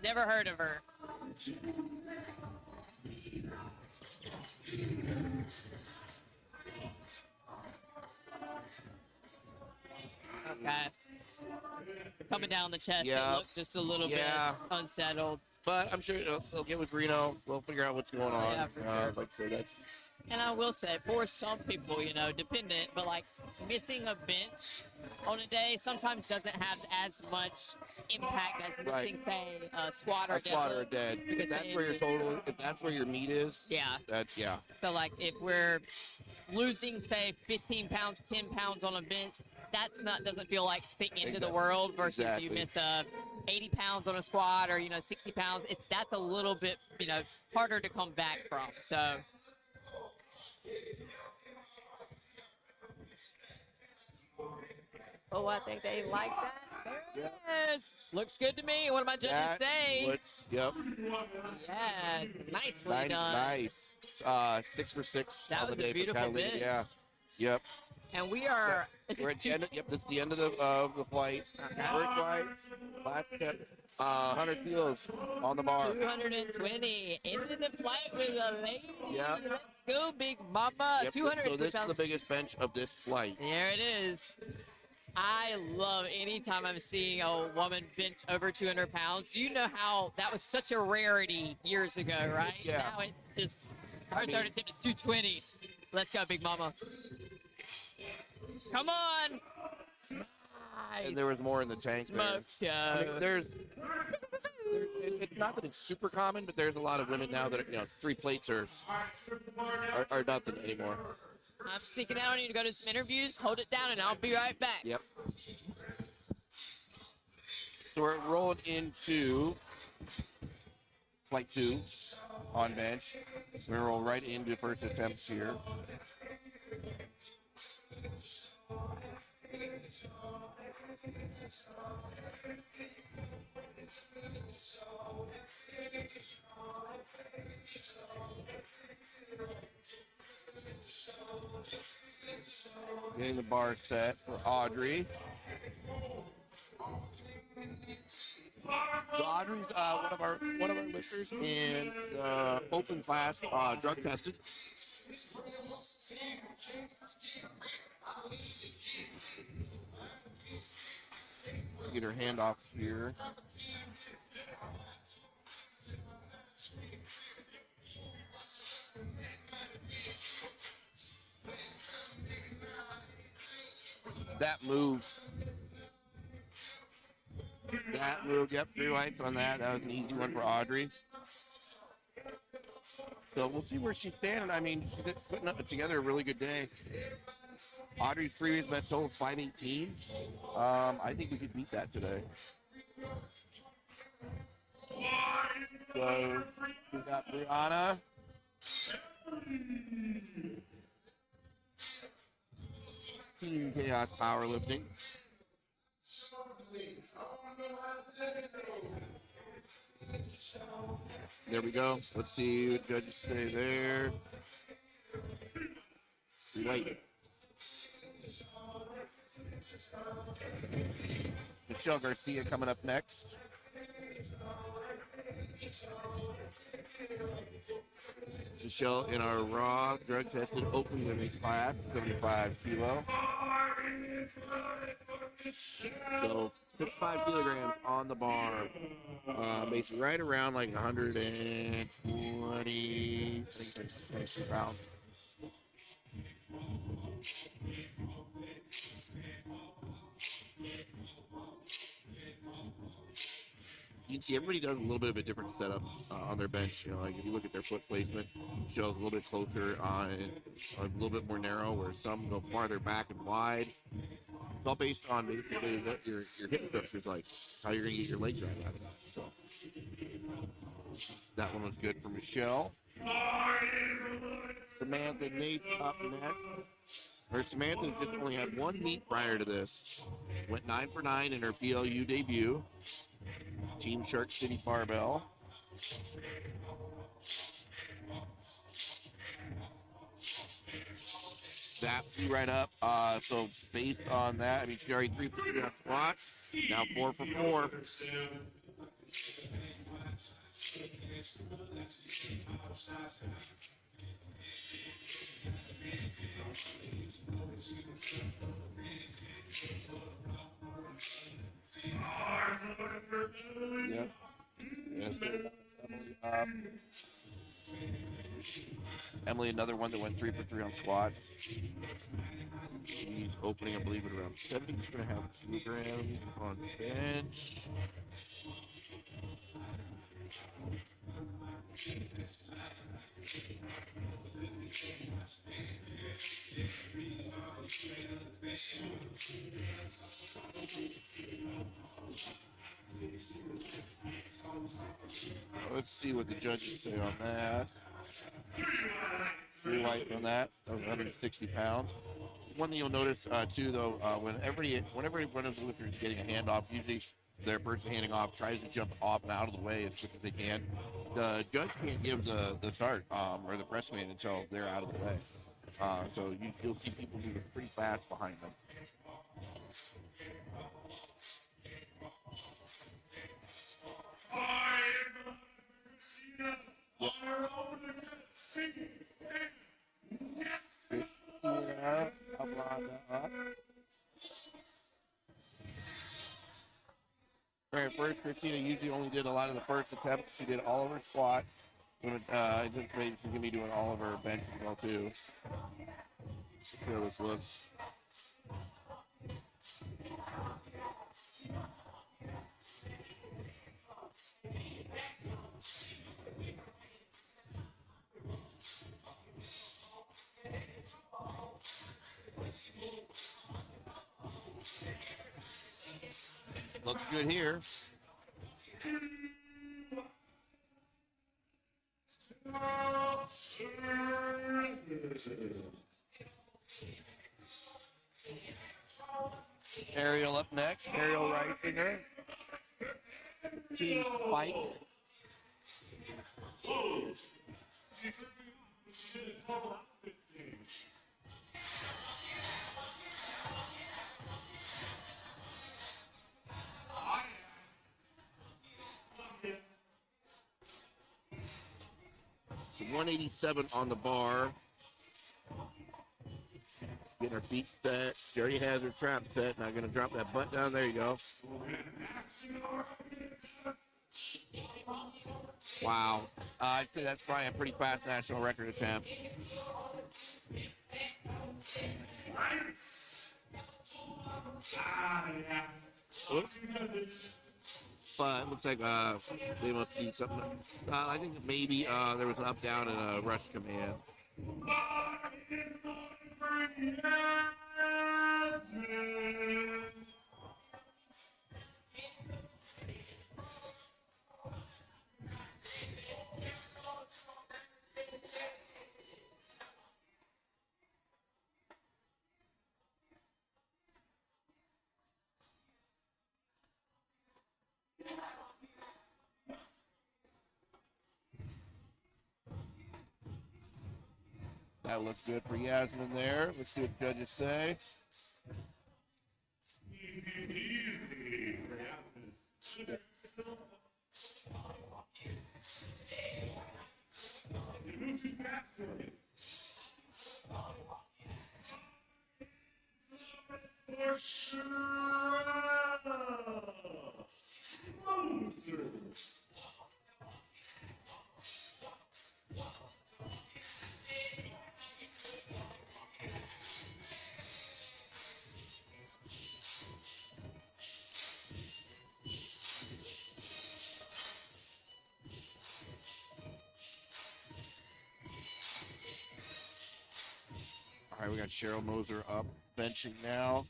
Never heard of her. Okay. Coming down the chest, Yeah. it looks just a little Yeah. bit unsettled. But I'm sure they'll get with Reno. We'll figure out what's going on. Yeah, for sure. Like I said, that's And I will say, for some people, dependent, but like missing a bench on a day sometimes doesn't have as much impact as Right. missing, say, a squat or a squat or a deadlift. dead. If Because that's then where your you- total, if that's where your meat is, Yeah. that's yeah. So like if we're losing, say, 15 pounds, 10 pounds on a bench, doesn't feel like the end of the Exactly. world versus Exactly. you miss 80 pounds on a squat or 60 pounds. That's a little bit harder to come back from. So. Oh, I think they like that. There it is. Looks good to me. What did my judges That say? what's yep. Yes, nicely Nice, done. nice. 6 for 6 That on the was a day for beautiful Catalina. bit. Yeah. Yep. And we are. It's We're at the end. Yep. This is the end of the flight. First flight. Last attempt. 100 kilos on the bar. 220. Ended the flight with a lady. Yep. Let's go, big mama. Yep. 200 So this is pounds. the biggest bench of this flight. There it is. I love anytime I'm seeing a woman bench over 200 pounds. You know how that was such a rarity years ago, right? Yeah. Now it's just, our third attempt is 220. Let's go, big mama. Come on. and there was more in the tank there. Smoke I mean, show. it's not that it's super common, but there's a lot of women now that are, 3 plates are nothing anymore. I'm sneaking out on you to go to some interviews. Hold it down, and I'll be right back. Yep. So we're rolling into flight 2 on bench. We're gonna roll right into first attempts here. Getting the bar set for Audrey. So Audrey's one of our lifters in the open class, drug tested. Get her hand off here. That move. Yep, 3 lights on that. That was an easy one for Audrey. So we'll see where she's standing. I mean, she's putting up together a really good day. Audrey's previous best total is 518. I think we could beat that today. So we got Brianna. Team Chaos Powerlifting. There we go. Let's see what judges say there. Wait. Michelle Garcia coming up next. Michelle in our raw drug tested open women's class, 75 kilo. So 55 kilograms on the bar. Basically right around like 120, I think it's 22 pounds. You can see everybody does a little bit of a different setup on their bench. Like if you look at their foot placement, shows a little bit closer and a little bit more narrow, where some go farther back and wide. It's all based on basically what your hip structure is like, how you're gonna get your legs right out of that. So that one was good for Michelle. Samantha Nate's up next. Samantha just only had 1 meet prior to this. Went 9 for 9 in her PLU debut. Team Shark City Barbell. That flew right up. So based on that, I mean, she already 3 for 3 on squats. Now 4 for 4. Yep. Emily, another one that went 3 for 3 on squats. She's opening, I believe, at around 70. She's going to have 2 grams on bench. Let's see what the judges say on that. 3 lights on that. That was 160 pounds. One thing you'll notice too, though, whenever one of the lifters is getting a handoff, usually their person handing off tries to jump off and out of the way as quick as they can. The judge can't give the start or the press command until they're out of the way. So you'll see people moving pretty fast behind them. Christina Ablada up. Alright, first Christina usually only did a lot of the first attempts. She did all of her squat. I anticipate she's gonna be doing all of her bench as well too. See how this looks. Looks good here. Ariel up next. Ariel Reisinger. Team Spike. So 187 on the bar. Getting her feet set. She already has her trap set. Now going to drop that butt down. There you go. Wow. I'd say that's probably a pretty fast national record attempt. Oops. But it looks like they must see something. I think maybe there was an up, down, and a rush command. That looks good for Yasmin there. Let's see what judges say. All right, we got Cheryl Moser up, benching now.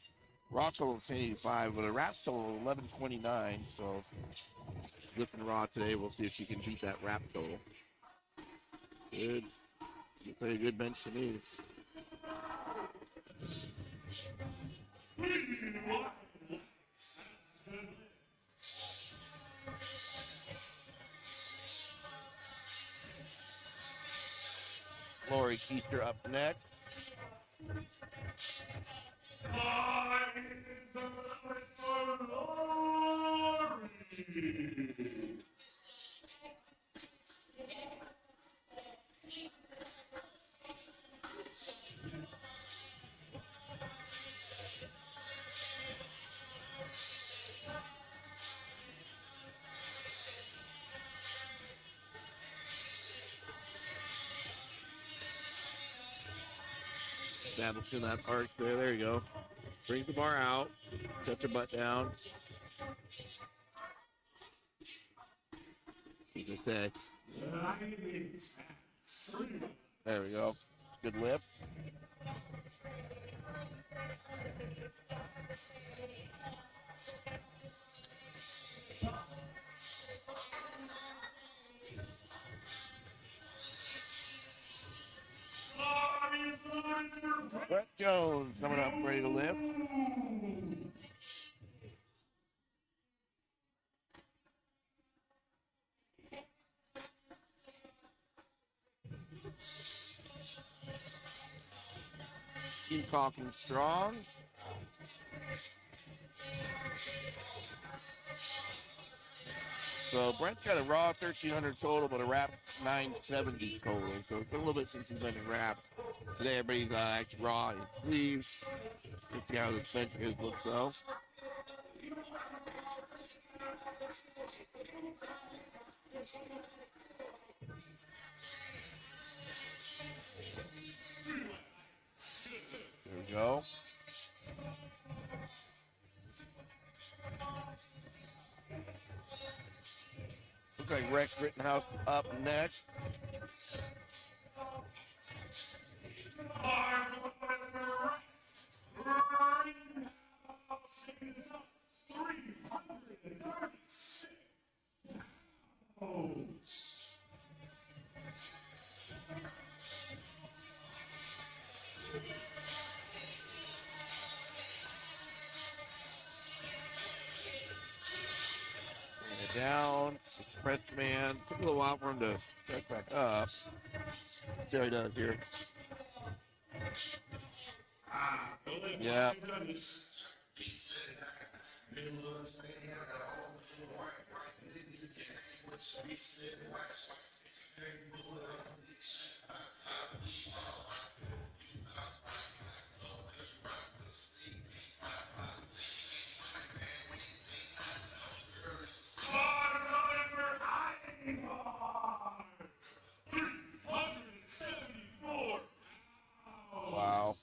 Raw total of 1085, but a wrap total of 1129. So, lifting raw today, we'll see if she can beat that wrap total. Good. Pretty good bench to me. Lori Keister up next. Establishing that arch there. There you go. Brings the bar out. Set your butt down. You can say. There we go. Good lift. Brett Jones coming up ready to lift. Keep talking strong. So Brent's got a raw 1,300 total, but a wrap 970 total. So it's been a little bit since he's been in wrap. Today everybody's actually raw in sleeves. Let's see how this bench is looks though. There we go. Looks like Rex Rittenhouse up next. Down, press command. Took a little while for him to press back up. See how he does here. Yeah. Wow.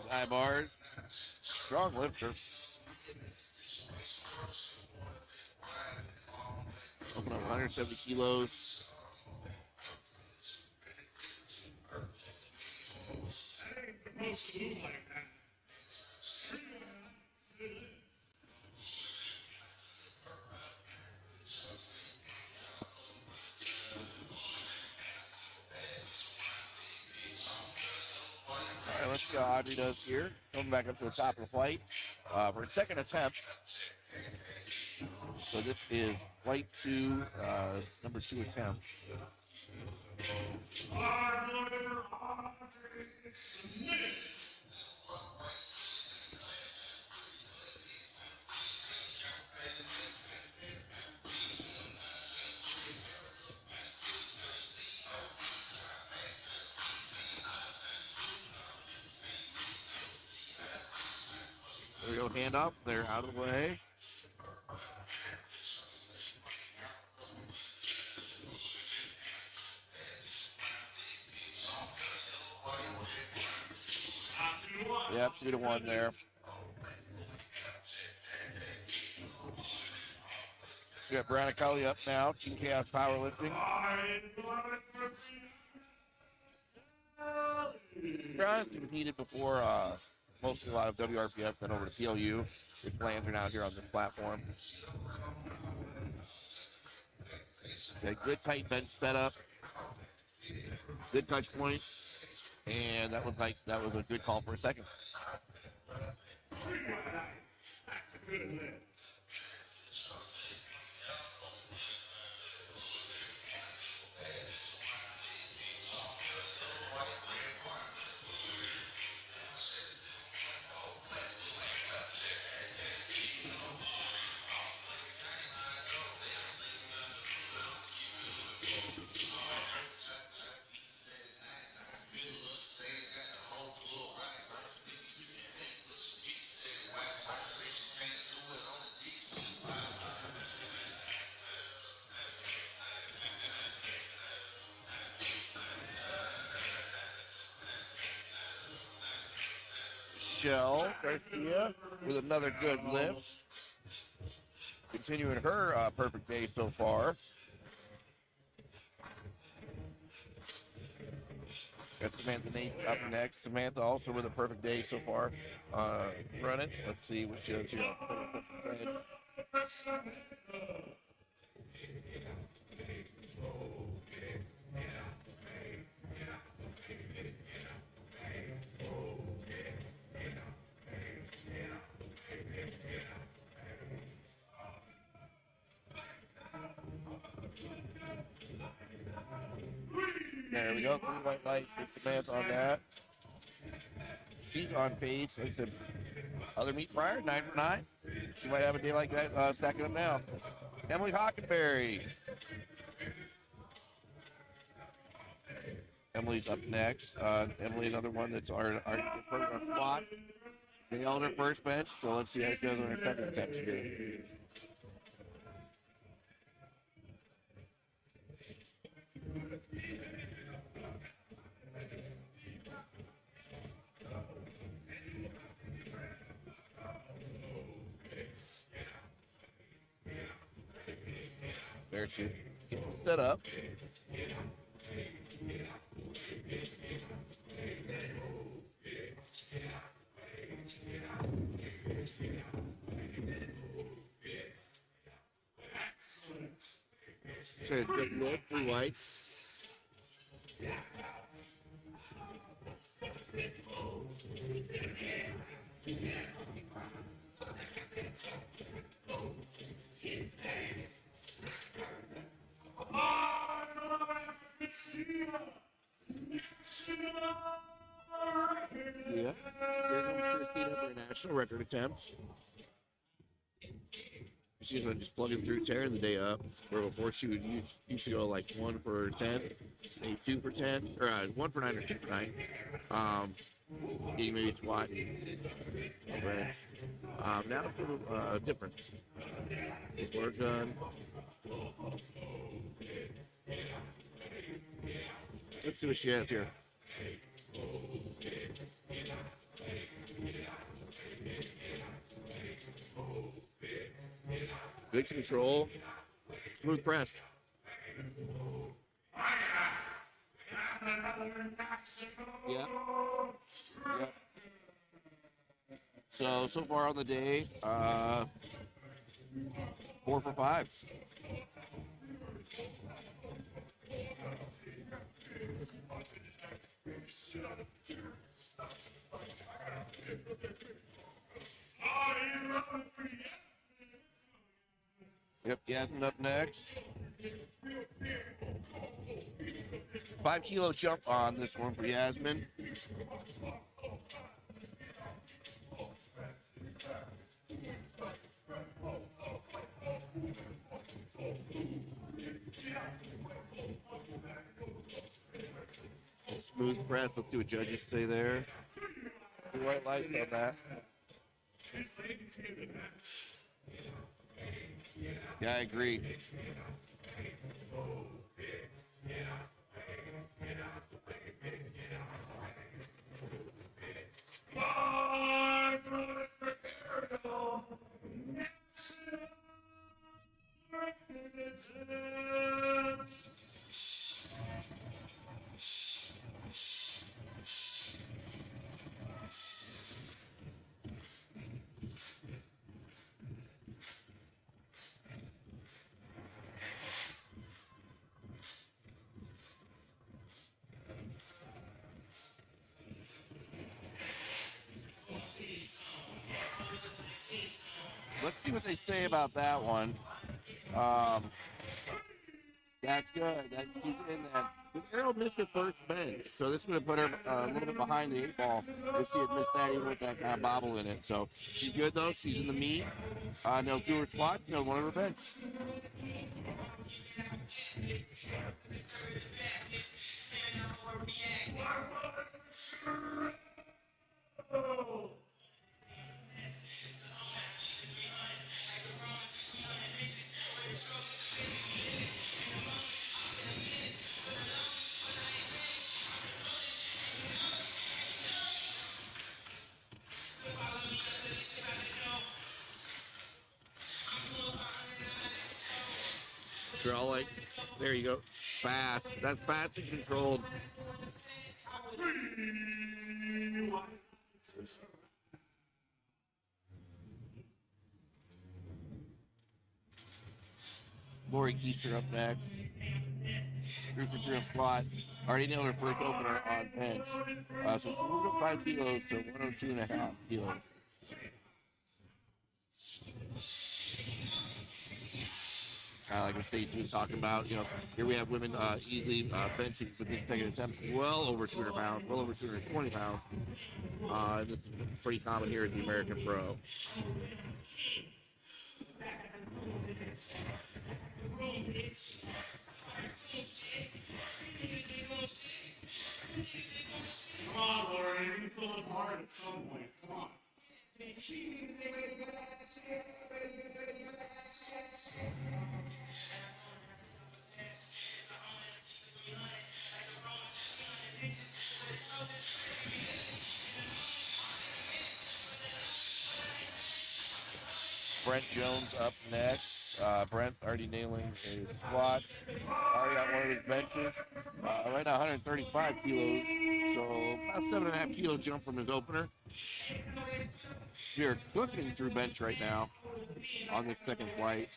High bars. Strong lifter. Open up 170 kilos. All right, let's see how Audrey does here. Coming back up to the top of the flight for a second attempt. So this is flight 2, number 2 attempt. There we go, handoff. They're out of the way. Yep, 2-1 there. We got Brianna Cully up now, Team Chaos Powerlifting. Brian's competed before mostly a lot of WRPF, then over to PLU. His plans are now here on this platform. Okay, good tight bench setup. Good touch points. And that was a good call for a second. Michelle Garcia with another good lift. Continuing her perfect day so far. Got Samantha Nate up next. Samantha also with a perfect day so far. Running. Let's see what she does here. There we go. 3 white lights for Samantha on that. She's on pace. Like I said, other meet prior, 9 for 9. She might have a day like that stacking up now. Emily Hockenberry. Emily's up next. Emily, another one that's our program spot. nailed her first bench, so let's see how she does on her second attempt here. There she gets set up. Okay, good lift, 3 whites. Yeah, here comes Christina for a national record attempt. She's gonna just plug it through, tearing the day up. Where before she would used to go like 1 for 10, maybe 2 for 10, or 1 for 9 or 2 for 9. Maybe squat. Bench. Now it's a little different. Work done. Let's see what she has here. Good control. Smooth press. Yeah. Yep. So far on the day, 4 for 5. Yep, Yasmin up next. 5-kilo jump on this one for Yasmin. Smooth press. Let's see what judges say there. 2 white lights on that. Yeah, I agree. Let's see what they say about that one. That's good. She's in that. Errol missed her first bench, so this is going to put her a little bit behind the 8 ball if she had missed that even with that kind of bobble in it. So she's good, though. She's in the meet. No 2 her squat, no 1 of her bench. Draw like, there you go. Fast. That's fast and controlled. Lori Keister up next. Group to group squat. Already nailed her first opener on bench. So she moved up 5 kilos to 102.5 kilos. Like what Stacey was talking about, here we have women easily benching with this second attempt well over 200 pounds, well over 220 pounds. This is pretty common here at the American Pro. Come on, Lauren, you can fill the part at some point. Come on. Brent Jones up next. Brent already nailing his squat. Already got one of his benches. Right now 135 kilos. So about 7.5 kilo jump from his opener. We're cooking through bench right now on this second flight.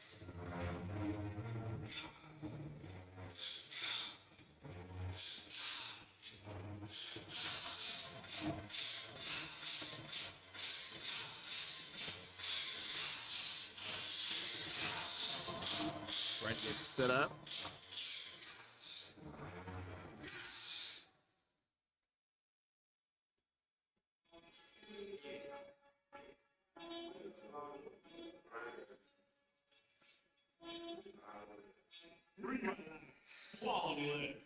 Brent gets set up. Squat lift.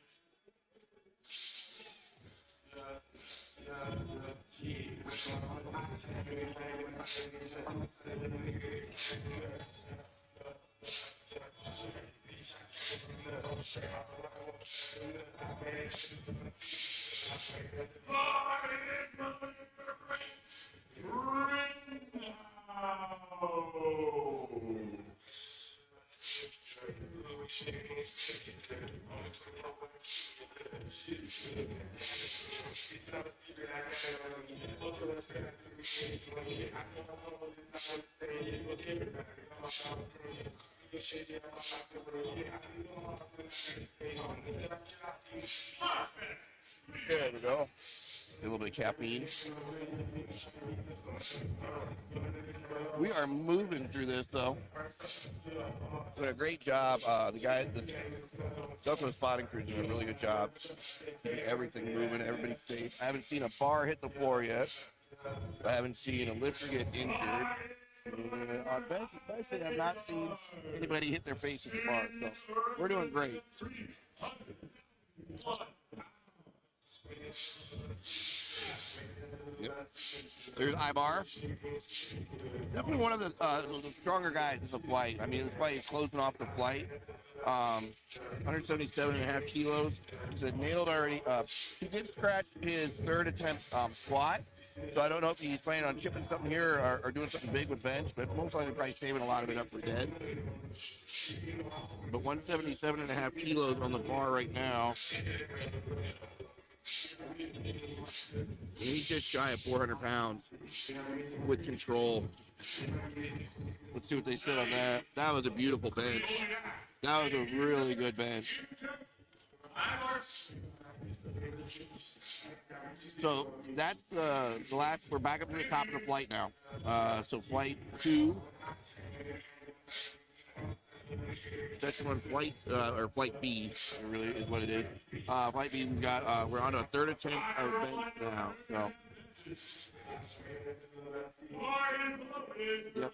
There we go. A little bit of caffeine. We are moving through this though. Doing a great job. The guys, the Delco spotting crew, doing a really good job. Keeping everything moving, everybody's safe. I haven't seen a bar hit the floor yet. I haven't seen a lifter get injured. On bench, especially, I've not seen anybody hit their face at the bar. So we're doing great. Yep. There's Ibar. Definitely one of the stronger guys in the flight. I mean, this flight is closing off the flight. 177.5 kilos. He's nailed already. He did scratch his third attempt squat. So I don't know if he's planning on chipping something here or doing something big with bench, but most likely probably saving a lot of it up for dead. But 177.5 kilos on the bar right now. And he's just shy of 400 pounds with control. Let's see what they said on that. That was a beautiful bench. That was a really good bench. So that's the last. We're back up to the top of the flight now. So flight 2. Section 1 flight, or flight B, really is what it is. Flight B, we've got, we're on a third attempt of bench now. So. Yep.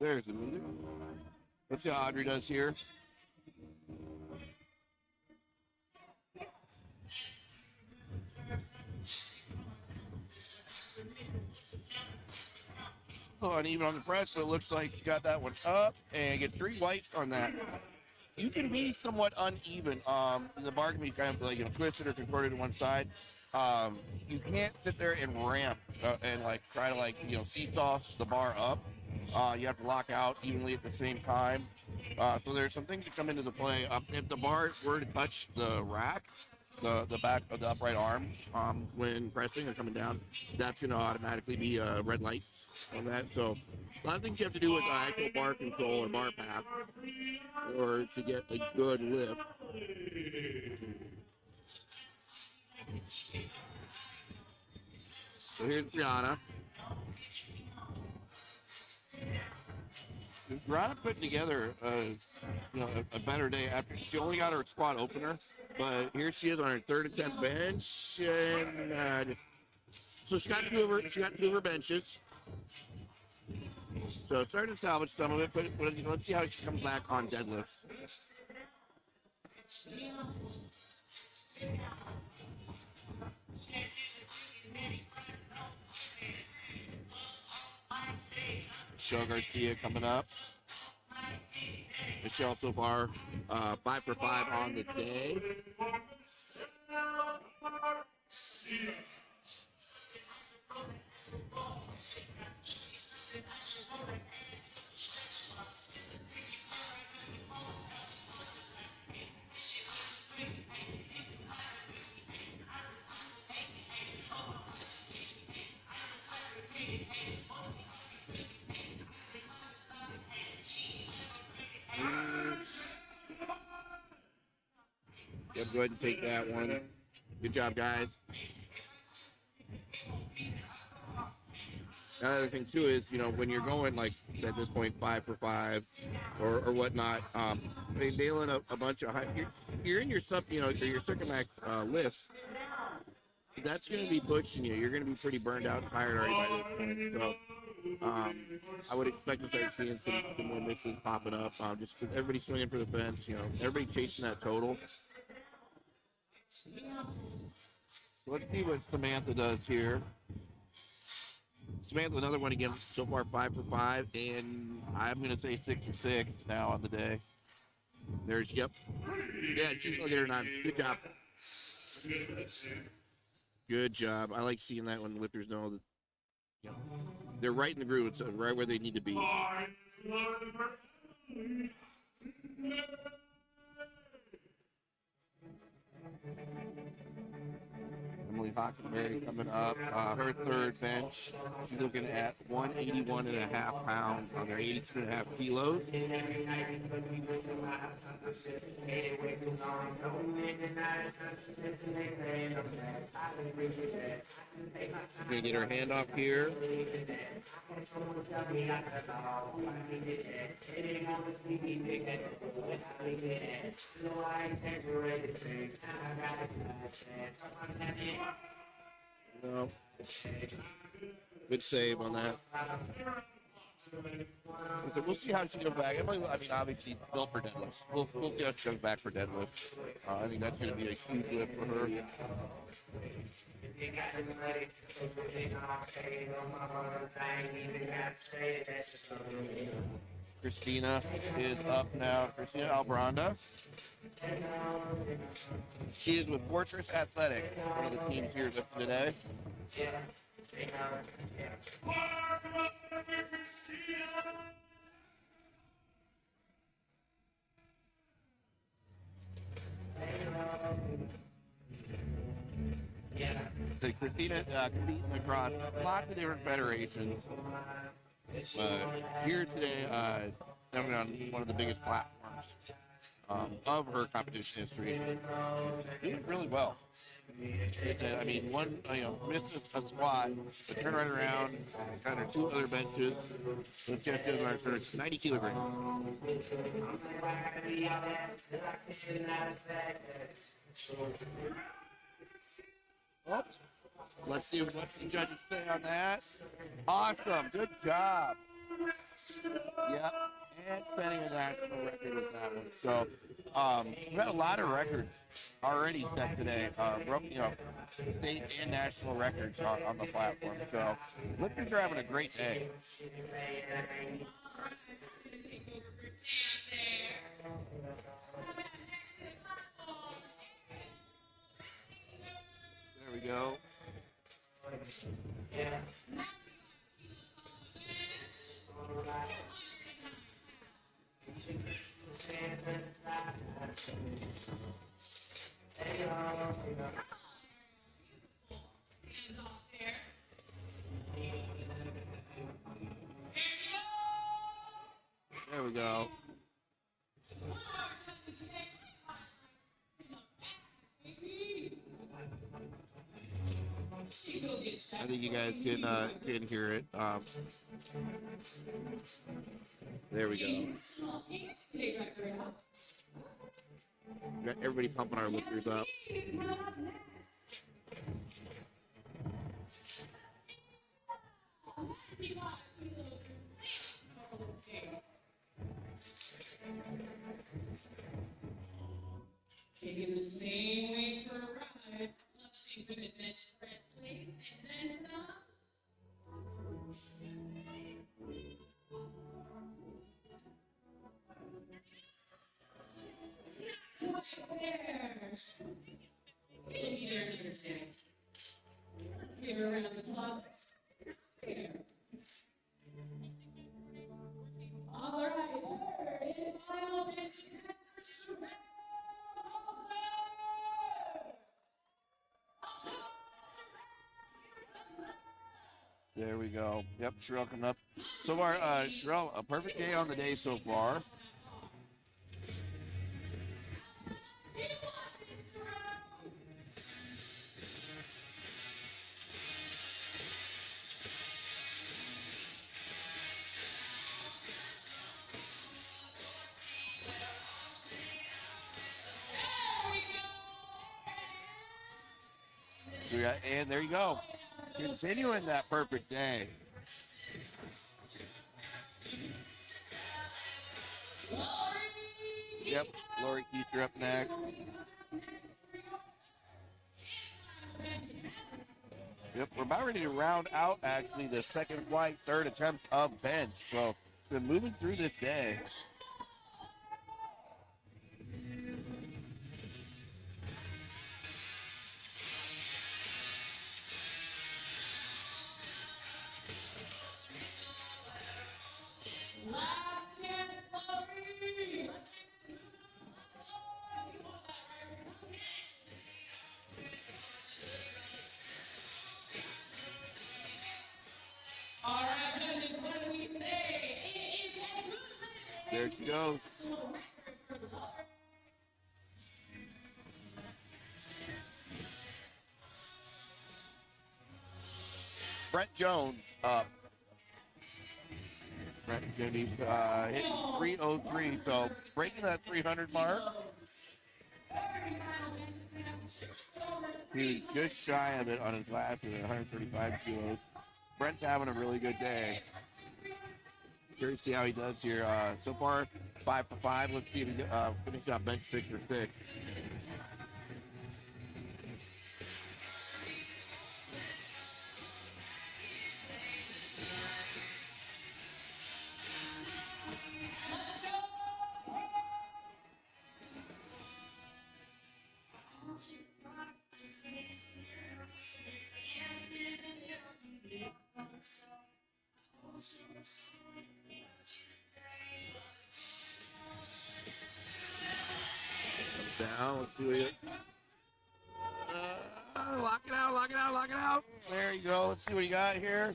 There's the music. Let's see how Audrey does here. Oh, and even on the press, so it looks like she got that one up and gets 3 whites on that. You can be somewhat uneven. The bar can be kind of like, twisted or contorted to one side. You can't sit there and ramp and like try to like, seesaw the bar up. You have to lock out evenly at the same time. So there's some things that come into the play. If the bar were to touch the rack, the back of the upright arm, when pressing or coming down, that's going to automatically be a red light on that. So a lot of things you have to do with actual bar control or bar path or to get a good lift. So here's Brianna. Brianna put together a better day after she only got her squat opener, but here she is on her third attempt bench, and so she got two of her benches. So starting to salvage some of it, but let's see how she comes back on deadlifts. Michelle Garcia coming up. Michelle so far 5 for 5 on the day. Yep, go ahead and take that one. Good job, guys. Another thing too is, when you're going like at this point 5 for 5 or whatnot, nailing a bunch of you're in your your circumax lifts. That's going to be pushing you. You're going to be pretty burned out and tired already by this point. So I would expect to start seeing some more misses popping up. Just everybody swinging for the fence. Everybody chasing that total. So let's see what Samantha does here. Samantha, another one again, so far 5 for 5, and I'm going to say 6 for 6 now on the day. There's, yep. Yeah, she's looking at her 9. Good job. Good job. I like seeing that when lifters know that they're right in the groove. It's right where they need to be. Emily Hockenberry coming up. Her third bench. She's looking at 181.5 pounds on their 82.5 kilos. Gonna get her hand off here. No. Good save on that. So we'll see how she goes back. I mean, obviously, built for deadlifts. We'll see how she goes back for deadlifts. I think that's going to be a huge lift for her. Christina is up now. Christina Albaranda. She is with Fortress Athletics, one of the teams here lifting today. So Christina competing across lots of different federations. Here today, coming on one of the biggest platforms of her competition history. Doing really well. I mean, missed a squat, but turned right around, got her 2 other benches. So she has our first 90 kilograms. Let's see what the judges say on that. Awesome. Good job. Yep. And setting a national record with that one. So we've got a lot of records already set today. State and national records on the platform. So lifters are having a great day. There we go. There we go. I think you guys can hear it. There we go. Got everybody pumping our lifters up. Taking the same weight for a ride. Let's see who can bench the red plate and then some. Not quite there. We'll be there another day. Let's give her a round of applause. There. All right, in final bench There we go. Yep, Sherelle coming up. So far, Sherelle, a perfect day on the day so far. So and there you go. Continuing that perfect day. Yep, Lori Keith up next. Yep, we're about ready to round out actually the second flight, third attempt of bench. So been moving through this day. all right, judges, what do we say? It is a movement. There she goes. Brent Jones up. Brent's going to be hitting 303, so breaking that 300 mark. He was just shy of it on his last with 135 kilos. Brent's having a really good day. Curious to see how he does here. So far, 5 for 5. Let's see if he finishes on bench 6 for 6. Down. Let's see what he lock it out, lock it out, lock it out. There you go. Let's see what you got here.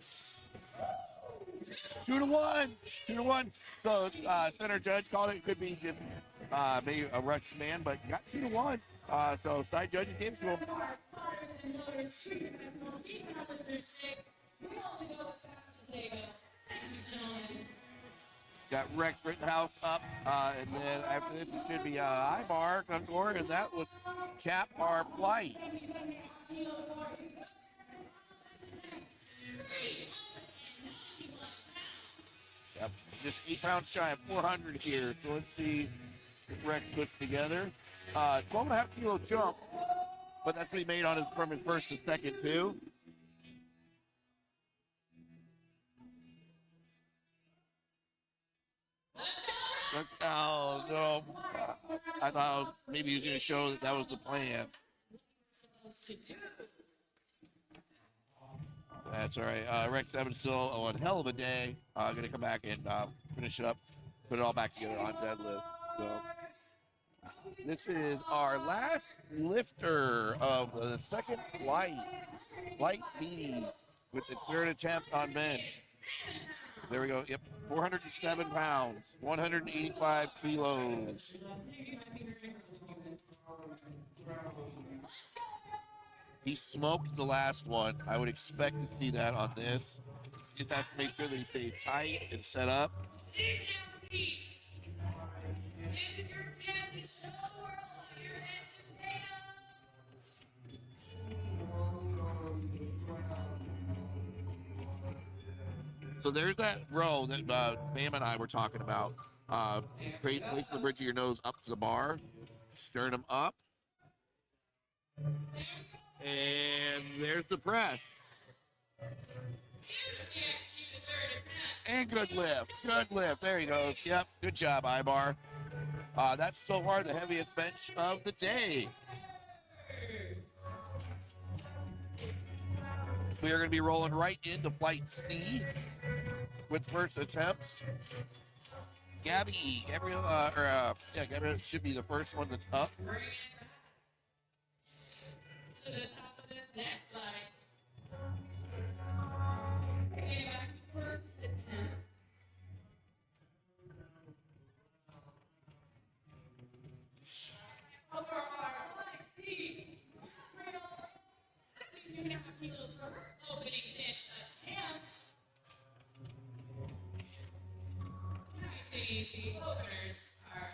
2 to 1. 2 to 1. So center judge called it. Could be just maybe a rush man, but got 2 to 1. So side judge gave it to him. Got Rex Rittenhouse up, and then after this it should be a high bar comes forward, and that would cap our flight. Yep, just 8 pounds shy of 400 here, so let's see if Rex puts together. 12.5 kilo jump, but that's what he made on from his first to second too. Oh, no. I thought maybe he was going to show that was the plan. That's all right. Rex Evans still on a hell of a day. Going to come back and finish it up, put it all back together on deadlift. So this is our last lifter of the second flight B with the third attempt on bench. There we go. Yep, 407 pounds, 185 kilos. He smoked the last one. I would expect to see that on this. Just have to make sure that he stays tight and set up. So there's that row that Bam and I were talking about. Place the bridge of your nose up to the bar, sternum up, And there's the press. And good lift. Good lift. There he goes. Yep. Good job, Ibar. That's so far the heaviest bench of the day. We are going to be rolling right into flight C with first attempts. Gabrielle should be the first one that's up. To the top of this next slide. Okay, back to first attempt. Over our flight C. 72.5 kilos for her opening bench attempts. Nice and easy openers are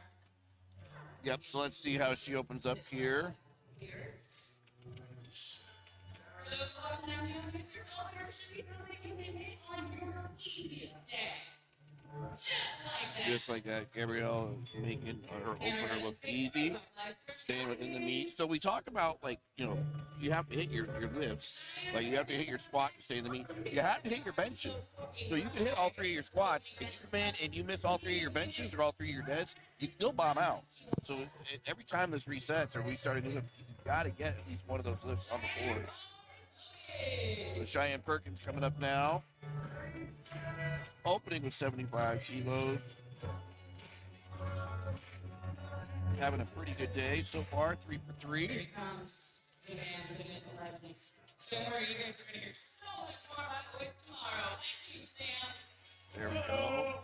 Yep, so let's see how she opens up here. here. For those watching on the audience, your opener should be something you can hit on your easiest day. Just like that, Gabrielle is making her opener look easy, staying within the meet. So we talk about, like, you know, you have to hit your lifts. Like, you have to hit your squat to stay in the meet. You have to hit your benches. So you can hit all three of your squats. If you come in and you miss all three of your benches or all three of your deads, you still bomb out. So every time this resets or we start a new lift, you've got to get at least one of those lifts on the board. So Cheyenne Perkins coming up now. Opening with 75 kilos. Having a pretty good day so far, 3 for 3. Here it comes. Don't worry, you guys are going to hear so much more about it tomorrow. Thank you, Sam. There we go.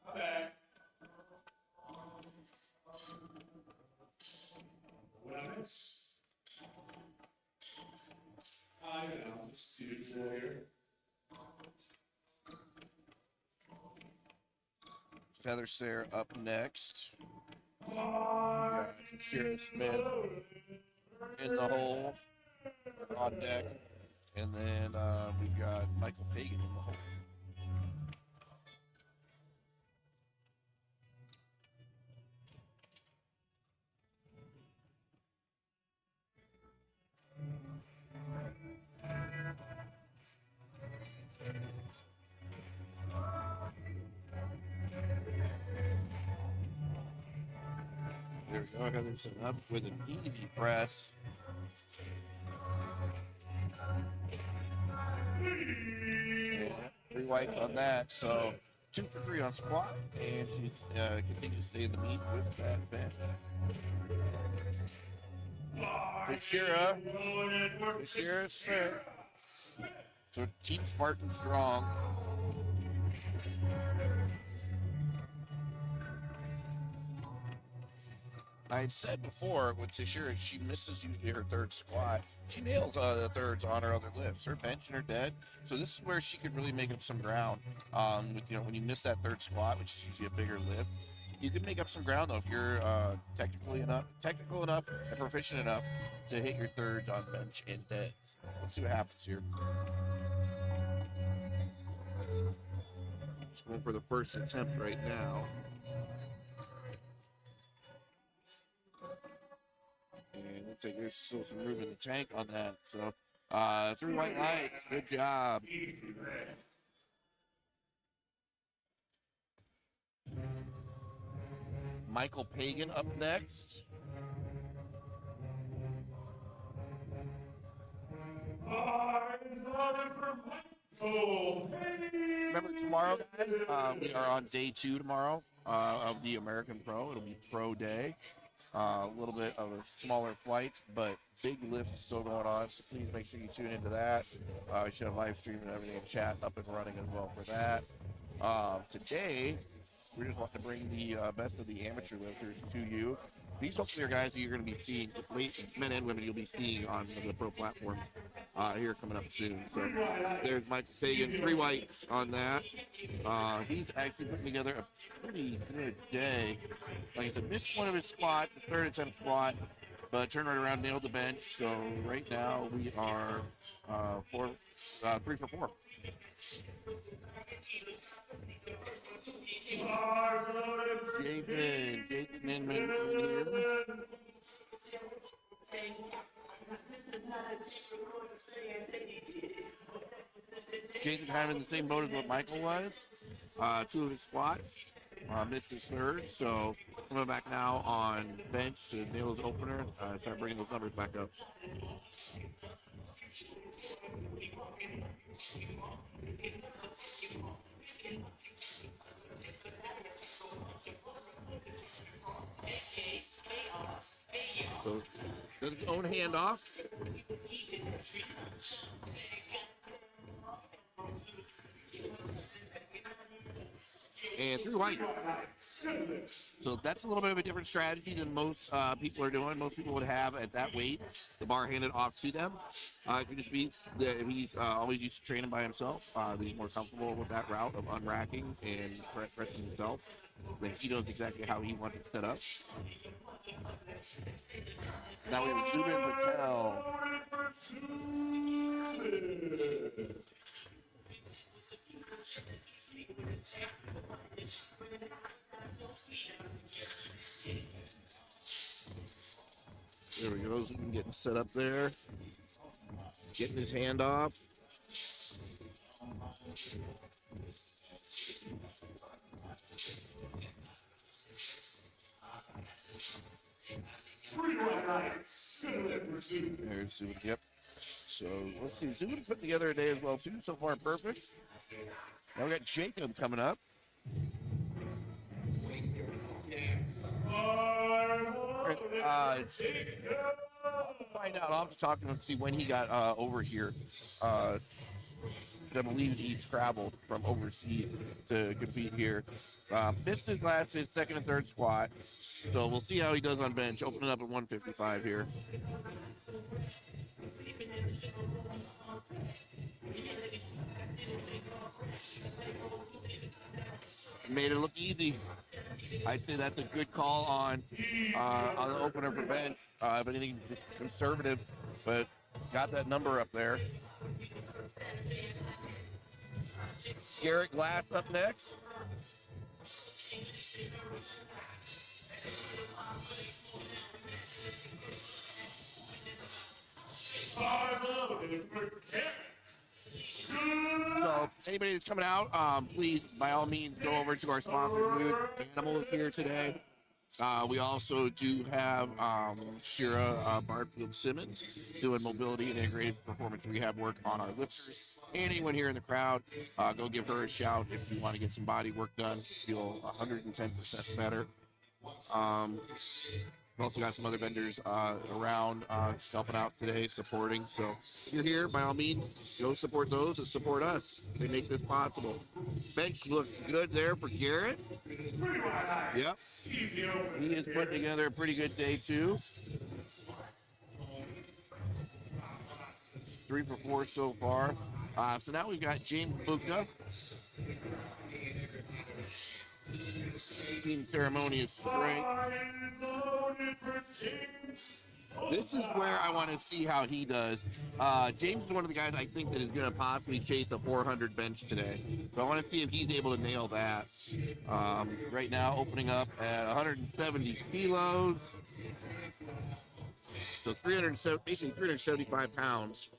I'm back. What I miss? I know, just usual here. Heather Sayre up next. Got Shira Smith in the hole on deck. And then we've got Michael Pagan in the hole. There's Heatherson up with an easy press. Yeah, 3 whites on that, so 2 for 3 on squat, and she continues to stay in the meet with that bench. Shira Smith. So Team Spartan strong. I had said before with Tashira, she misses usually her third squat. She nails the thirds on her other lifts, her bench and her dead. So this is where she could really make up some ground. When you miss that third squat, which is usually a bigger lift, you can make up some ground though if you're technical enough and proficient enough to hit your thirds on bench and dead. Let's see what happens here. Just going for the first attempt right now. And looks like there's still some room in the tank on that. So 3 white lights. Good job. Michael Pagan up next. Remember tomorrow, guys, we are on day 2 tomorrow of the American Pro. It'll be Pro Day. A little bit of a smaller flights, but big lifts still going on. So please make sure you tune into that. We should have live stream and everything, chat up and running as well for that. Today, we just want to bring the best of the amateur lifters to you. These hopefully are guys that you're going to be seeing, men and women you'll be seeing on the pro platform here coming up soon. So there's Mike Sagan, 3 whites on that. He's actually putting together a pretty good day. Like I said, missed one of his squats, his third attempt squat, but turned right around, nailed the bench. So right now we are 3 for 4. Jason Inman in here. Jason kind of in the same boat as what Michael was. 2 of his squats. Missed his third, so coming back now on bench to nail his opener, start bringing those numbers back up. So does his own handoff. And through line. So that's a little bit of a different strategy than most people are doing. Most people would have at that weight the bar handed off to them. It could just be that he's always used to training by himself. He's more comfortable with that route of unracking and pressing himself. Then he knows exactly how he wants it set up. Now we have Zubin Patel. There we go. Zubin getting set up there. Getting his hand off. There's Zubin, yep. So let's see. Zubin put together a day as well, too. So far, perfect. Now we got Jacob coming up. Find out. I'll have to talk to him and see when he got over here. I believe he's traveled from overseas to compete here. Missed his last, his second and third squat. So we'll see how he does on bench. Opening up at 155 here. Made it look easy. I'd say that's a good call on the opener for bench. If anything, just conservative, but got that number up there. Garrett Glass up next. So anybody that's coming out, please, by all means, go over to our sponsor booth. Animal is here today. We also do have Shira Barfield Simmons doing mobility and integrated performance rehab work on our lifters. Anyone here in the crowd, go give her a shout if you want to get some body work done, feel 110% better. We've also got some other vendors around helping out today, supporting. So if you're here, by all means, go support those and support us. They make this possible. Bench looks good there for Garrett. Yep. He has put together a pretty good day, too. 3 for 4 so far. So now we've got James Buka. Team ceremonious strength. This is where I want to see how he does. James is one of the guys I think that is going to possibly chase the 400 bench today. So I want to see if he's able to nail that. Right now, opening up at 170 kilos. So basically 375 pounds.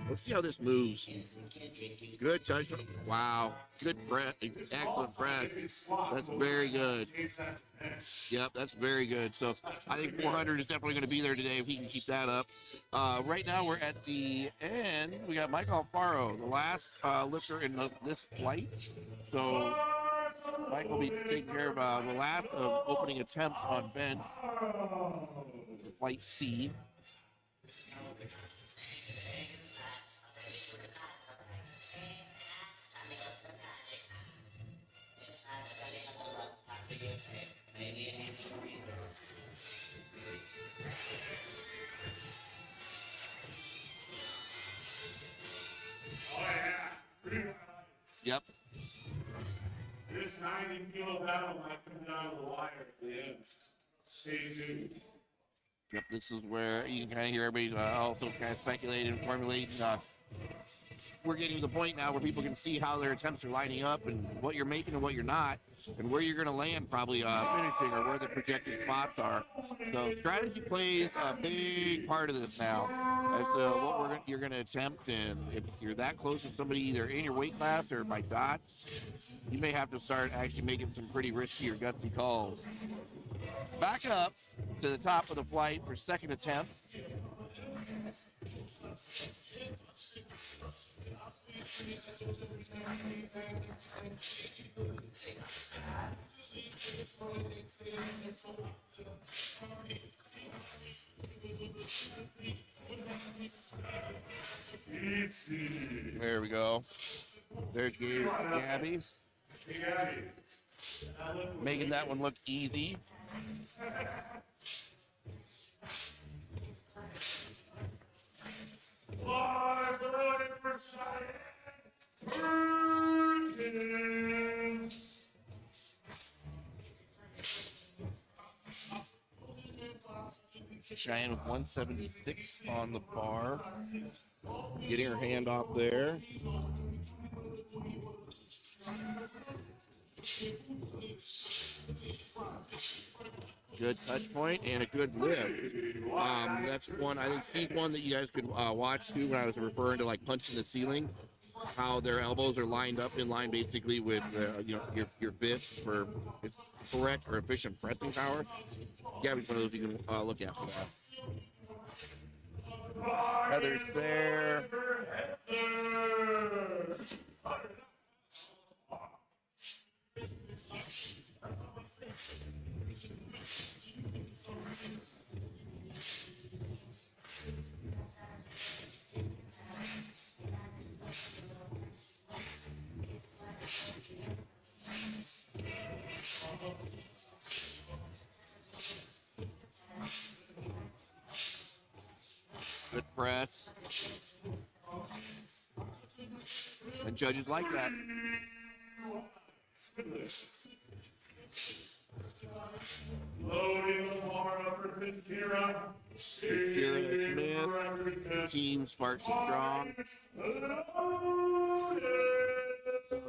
Let's see how this moves. Good touch. Wow. Good breath. Excellent breath. That's very good. Yep, that's very good. So I think 400 is definitely going to be there today if he can keep that up. Right now we're at the end. We got Michael Alfaro, the last lifter in this flight. So Mike will be taking care of the last of opening attempts on bench. Flight C. Yep. This 90 kilo battle might come down to the wire at the end. Stay tuned. Yep, this is where you can kind of hear everybody also kind of speculating and formulating. We're getting to the point now where people can see how their attempts are lining up and what you're making and what you're not, and where you're going to land probably finishing or where the projected spots are. So strategy plays a big part of this now as to what you're going to attempt, and if you're that close to somebody either in your weight class or by dots, you may have to start actually making some pretty risky or gutsy calls. Back up to the top of the flight for second attempt. There we go. There's Gabby. Making that one look easy. Cheyenne with 176 on the bar. Getting her hand off there. Good touch point and a good lift. That's one, I think she's one that you guys could watch too when I was referring to like punching the ceiling. How their elbows are lined up in line basically with your fist for correct or efficient pressing power. Gabby's one of those you can look at for that. Heather's there. Good press. And judges like that. Loading the bar upper Kira. Smith. Team Sparks is strong. Come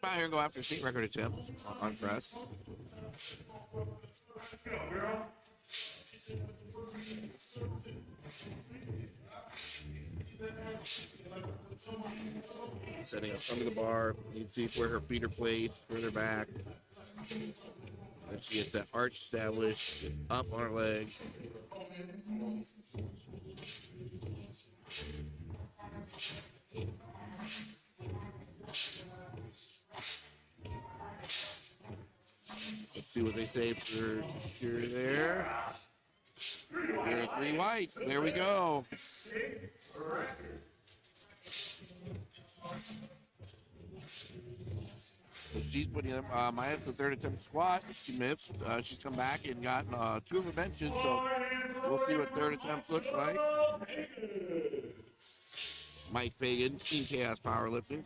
out here and go after a state record attempt on press. Setting up under the bar. You can see where her feet are placed, further back. And she gets that arch established, up on her leg. Let's see what they say for sure there. There are 3 whites. There we go. So she's putting up Maya's the third attempt squat. She missed. She's come back and gotten 2 of her benches. So we'll see what third attempt looks like. Mike Fagan, Team Chaos Powerlifting.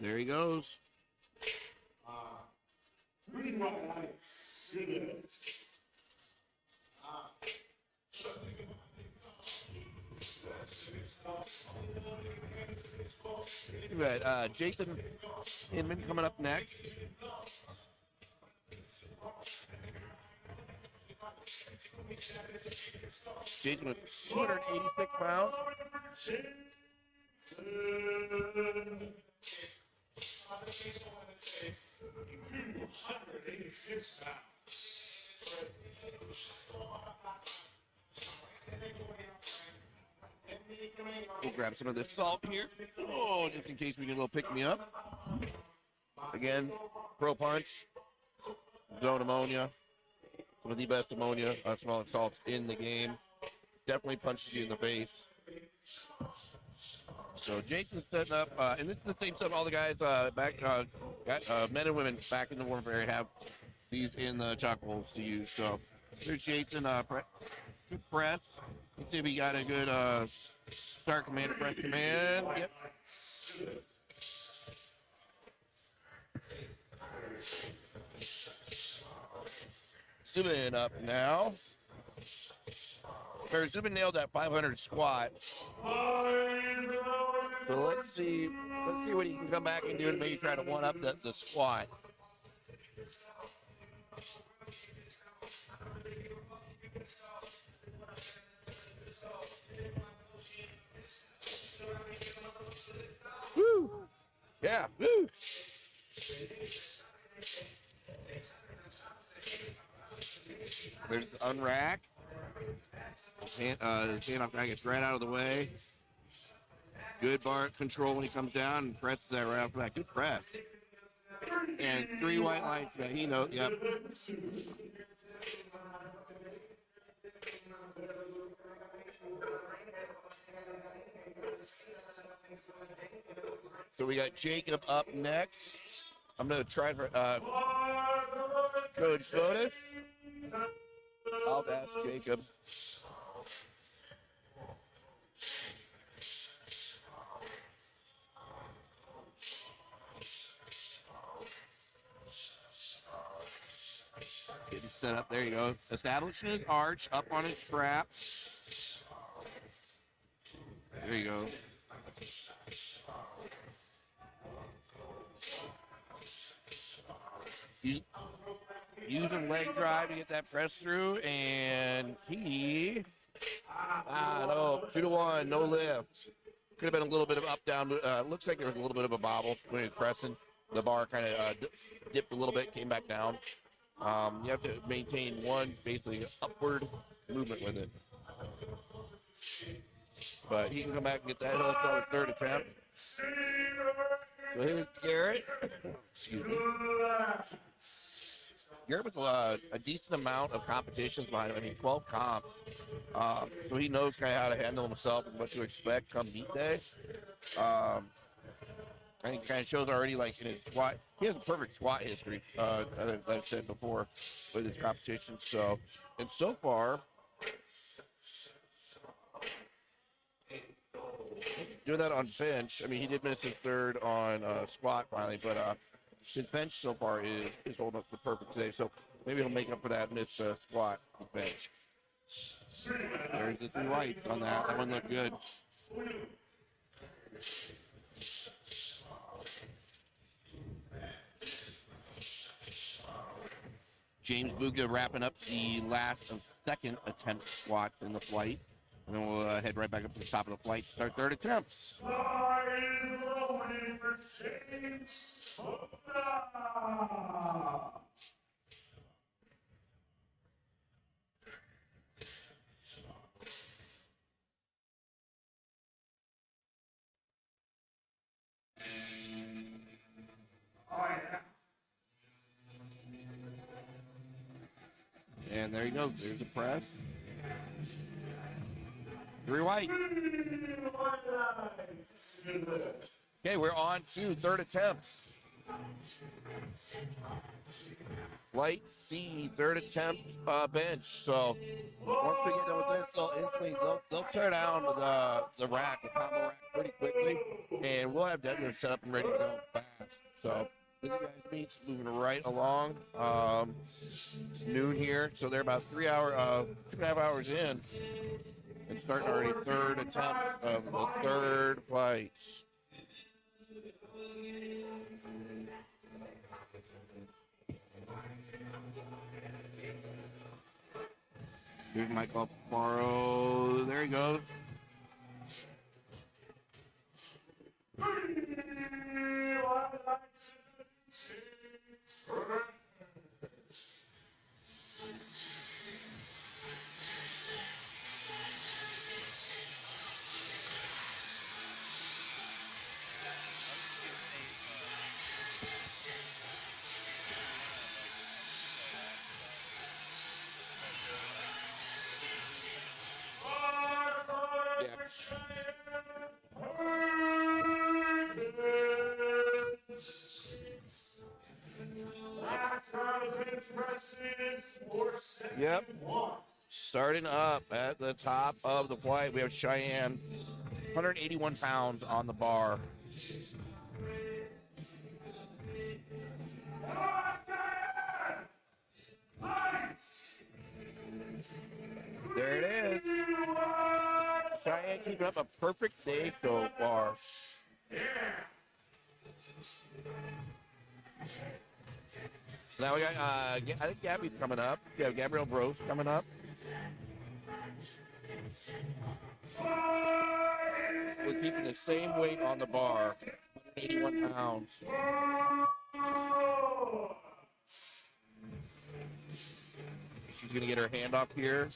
There he goes. Right, Jason Inman coming up next. Jason with 286 pounds. 186 pounds. We'll grab some of this salt here. Oh, just in case we need a little pick me up. Again, Pro Punch, Zone Ammonia, some of the best ammonia, smaller salts in the game. Definitely punches you in the face. So Jason's setting up, and this is the same stuff all the guys men and women back in the warfare have these in the chock holes to use. So there's Jason, good press. Let's see if he got a good start command, press command. Yep. Zubin up now. Zubin nailed that 500 squat. So let's see what he can come back and do and maybe try to one up the squat. Woo! Yeah, woo! There's the unrack. Hand off guy gets right out of the way. Good bar control when he comes down and presses that right off the back. Good press. And 3 white lines that he knows. Yep. So we got Jacob up next. I'm going to try for Coach Fotis. I'll ask Jacob. Getting set up. There you go. Establishing his arch up on his traps. There you go. Using leg drive to get that press through, and he, no, 2-1, no lift. Could have been a little bit of up, down. Looks like there was a little bit of a bobble when he was pressing. The bar kind of dipped a little bit, came back down. You have to maintain one basically upward movement with it. But he can come back and get that hill on his third attempt. So here's Garrett. Excuse me. Garrett was a decent amount of competitions behind him. I mean, 12 comps. So he knows kind of how to handle himself and what to expect come meet day. I think it kind of shows already, like, in his squat. He has a perfect squat history, as I've said before, with his competition. So, and so far, doing that on bench. I mean, he did miss his third on squat finally, but his bench so far is holding up the perfect today. So maybe he'll make up for that missed squat with bench. There's the 3 whites on that. That one looked good. James Buga wrapping up the last of second attempt squats in the flight. And then we'll head right back up to the top of the flight to start third attempts. And there you go. There's the press. 3 white. Okay, we're on to third attempt. Flight C, third attempt bench. So once we get done with this, they'll tear down the rack, the combo rack pretty quickly, and we'll have deadlift set up and ready to go fast. So this guys meets moving right along. Noon here, so they're about 2.5 hours in, and starting already third attempt of the third flight. Here's Michael Faro. There he goes. the bench presses for second Yep. one. Starting up at the top of the flight, we have Cheyenne, 181 pounds on the bar. There it is. Cheyenne keeping up a perfect day so far. Now we got, I think Gabby's coming up. We have Gabrielle Bros coming up. We're keeping the same weight on the bar, 181 pounds. She's going to get her hand off here.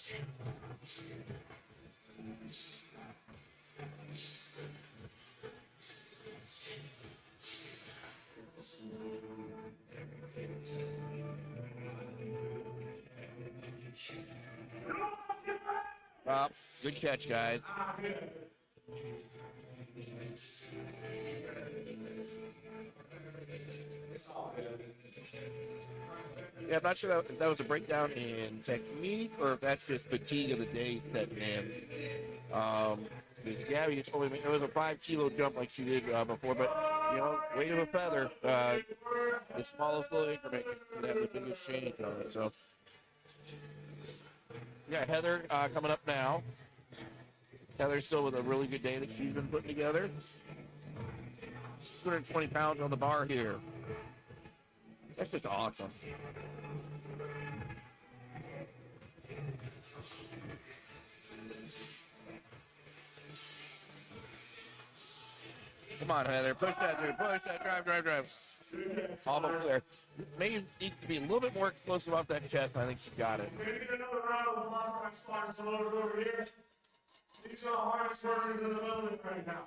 Good catch, guys. Yeah, I'm not sure if that was a breakdown in technique or if that's just fatigue of the day setting in. Gabby just told me it was a 5 kilo jump like she did before, but you know, weight of a feather, the smallest little increment can have the biggest change on it. So, yeah, Heather coming up now. Heather's still with a really good day that she's been putting together. 220 pounds on the bar here. That's just awesome. Come on, Heather. Push that through. Push that. Drive. Almost there. Maybe needs to be a little bit more explosive off that chest. I think she's got it. Maybe get another round of lock spots loaded over here. These are hardest workers in the building right now.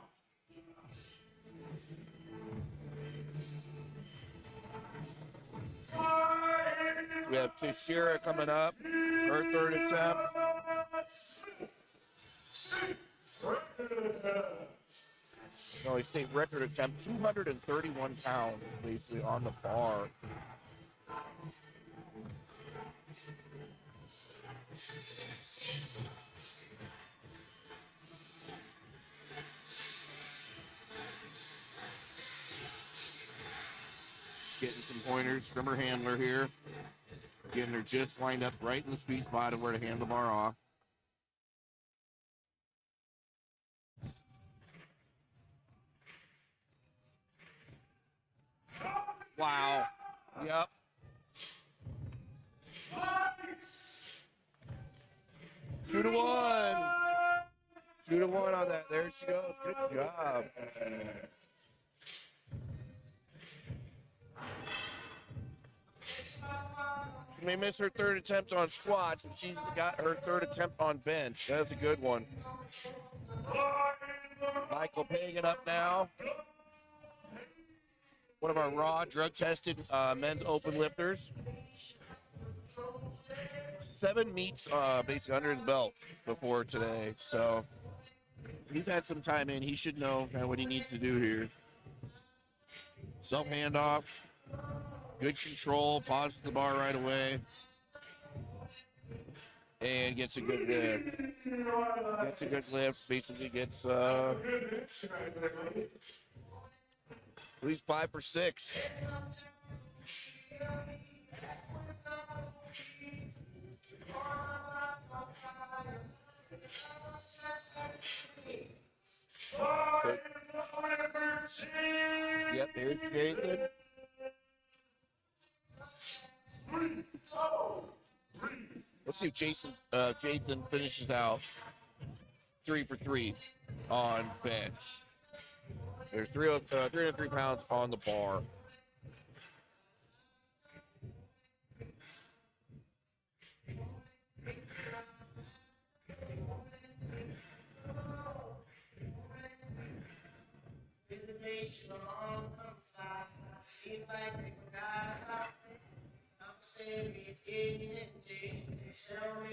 We have Tashira coming up. Her third attempt. No, state record attempt, 231 pounds basically on the bar. Getting some pointers from her handler here. Getting her just lined up right in the sweet spot of where to hand the bar off. Wow. Yep. Two to one. 2-1 on that. There she goes. Good job. She may miss her third attempt on squats, but she's got her third attempt on bench. That's a good one. Michael Pagan up now. One of our raw drug-tested men's open lifters. 7 meets basically under his belt before today, so he's had some time in. He should know kind of what he needs to do here. Self handoff, good control, pauses the bar right away, and gets a good lift. Basically gets at least 5 for 6. Yep, there's Jason. Let's see if Jason finishes out 3 for 3 on bench. There's 303 pounds on the bar.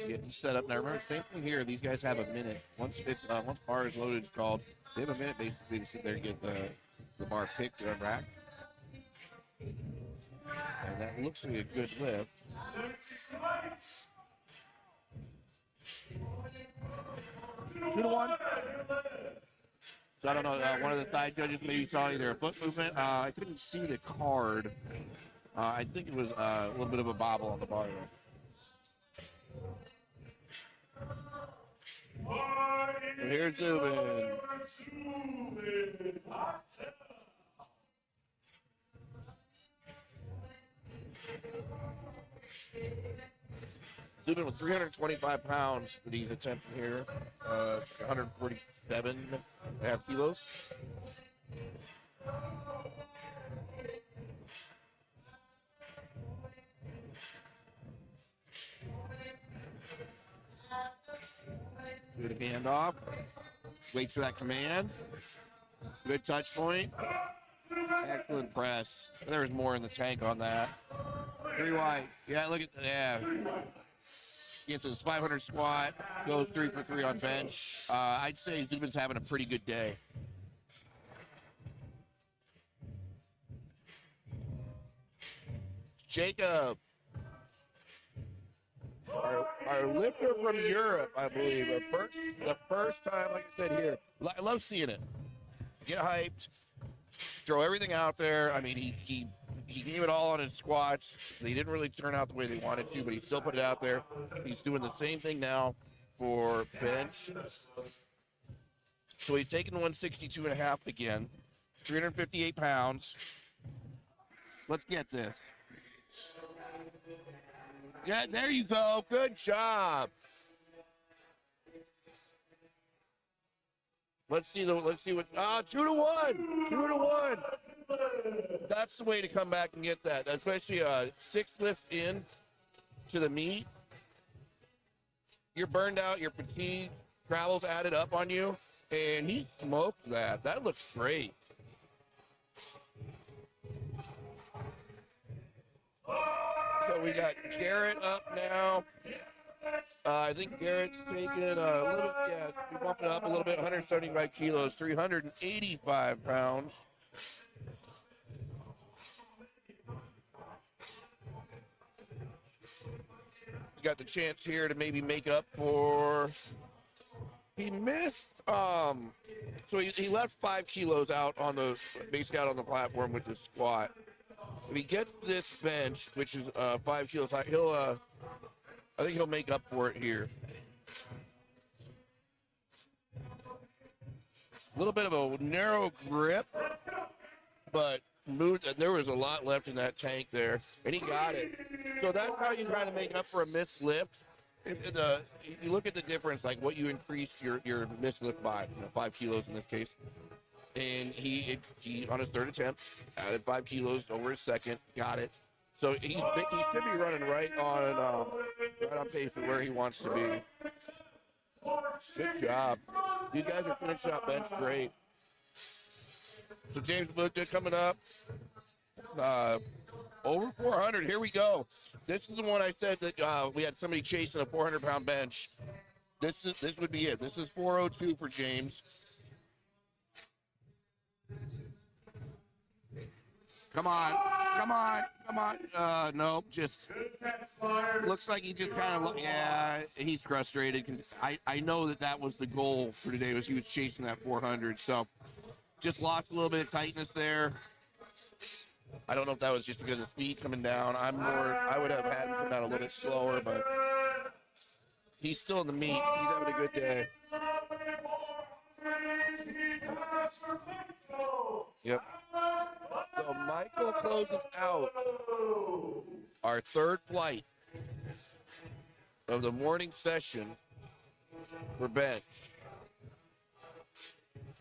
Getting set up now. Remember, same thing here. These guys have a minute. Once bar is loaded, it's called. They have a minute basically to sit there and get the bar picked and racked. And that looks like a good lift. Two to one. So I don't know, one of the side judges maybe saw either a foot movement. I couldn't see the card. I think it was a little bit of a bobble on the bar there. So here's Zubin. Zubin with 325 pounds that he's attempting here. 147.5 kilos. Good handoff. Waits for that command. Good touch point. Excellent press. There's more in the tank on that. 3 wide. Yeah, look at that. Yeah. Gets his 500 squat. Goes 3 for 3 on bench. I'd say Zubin's having a pretty good day. Jacob. Our lifter from Europe, I believe. The first time, like I said here. I love seeing it. Get hyped. Throw everything out there. I mean, he gave it all on his squats. They didn't really turn out the way they wanted to, but he still put it out there. He's doing the same thing now for bench. So he's taking 162.5 again. 358 pounds. Let's get this. Yeah, there you go. Good job. Let's see what 2 to 1. 2 to 1. That's the way to come back and get that. Especially 6 lifts in to the meet. You're burned out, your fatigue, travel's added up on you, and he smoked that. That looks great. So we got Garrett up now. I think Garrett's taking a little, we bumped it up a little bit, 175 kilos, 385 pounds. He's got the chance here to maybe make up for, he missed, so he left 5 kilos out on the, basically out on the platform with the squat. If he gets this bench, which is 5 kilos high, he'll, I think he'll make up for it here. A little bit of a narrow grip, but there was a lot left in that tank there, and he got it. So that's how you kind of make up for a missed lift. You look at the difference, like what you increase your missed lift by, 5 kilos in this case. And he on his third attempt, added 5 kilos over his second, got it. So he should be running right on pace for where he wants to be. Good job. These guys are finishing up bench great. So James Bukta coming up. Over 400. Here we go. This is the one I said that we had somebody chasing a 400-pound bench. This would be it. This is 402 for James. Come on. Nope, just looks like he just kind of, he's frustrated. I know that was the goal for today, was he was chasing that 400. So just lost a little bit of tightness there. I don't know if that was just because of speed coming down. I would have had him come down a little bit slower, but he's still in the meet. He's having a good day. Yep. So Michael closes out our third flight of the morning session for bench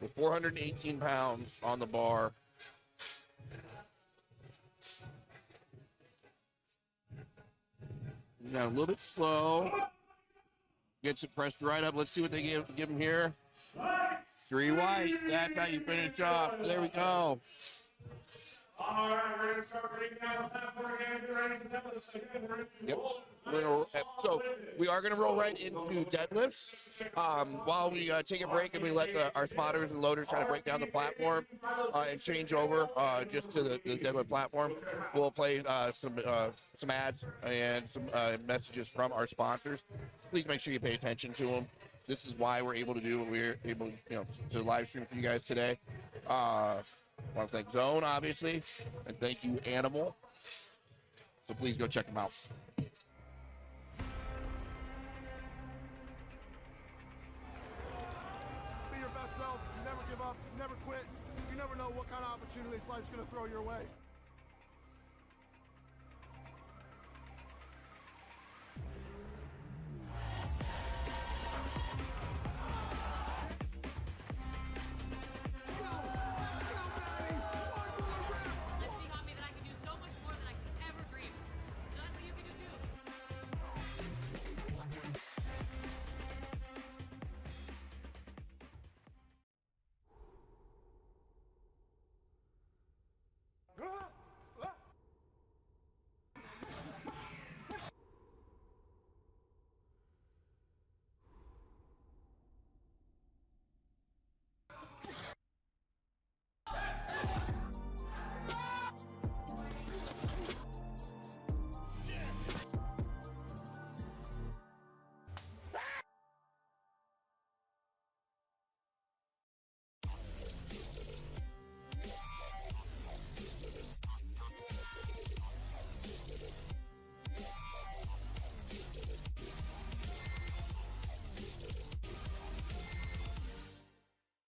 with 418 pounds on the bar. Now a little bit slow. Gets it pressed right up. Let's see what they give him here. 3 white. That's how you finish off. There we go. to start breaking down the platform again. Get ready for deadlifts again. We're in the Yep. roll. So we are going to roll right into deadlifts. While we take a break and we let our spotters and loaders kind of break down the platform and change over just to the deadlift platform, we'll play some ads and some messages from our sponsors. Please make sure you pay attention to them. This is why we're able to do what we're able, to live stream for you guys today. I want to thank Zone, obviously, and thank you, Animal. So please go check them out. Be your best self. Never give up. Never quit. You never know what kind of opportunities life's going to throw your way. Lifting on me that I can do so much more than I could ever dream. Nothing you can do too.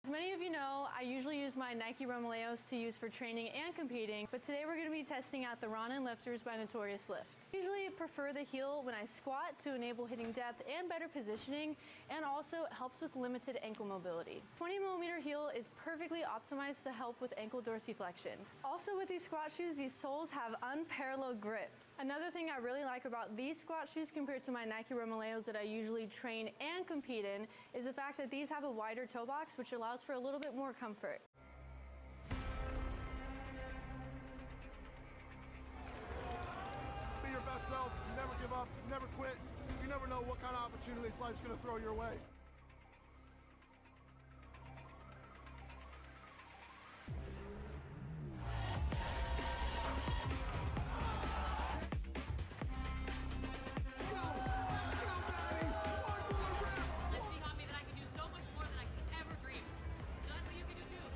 As many of you know, I usually use my Nike Romaleos to use for training and competing, but today we're going to be testing out the Ronin Lifters by Notorious Lift. Usually prefer the heel when I squat to enable hitting depth and better positioning, and also it helps with limited ankle mobility. 20mm heel is perfectly optimized to help with ankle dorsiflexion. Also with these squat shoes, these soles have unparalleled grip. Another thing I really like about these squat shoes compared to my Nike Romaleos that I usually train and compete in is the fact that these have a wider toe box, which allows for a little bit more comfort. Be your best self. Never give up. Never quit. You never know what kind of opportunities life's going to throw your way. Lifting on me that I can do so much more than I could ever dream. Nothing you can do too.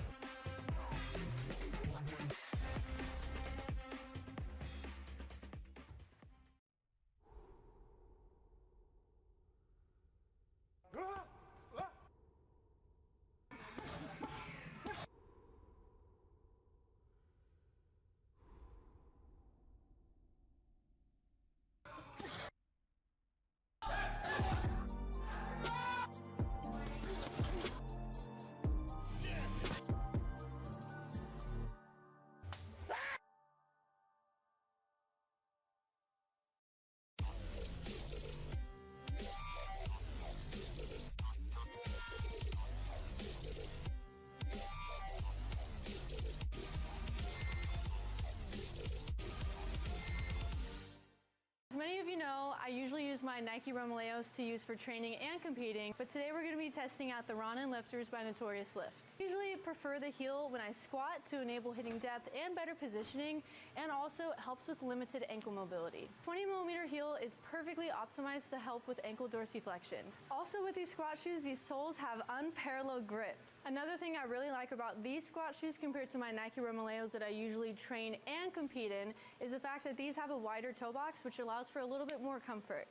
As many of you know, I usually use my Nike Romaleos to use for training and competing, but today we're going to be testing out the Ronin Lifters by Notorious Lift. Usually prefer the heel when I squat to enable hitting depth and better positioning, and also it helps with limited ankle mobility. 20mm heel is perfectly optimized to help with ankle dorsiflexion. Also with these squat shoes, these soles have unparalleled grip. Another thing I really like about these squat shoes compared to my Nike Romaleos that I usually train and compete in is the fact that these have a wider toe box, which allows for a little bit more comfort.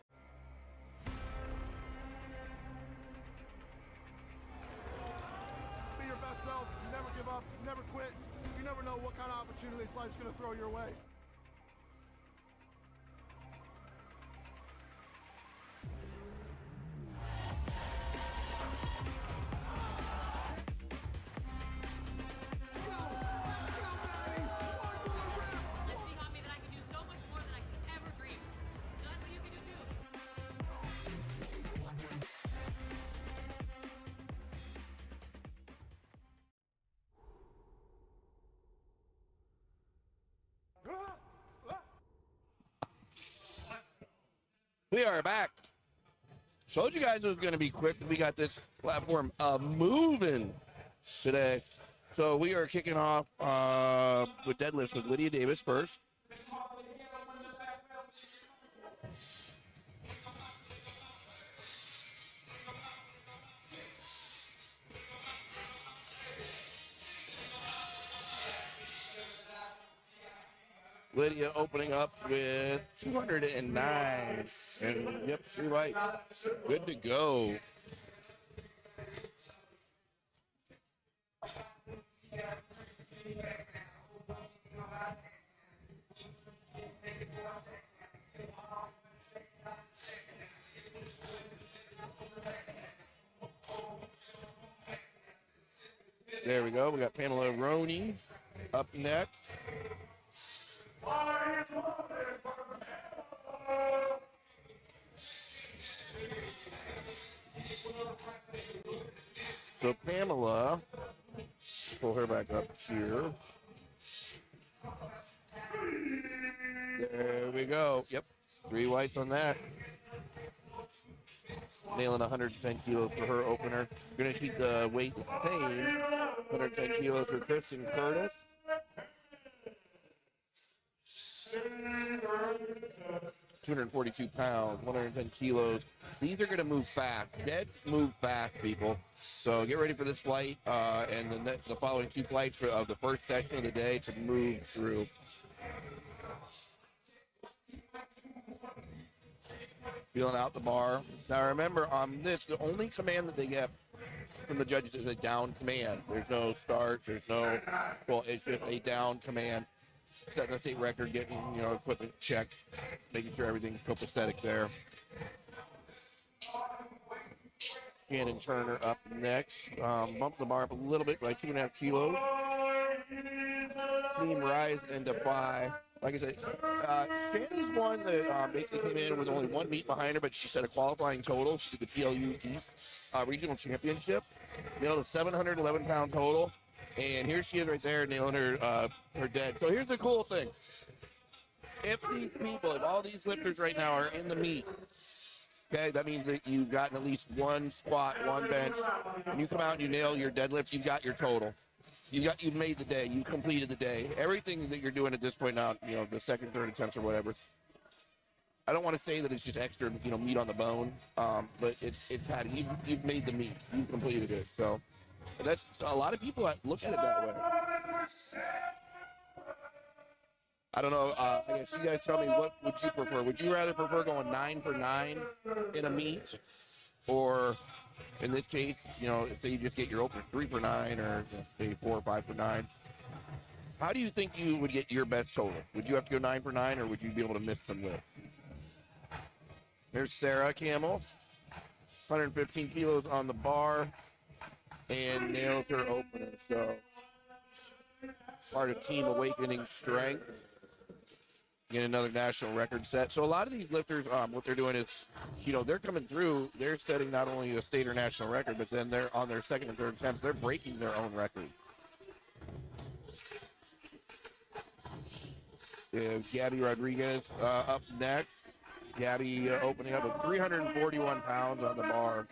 Be your best self. Never give up. Never quit. You never know what kind of opportunities life's going to throw your way. Lifting on me that I can do so much more than I could ever dream. Nothing you can do too. We are back. Told you guys it was going to be quick. We got this platform moving today. So we are kicking off with deadlifts with Lydia Davis first. Lydia opening up with 209. And yep, you're right. Good to go. There we go. We got Pamela Roney up next. So Pamela, pull her back up here. There we go. Yep, 3 whites on that. Nailing 110 kilos for her opener. Going to keep the weight the same. 110 kilos for Kristen Curtis. 242 pounds, 110 kilos. These are going to move fast. Deads move fast, people. So get ready for this flight and the following 2 flights of the first session of the day to move through. Feeling out the bar. Now remember, on this, the only command that they get from the judges is a down command. There's no start. There's no, well, it's just a down command. Setting a state record, getting, equipment check, making sure everything's copacetic there. Shannon Turner up next. Bumps the bar up a little bit by 2.5 kilos. Team Rise and Defy. Like I said, Shannon's one that basically came in with only 1 meet behind her, but she set a qualifying total. She did the PLU East Regional Championship. Nailed a 711-pound total. And here she is right there nailing her dead. So here's the cool thing. If all these lifters right now are in the meet, okay, that means that you've gotten at least 1 squat, 1 bench, and you come out and you nail your deadlift, you've got your total. You've made the day. You completed the day. Everything that you're doing at this point now, the second, third attempts or whatever. I don't want to say that it's just extra, meat on the bone, but it's had you've made the meat. You've completed it. So that's a lot of people look at it that way. I don't know. I guess you guys tell me, what would you prefer? Would you rather prefer going 9 for 9 in a meet, or in this case, say you just get your opener 3 for 9, or say 4 or 5 for 9? How do you think you would get your best total? Would you have to go 9 for 9, or would you be able to miss some lifts? There's Sarah Camel, 115 kilos on the bar, and nails her opener. So part of Team Awakening Strength. Get another national record set. So a lot of these lifters, what they're doing is, they're coming through, they're setting not only a state or national record, but then they're on their second and third attempts, they're breaking their own records. Gabby Rodriguez up next. Gabby opening up with 341 pounds on the bar.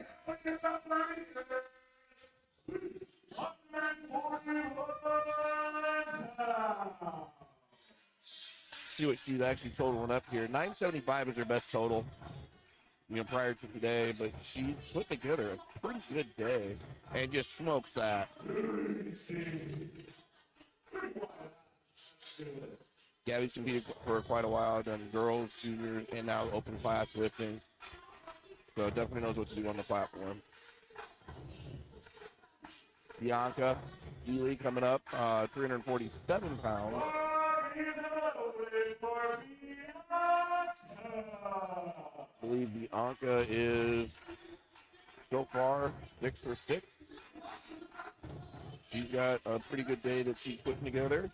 See what she's actually totaling up here. 975 is her best total, prior to today, but she's put together a pretty good day and just smokes that. Gabby's competed for quite a while, done girls, juniors, and now open class lifting. So definitely knows what to do on the platform. Bianca Ely coming up, 347 pounds. I believe Bianca is so far 6 for 6. She's got a pretty good day that she's putting together.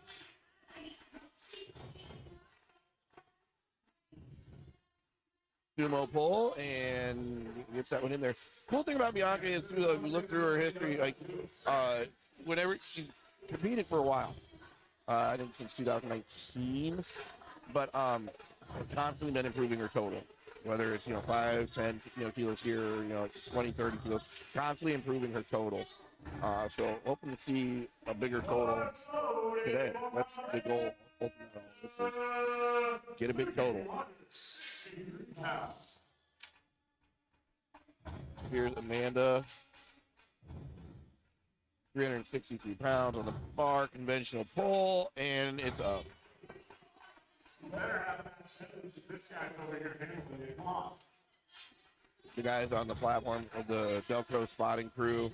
Sumo pull and gets that one in there. Cool thing about Bianca is too, if you look through her history, whenever she competed for a while, I think since 2019, but has constantly been improving her total. whether it's, 5, 10, kilos here, 20, 30 kilos, constantly improving her total. So hoping to see a bigger total today. That's the goal. Ultimately, get a big total. Here's Amanda. 363 pounds on the bar, conventional pull, and it's up. The guys on the platform of the Delco spotting crew,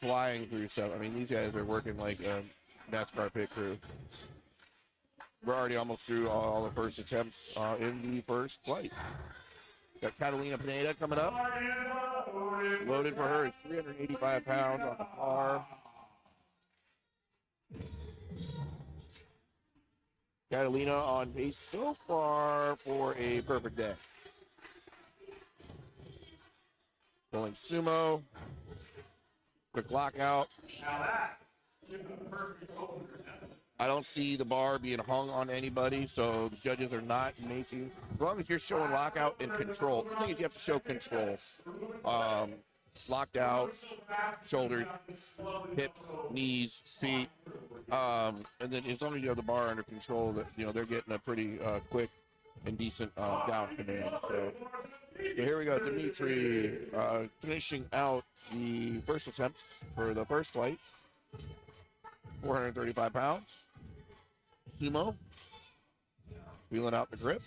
flying through stuff. I mean, these guys are working like a NASCAR pit crew. We're already almost through all the first attempts in the first flight. Got Catalina Pineda coming up. Loaded for her is 385 pounds on the bar. Catalina on pace so far for a perfect day. Pulling sumo. Quick lockout. I don't see the bar being hung on anybody, so the judges are not making. As long as you're showing lockout and control. The thing is, you have to show control. Locked out, shoulders, hip, knees, feet, and then as long as you have the bar under control, that they're getting a pretty quick and decent down command. So here we go, Dimitri finishing out the first attempts for the first flight. 435 pounds. Sumo. Wheeling out the grip.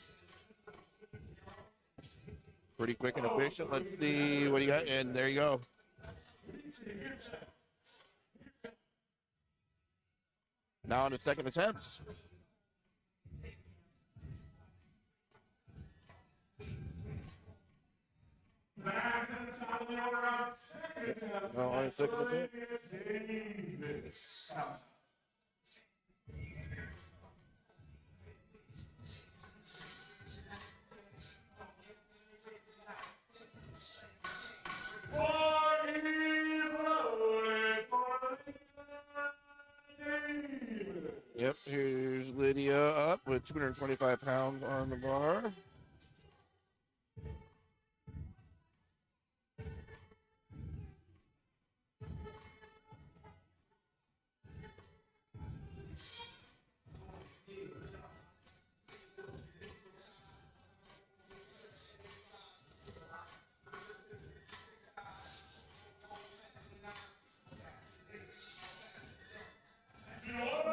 Pretty quick and efficient. Let's see what you got. And there you go. Now on the second attempt. Now on the second attempt. Yep, here's Lydia up with 225 pounds on the bar.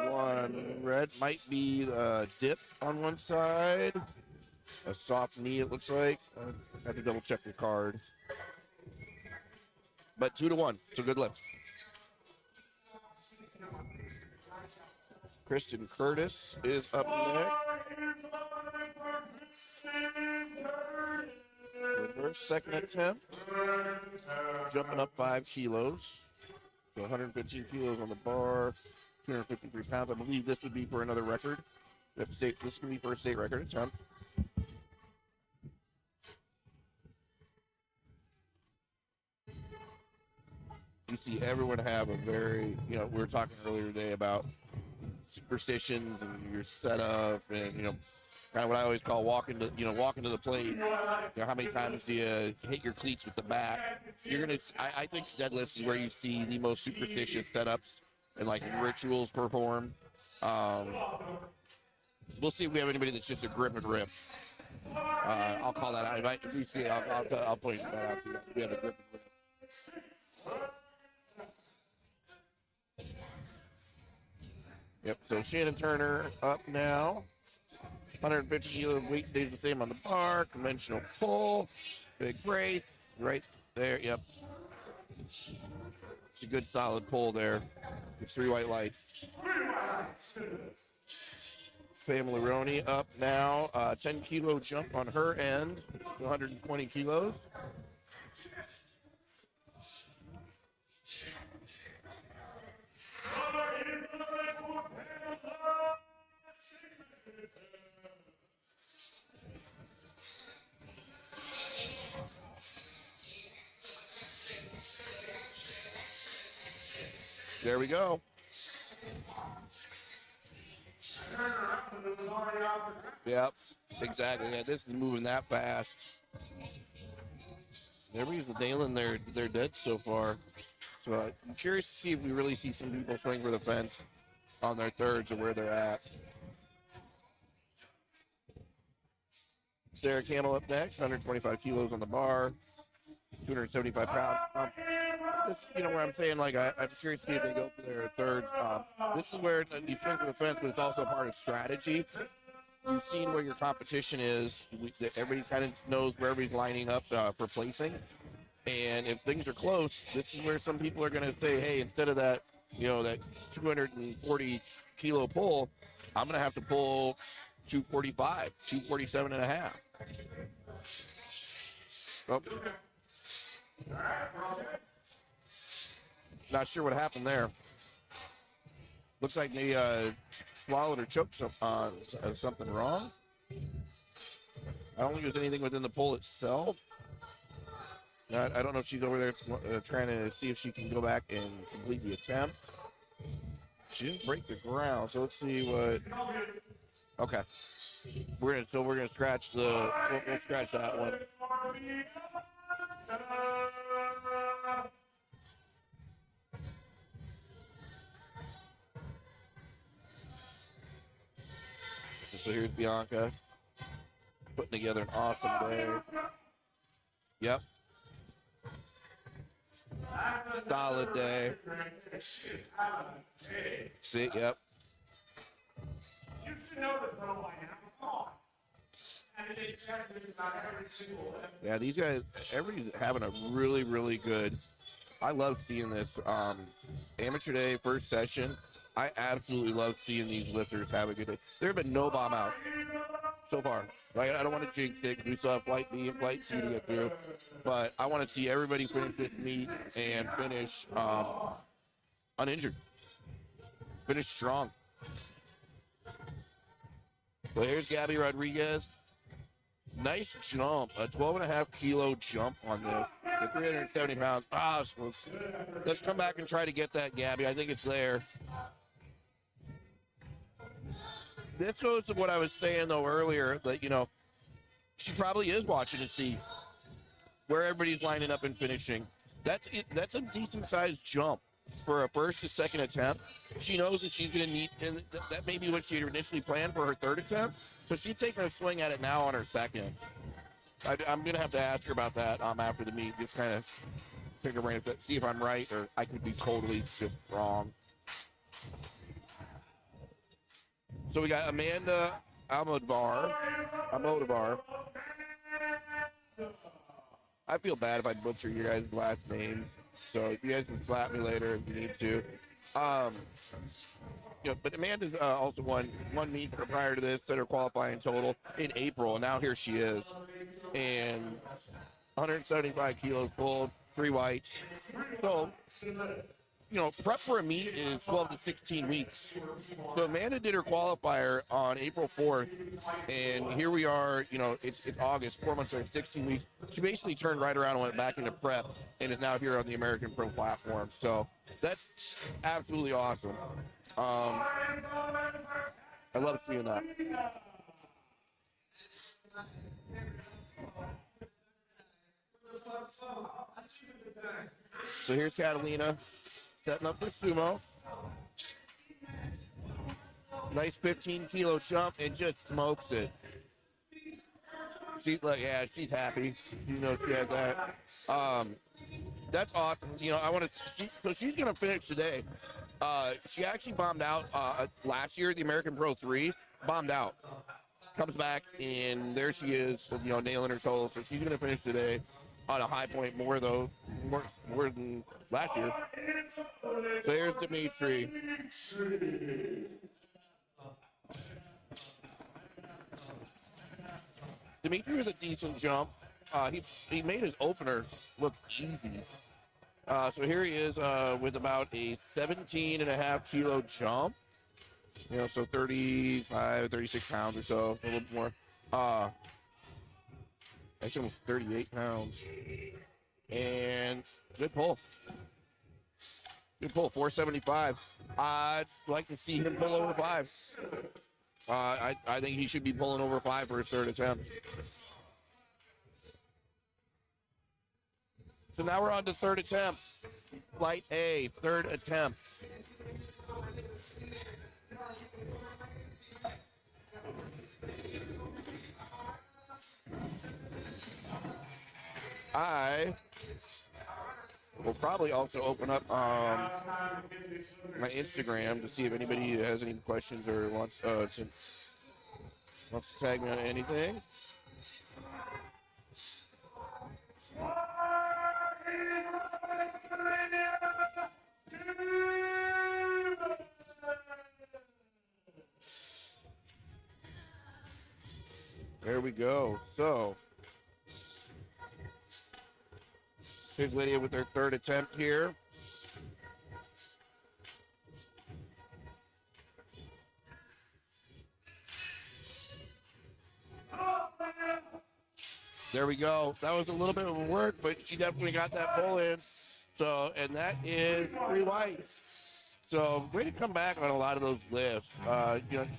One red might be a dip on one side. A soft knee, it looks like. I have to double check the card. But 2-1. It's a good lift. Kristen Curtis is up next. With her second attempt. Jumping up 5 kilos. So 115 kilos on the bar. 253 pounds. I believe this would be for another record. This would be for a state record attempt. You see everyone have a very, we were talking earlier today about superstitions and your setup and, kind of what I always call walking to the plate. How many times do you hit your cleats with the back? I think deadlifts is where you see the most superstitious setups and like rituals performed. We'll see if we have anybody that's just a grip and rip. I'll call that out. If we see it, I'll point that out to you. We have a grip and rip. Yep, so Shannon Turner up now. 150 kilo weight stays the same on the bar. Conventional pull. Big brace. Right there, yep. It's a good solid pull there. It's 3 white lights. Family Roney up now. 10 kilo jump on her end. 120 kilos. There we go. Yep, exactly. Yeah, this is moving that fast. Everybody's nailing their deads so far. So I'm curious to see if we really see some people swing for the fence on their thirds or where they're at. Sarah Camel up next, 125 kilos on the bar, 275 pounds. You know where I'm saying, like, I'm curious to see if they go for their third. This is where you swing for the fence, but it's also a part of strategy. You've seen where your competition is. Everybody kind of knows where everybody's lining up for placing. And if things are close, this is where some people are going to say, hey, instead of that, that 240 kilo pull, I'm going to have to pull 245, 247 and a half. Oh. Not sure what happened there. Looks like they swallowed or choked something wrong. I don't think there's anything within the pull itself. I don't know if she's over there trying to see if she can go back and complete the attempt. She didn't break the ground, so let's see what. Okay, we're gonna scratch we'll scratch that one. So here's Bianca putting together an awesome day. Yep. Solid day. See, yep. You should know the pro by now. Come on. I mean, it's not every single one. Yeah, these guys, everybody's having a really, really good. I love seeing this. Amateur day, first session. I absolutely love seeing these lifters have a good day. There have been no bomb out so far. Like, I don't want to jinx it because we still have flight B and flight C to get through. But I want to see everybody finish this meet and finish uninjured. Finish strong. So here's Gabby Rodriguez. Nice jump, a 12.5 kilo jump on this. The 370 pounds. Let's come back and try to get that, Gabby. I think it's there. This goes to what I was saying, though, earlier, that, she probably is watching to see where everybody's lining up and finishing. That's a decent-sized jump for a first to second attempt. She knows that she's going to need, and that may be what she had initially planned for her third attempt. So she's taking a swing at it now on her second. I'm going to have to ask her about that after the meet. Just kind of pick her brain, see if I'm right or I could be totally just wrong. So we got Amanda Almodovar. I feel bad if I butcher your guys' last name, so you guys can slap me later if you need to. But Amanda's also won one meet prior to this, set her qualifying total in April, and now here she is. And 175 kilos pulled, 3 whites. So, prep for a meet is 12 to 16 weeks. So Amanda did her qualifier on April 4th, and here we are, it's August, 4 months later, 16 weeks. She basically turned right around and went back into prep, and is now here on the American Pro platform. So that's absolutely awesome. I love seeing that. So here's Catalina setting up for sumo. Nice 15 kilo jump and just smokes it. She's she's happy. She knows she has that. That's awesome. So she's gonna finish today. She actually bombed out last year, the American Pro 3, bombed out. Comes back, and there she is, nailing her total. So she's gonna finish today on a high point more than last year. So here's Dimitri. Dimitri was a decent jump. He made his opener look easy. So here he is with about a 17.5 kilo jump. So 35, 36 pounds or so, a little bit more. Actually almost 38 pounds. And good pull. Good pull, 475. I'd like to see him pull over 5. I think he should be pulling over 5 for his third attempt. So now we're on to third attempts. Flight A, third attempts. I will probably also open up my Instagram to see if anybody has any questions or wants to tag me on anything. There we go. So, here's Lydia with her third attempt here. There we go. That was a little bit of work, but she definitely got that pull in. So, and that is 3 whites. So, way to come back on a lot of those lifts.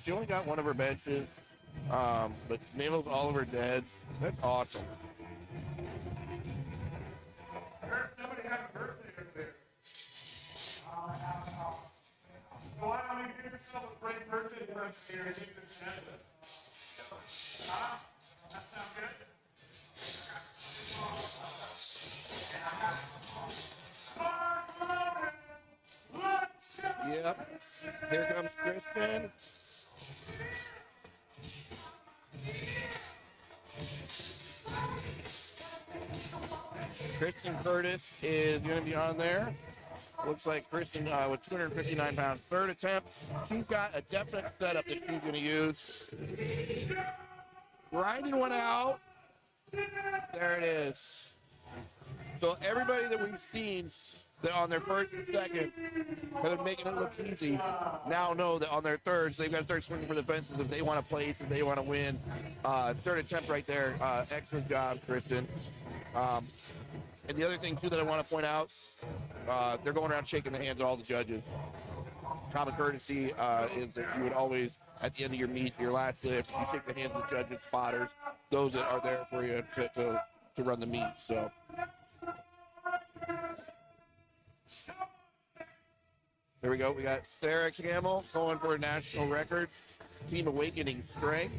She only got one of her benches, but nails all of her deads. That's awesome. Somebody had a birthday over there. Why don't you give yourself a great birthday present here and take this head? That sound good? Yep. Here comes Kristen. Kristen Curtis is going to be on there. Looks like Kristen with 259 pounds. Third attempt. She's got a definite setup that she's going to use. Grinding one out. There it is. So everybody that we've seen that on their first and second have been making it look easy now know that on their thirds they've got to start swinging for the fences if they want to place, if they want to win. Third attempt right there. Excellent job, Kristen. And the other thing too that I want to point out, they're going around shaking the hands of all the judges. Common courtesy is that you would always, at the end of your meet, your last lift, you shake the hands of the judges, spotters, those that are there for you to run the meet. So. There we go. We got Sarah Gamble going for a national record. Team Awakening Strength.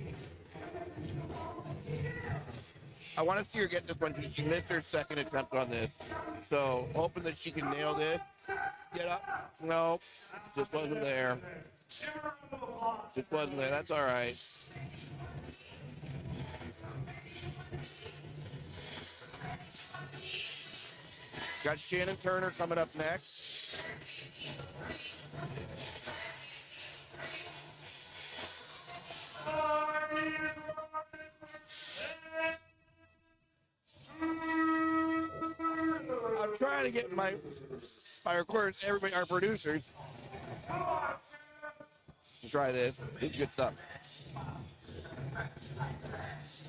I want to see her get this one because she missed her second attempt on this. So hoping that she can nail this. Get up. No, just wasn't there. Just wasn't there. That's all right. Got Shannon Turner coming up next. I'm trying to get my of course, everybody, our producers, to try this. This is good stuff.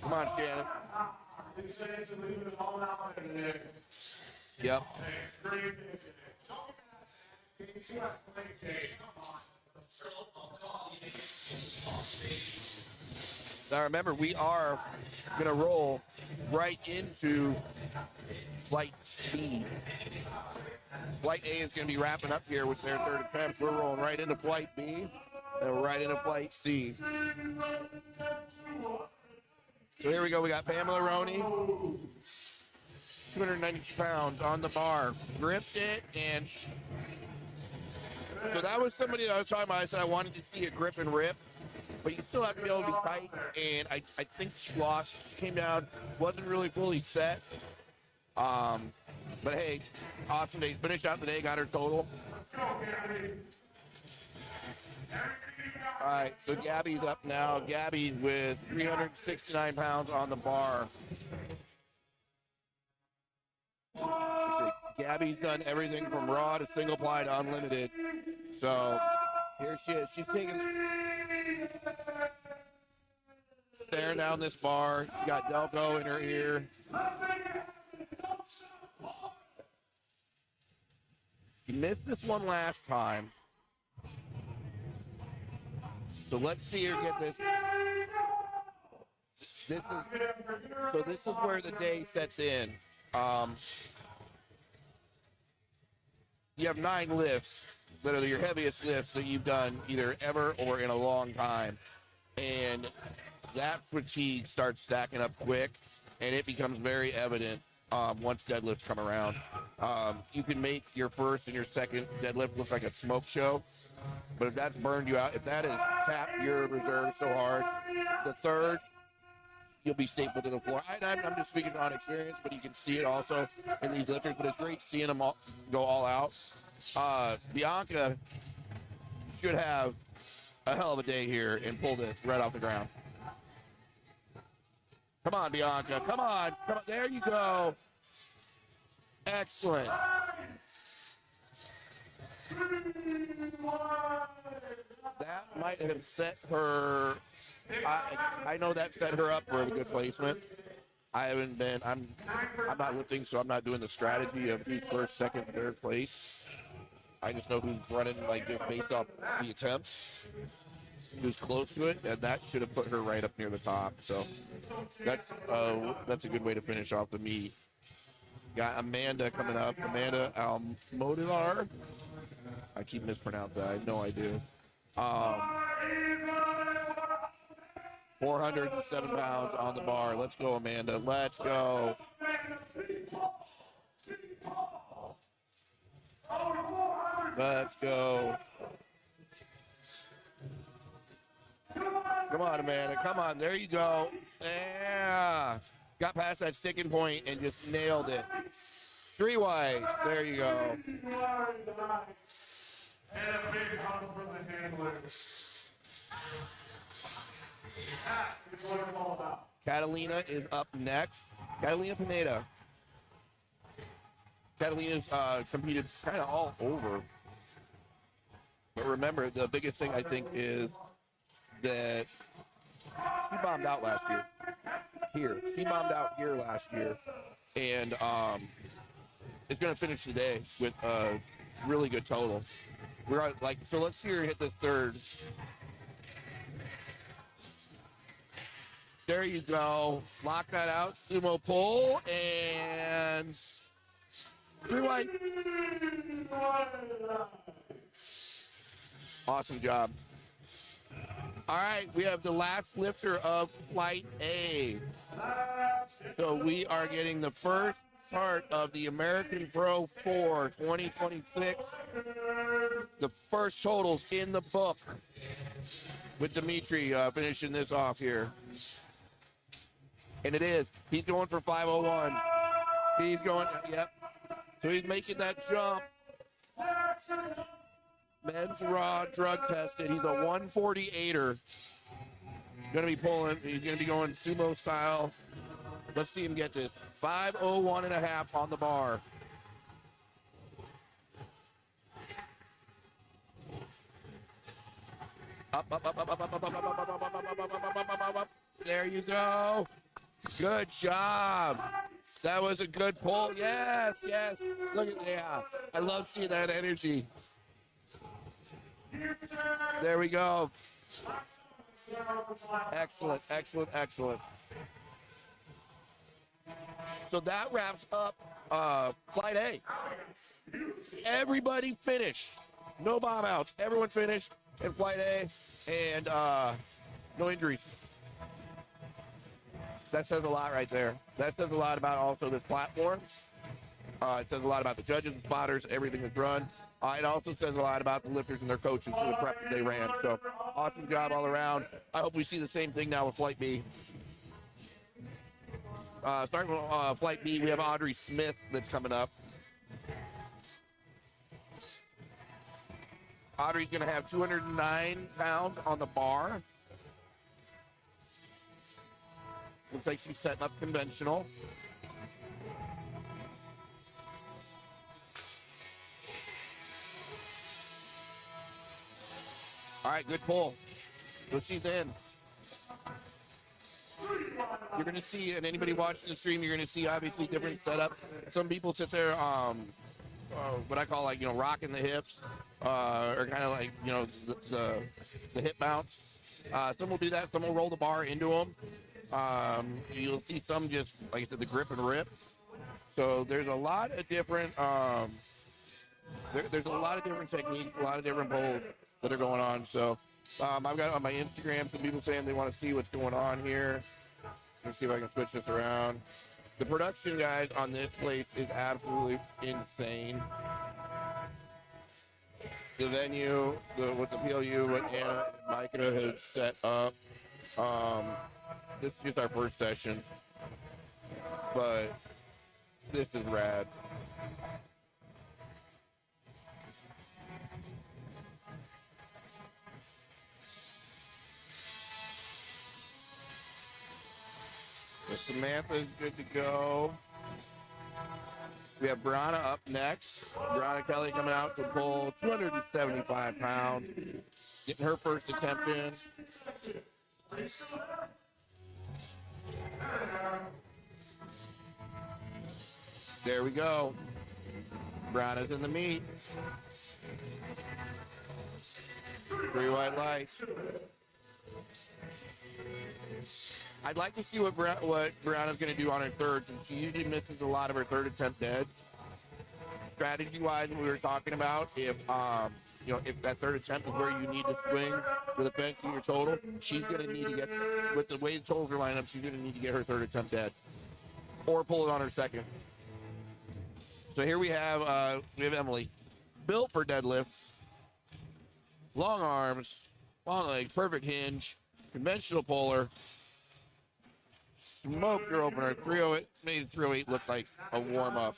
Come on, Shannon. Yep. Now remember, we are going to roll right into Flight C. Flight A is going to be wrapping up here with their third attempt. We're rolling right into Flight B and right into Flight C. So here we go. We got Pamela Roney, 292 pounds on the bar. Gripped it, and so that was somebody that I was talking about. I said I wanted to see a grip and rip, but you still have to be able to be tight, and I think she lost. She came down, wasn't really fully set. But hey, awesome day. Finished out the day, got her total. All right, so Gabby's up now. Gabby with 369 pounds on the bar. Gabby's done everything from raw to single ply to unlimited. So here she is. She's taking, staring down this bar. She's got Delco in her ear. She missed this one last time. So let's see her get this. This is where the day sets in. You have 9 lifts that are your heaviest lifts that you've done either ever or in a long time. And that fatigue starts stacking up quick, and it becomes very evident once deadlifts come around. You can make your first and your second deadlift look like a smoke show, but if that's burned you out, if that has tapped your reserve so hard, the third, you'll be stapled to the floor. I'm just speaking on experience, but you can see it also in these lifters, but it's great seeing them all go all out. Bianca should have a hell of a day here and pull this right off the ground. Come on, Bianca. Come on. Come on. There you go. Excellent. That might have set her. I know that set her up for a good placement. I'm not lifting, so I'm not doing the strategy of who's first, second, third place. I just know who's running, like, just based off the attempts, who's close to it, and that should have put her right up near the top. So that's a good way to finish off the meet. Got Amanda coming up. Amanda Almodovar. I keep mispronouncing that. I know I do. 407 pounds on the bar. Let's go, Amanda. Let's go. Let's go. Come on, Amanda. Come on. There you go. Yeah. Got past that sticking point and just nailed it. 3 wide. There you go. And a big hug for the handlers. That is what it's all about. Catalina is up next. Catalina Pineda. Catalina's competed kind of all over. But remember, the biggest thing I think is that she bombed out last year. She bombed out here last year. And it's going to finish today with a really good total. So let's see her hit this third. There you go. Lock that out. Sumo pull and 3 wide. Awesome job. All right, we have the last lifter of Flight A. So we are getting the first part of the American Pro 4 2026. The first totals in the book with Dimitri finishing this off here. And it is. He's going for 501. He's going, yep. So he's making that jump. Men's raw drug tested. He's a 148er. Gonna be pulling. He's gonna be going sumo style. Let's see him get this. 501.5 on the bar. Up. There you go. Good job. That was a good pull. Yes. Look at that. I love seeing that energy. There we go. Excellent. So that wraps up Flight A. Everybody finished. No bomb outs. Everyone finished in Flight A, and no injuries. That says a lot right there. That says a lot about also this platform. It says a lot about the judges, the spotters, everything that's run. It also says a lot about the lifters and their coaches for the prep that they ran. So awesome job all around. I hope we see the same thing now with Flight B. Starting with Flight B, we have Audrey Smith that's coming up. Audrey's going to have 209 pounds on the bar. Looks like she's setting up conventional. All right, good pull. So she's in. You're going to see, and anybody watching the stream, you're going to see obviously different setups. Some people sit there, what I call rocking the hips, or kind of like, the hip bounce. Some will do that. Some will roll the bar into them. You'll see some just, like I said, the grip and rip. So there's a lot of different there's a lot of different techniques, a lot of different pulls that are going on. So I've got on my Instagram some people saying they want to see what's going on here. Let's see if I can switch this around. The production, guys, on this place is absolutely insane. The venue, with the PLU, what Anna and Micah have set up. This is just our first session, but this is rad. So Samantha's good to go. We have Brianna up next. Brianna Kelly coming out to pull 275 pounds. Getting her first attempt in. There we go. Brianna's in the meat. 3 white lights. I'd like to see what Brianna's going to do on her third, since she usually misses a lot of her third attempt dead. Strategy-wise, we were talking about, if if that third attempt is where you need to swing with a fence in your total, she's going to need to get, with the way the totals are lined up, she's going to need to get her third attempt dead, or pull it on her second. So here we have Emily, built for deadlifts, long arms, long legs, perfect hinge, conventional puller. Smoked her opener, 308, made 308 look like a warm-up.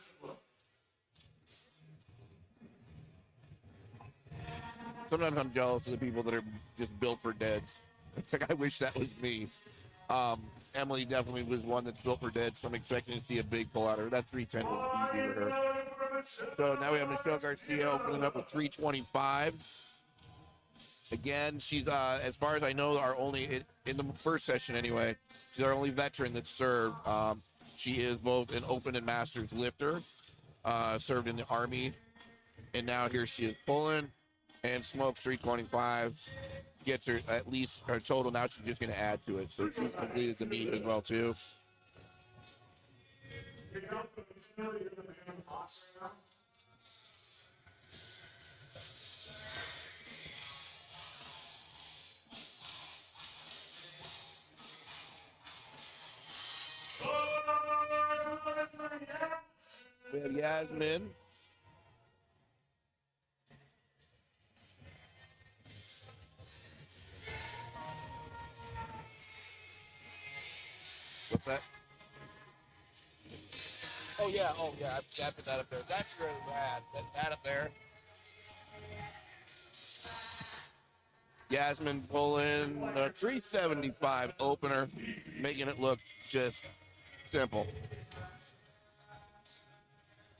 Sometimes I'm jealous of the people that are just built for deads. I wish that was me. Emily definitely was one that's built for deads, so I'm expecting to see a big pull out of her. That 310 was easy for her. So now we have Michelle Garcia opening up with 325. Again, she's, as far as I know, our only, in the first session anyway, she's our only veteran that's served. She is both an open and masters lifter, served in the Army, and now here she is pulling and smokes 325. Gets her at least her total. Now she's just going to add to it. So she's completed the meet as well, too. We have Yasmin. What's that? Oh yeah, I put that up there. That's really bad. That up there. Yasmin pulling a 375 opener, making it look just simple.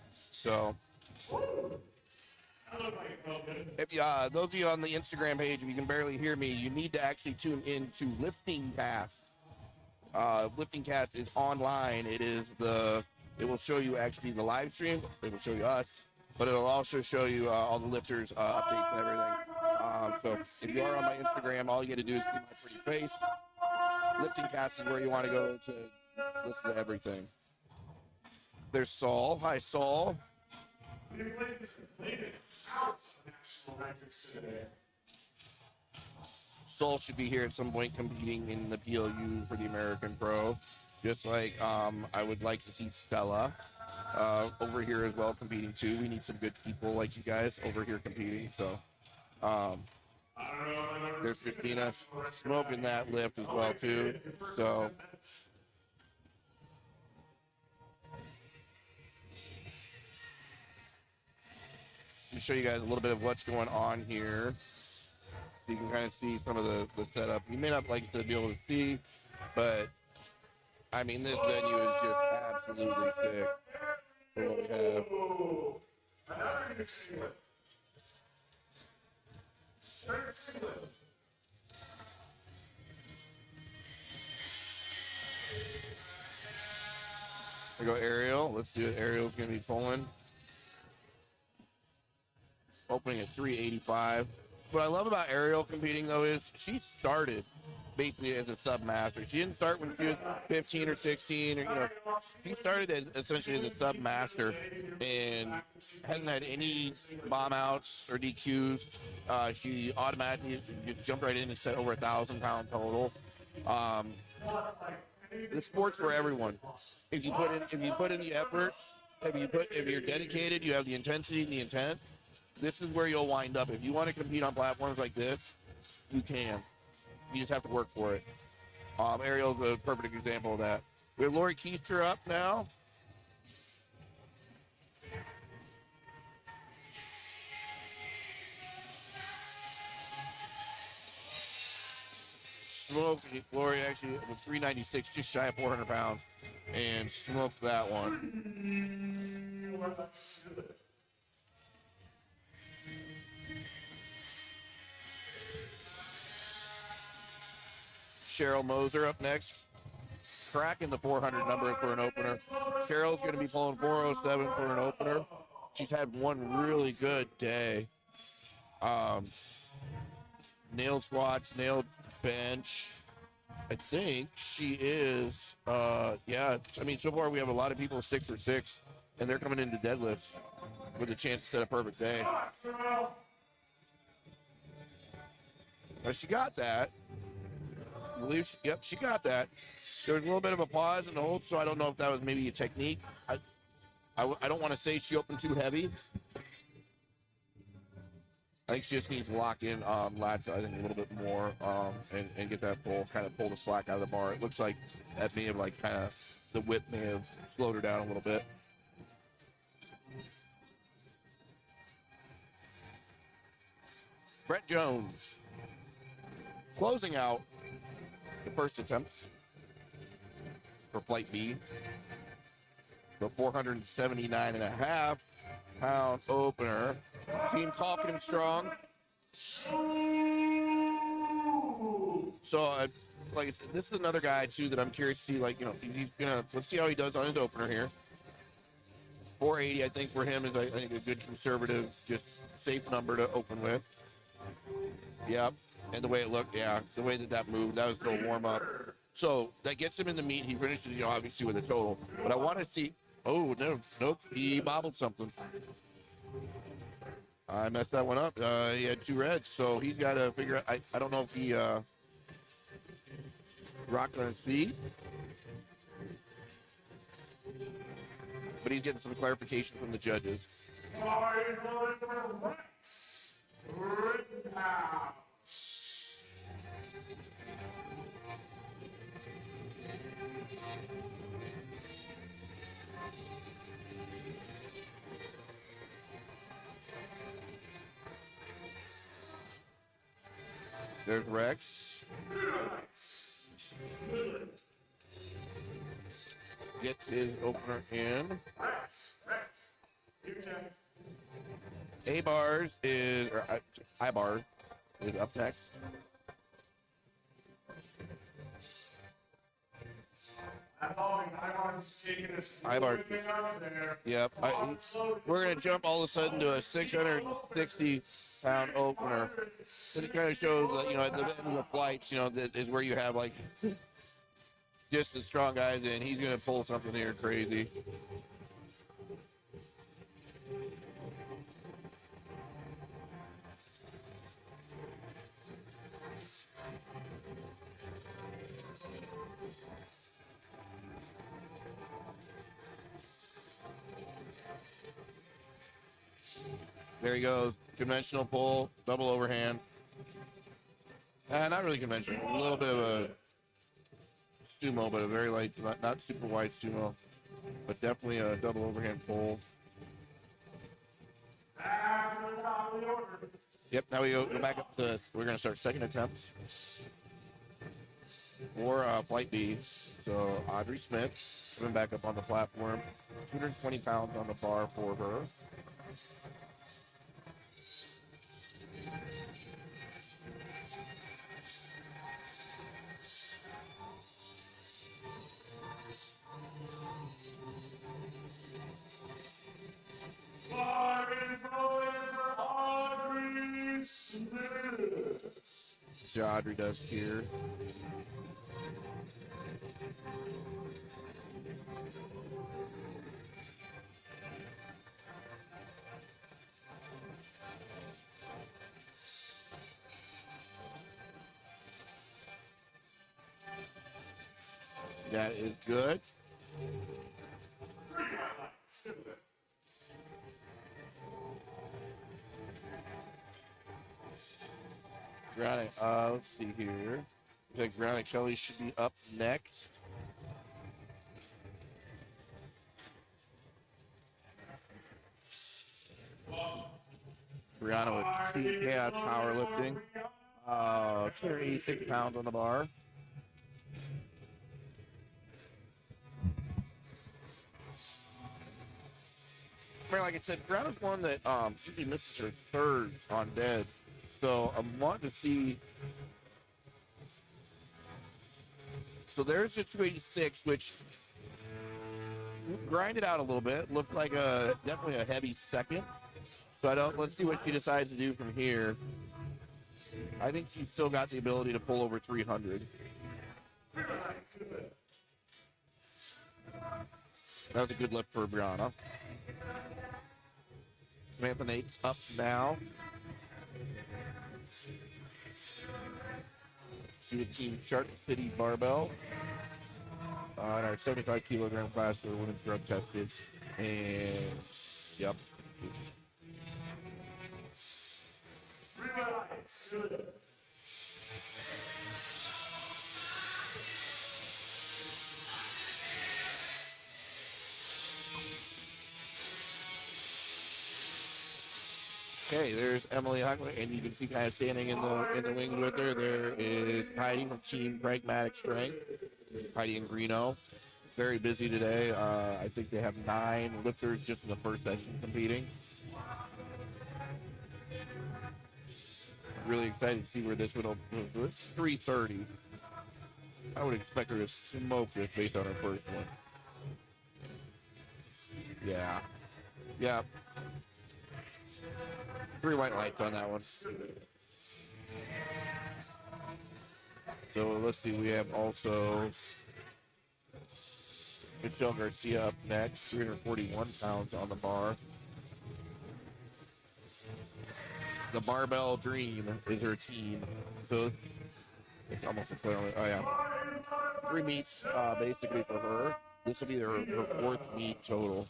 So, if those of you on the Instagram page, if you can barely hear me, you need to actually tune into Lifting Cast. Lifting Cast is online. It will show you actually the live stream. It will show you us, but it'll also show you all the lifters updates and everything. So if you are on my Instagram, all you got to do is see my pretty face. Lifting Cast is where you want to go to listen to everything. There's Saul. Hi, Saul. Saul should be here at some point competing in the PLU for the American Pro. Just like I would like to see Stella over here as well competing too. We need some good people like you guys over here competing. So there's Christina smoking that lift as well too. So let me show you guys a little bit of what's going on here. So you can kind of see some of the setup. You may not like to be able to see, but I mean, this venue is just absolutely sick for what we have. We go Ariel. Let's do it. Ariel's going to be pulling. Opening at 385. what I love about Ariel competing though is she started basically as a sub master. She didn't start when she was 15 or 16, or she started as essentially as a sub master and hasn't had any bomb outs or DQs. She automatically just jumped right in and set over 1,000 pound total. The sport's for everyone. If you put in the effort, if you're dedicated, you have the intensity and the intent. This is where you'll wind up. If you want to compete on platforms like this, you can. You just have to work for it. Ariel's a perfect example of that. We have Lori Keister up now. Smoked Lori actually was 396, just shy of 400 pounds, and smoked that one. Cheryl Moser up next, cracking the 400 number for an opener. Cheryl's going to be pulling 407 for an opener. She's had one really good day. Nailed squats, nailed bench. I think she is, yeah. I mean, so far we have a lot of people 6 for 6, and they're coming into deadlifts with a chance to set a perfect day. But she got that. I believe, yep, she got that. There was a little bit of a pause in the hold, so I don't know if that was maybe a technique. I don't want to say she opened too heavy. I think she just needs to lock in lats, I think, a little bit more and get that pull the slack out of the bar. It looks like that may have the whip may have slowed her down a little bit. Brett Jones closing out the first attempt for Flight B. The 479.5 pound opener. Team confident strong. So, like I said, this is another guy too that I'm curious to see. He's gonna, let's see how he does on his opener here. 480, I think for him is, I think, a good conservative, just safe number to open with. Yep, and the way it looked, yeah, the way that moved, that was no warm up. So that gets him in the meet. He finishes, obviously with a total. But I want to see. Oh no, nope, he bobbled something. I messed that one up. He had 2 reds, so he's got to figure out. I don't know if he rocked on his feet, but he's getting some clarification from the judges. There's Rex. Gets his opener in. A-bars is, or I-bar is up next. I-bar. Yep. We're going to jump all of a sudden to a 660 pound opener. It kind of shows that, at the end of the flights, that is where you have just as strong guys, and he's going to pull something here crazy. There he goes. Conventional pull, double overhand. Not really conventional. A little bit of a sumo, but a very light, not super wide sumo, but definitely a double overhand pull. Yep, now we go back up to this. We're going to start second attempt for Flight B. So Audrey Smith coming back up on the platform. 220 pounds on the bar for her. see how Audrey does here. That is good. Granite, let's see here. I think Granite Kelly should be up next. Brianna with Team Chaos Powerlifting. 286 pounds on the bar. Like I said, Brianna's one that usually misses her thirds on deads. So I'm wanting to see. So there's a 286, which grinded out a little bit. Looked like definitely a heavy second. So let's see what she decides to do from here. I think she's still got the ability to pull over 300. That was a good lift for Brianna. Samantha Nate's up now. To the Team Shark City Barbell. In our 75 kilogram class, the women's drug tested. And, yep. Okay, there's Emily Huckler, and you can see kind of standing in the wings with her. There is Heidi from Team Pragmatic Strength. Heidi and Greeno. Very busy today. I think they have 9 lifters just in the first session competing. Really excited to see where this would open. So it's 330. I would expect her to smoke this based on her first one. Yeah. Yeah. 3 white lights on that one. So let's see, we have also Michelle Garcia up next, 341 pounds on the bar. The Barbell Dream is her team. So it's almost a play on it. Oh, yeah. 3 meets basically for her. This will be her 4th meet total.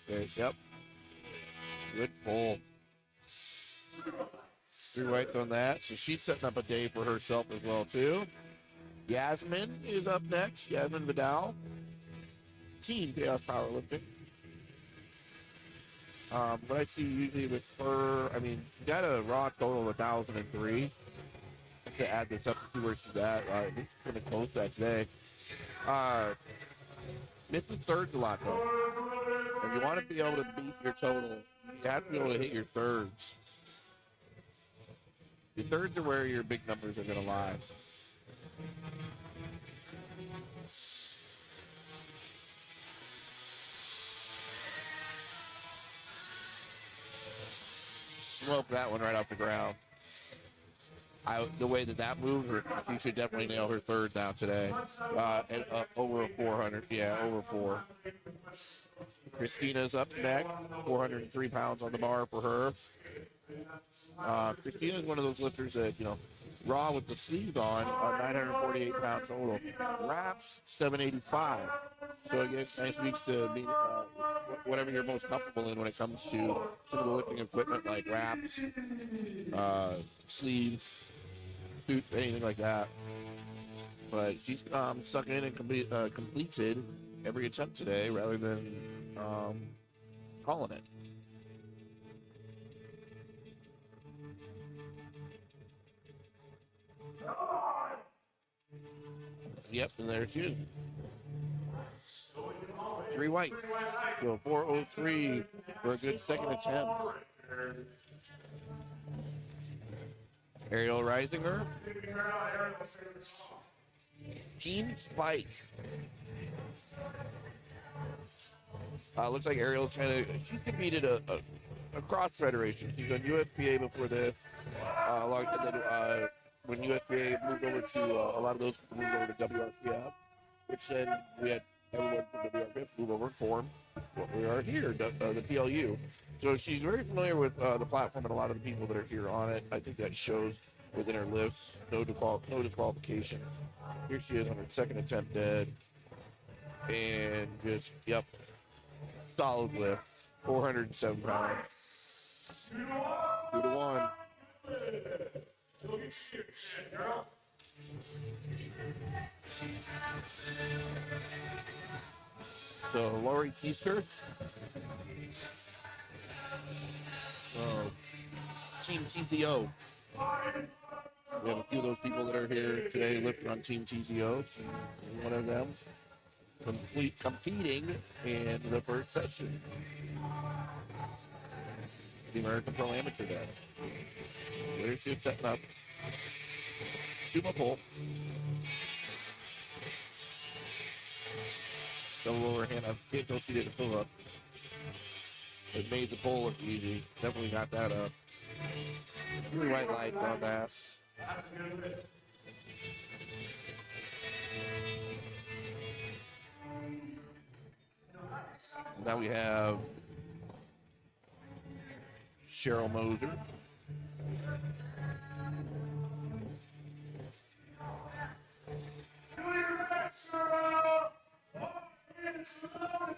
Okay, yep. Good pull. 3 whites on that. So she's setting up a day for herself as well, too. Yasmin is up next. Yasmin Vidal. Team Chaos Powerlifting. What I see usually with her, I mean, she got a raw total of 1,003. To add this up to see where she's at. I think she's going to close that today. Missing thirds a lot, though. If you want to be able to beat your total, you have to be able to hit your thirds. Your thirds are where your big numbers are going to lie. Smoke that one right off the ground. The way that moved, she should definitely nail her third now today. And over 400, yeah, over 4. Christina's up next, 403 pounds on the bar for her. Christina's one of those lifters that, raw with the sleeves on 948 pounds total. Wraps, 785. So again, nice weeks to be whatever you're most comfortable in when it comes to some of the lifting equipment like wraps, sleeves, suits, anything like that. But she's stuck in and completed every attempt today rather than calling it. Yep, and there she is. 3 white. So 403 for a good second attempt. Ariel Reisinger. Team Spike. Looks like Ariel's she's competed across federations. She's done USPA before this. When USPA moved over to, a lot of those people moved over to WRPF, which then we had everyone from WRPF move over and form what we are here, the PLU. So she's very familiar with the platform and a lot of the people that are here on it. I think that shows within her lifts. No disqualification. Here she is on her second attempt dead. And just, yep, solid lift. 407 pounds. 2 to 1. So Lori Keister, Team TCO. We have a few of those people that are here today lifting on Team TCO. One of them competing in the first session. The American Pro Amateur Day. There she is setting up. Sumo pull. Double overhand. I can't tell she did a pull up. It made the pull look easy. Definitely got that up. Really white light on that. That's good. Now we have Cheryl Moser. Do your best, girl! It's loaded!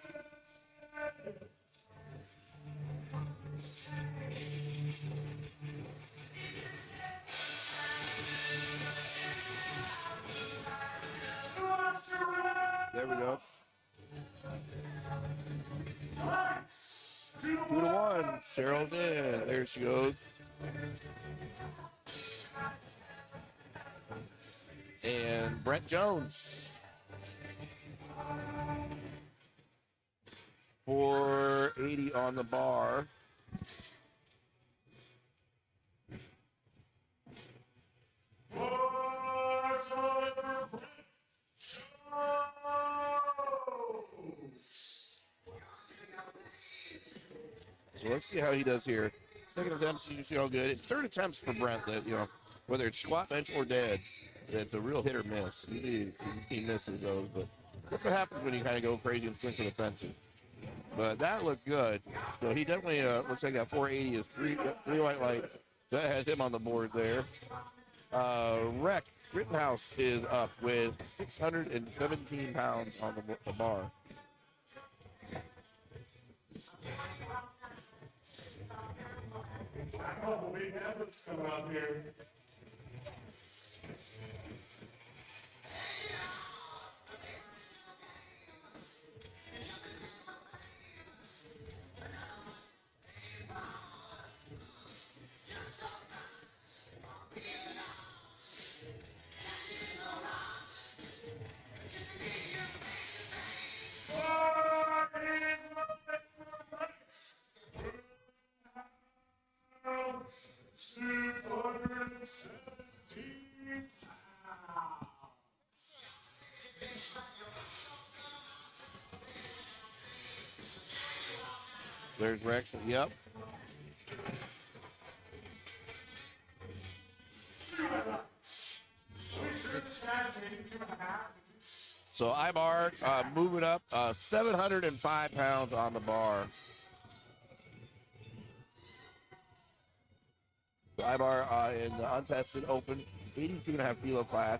There we go. Nice! 2 to 1. Cheryl's in. There she goes. And Brent Jones. 480 on the bar. What's over So let's see how he does here. Second attempts, you see how good. It's third attempts for Brent that, whether it's squat, bench, or dead, it's a real hit or miss. He misses those, but look what happens when you kind of go crazy and swing for the fences. But that looked good. So he definitely looks like that 480 is three white lights. That has him on the board there. Rex Rittenhouse is up with 617 pounds on the bar. Oh, we have this coming up here. There's Rex. Yep. So Ibar moving up 705 pounds on the bar. So Ibar in the untested open 82.5 kilo class.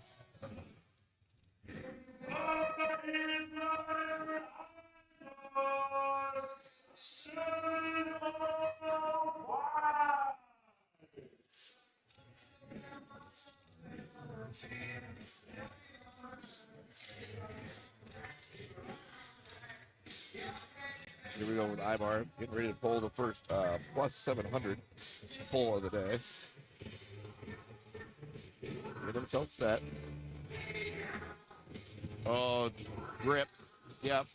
Here we go with Ibar getting ready to pull the first plus 700 pull of the day. Get himself set. Oh, grip. Yep.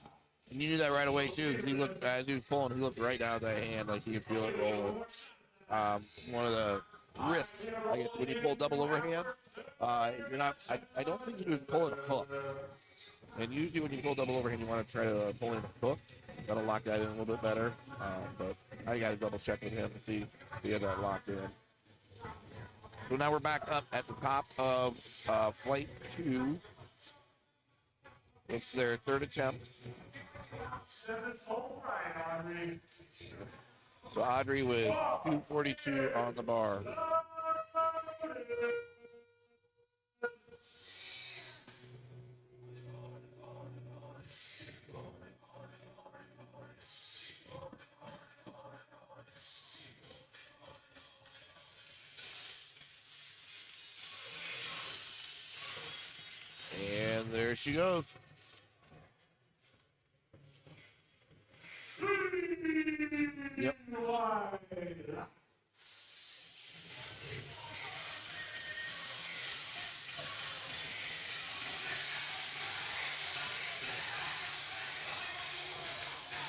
And you knew that right away too, because he looked, as he was pulling, he looked right down that hand, like he could feel it rolling. One of the risks, I guess, when you pull double overhand, you're not. I don't think he was pulling a hook. And usually when you pull double overhand, you want to try to pull in a hook. Got to lock that in a little bit better. But I got to double check with him to see if he had that locked in. So now we're back up at the top of flight 2. It's their third attempt. Seventh hole right, Audrey. So Audrey with 242 on the bar. And there she goes. Yep.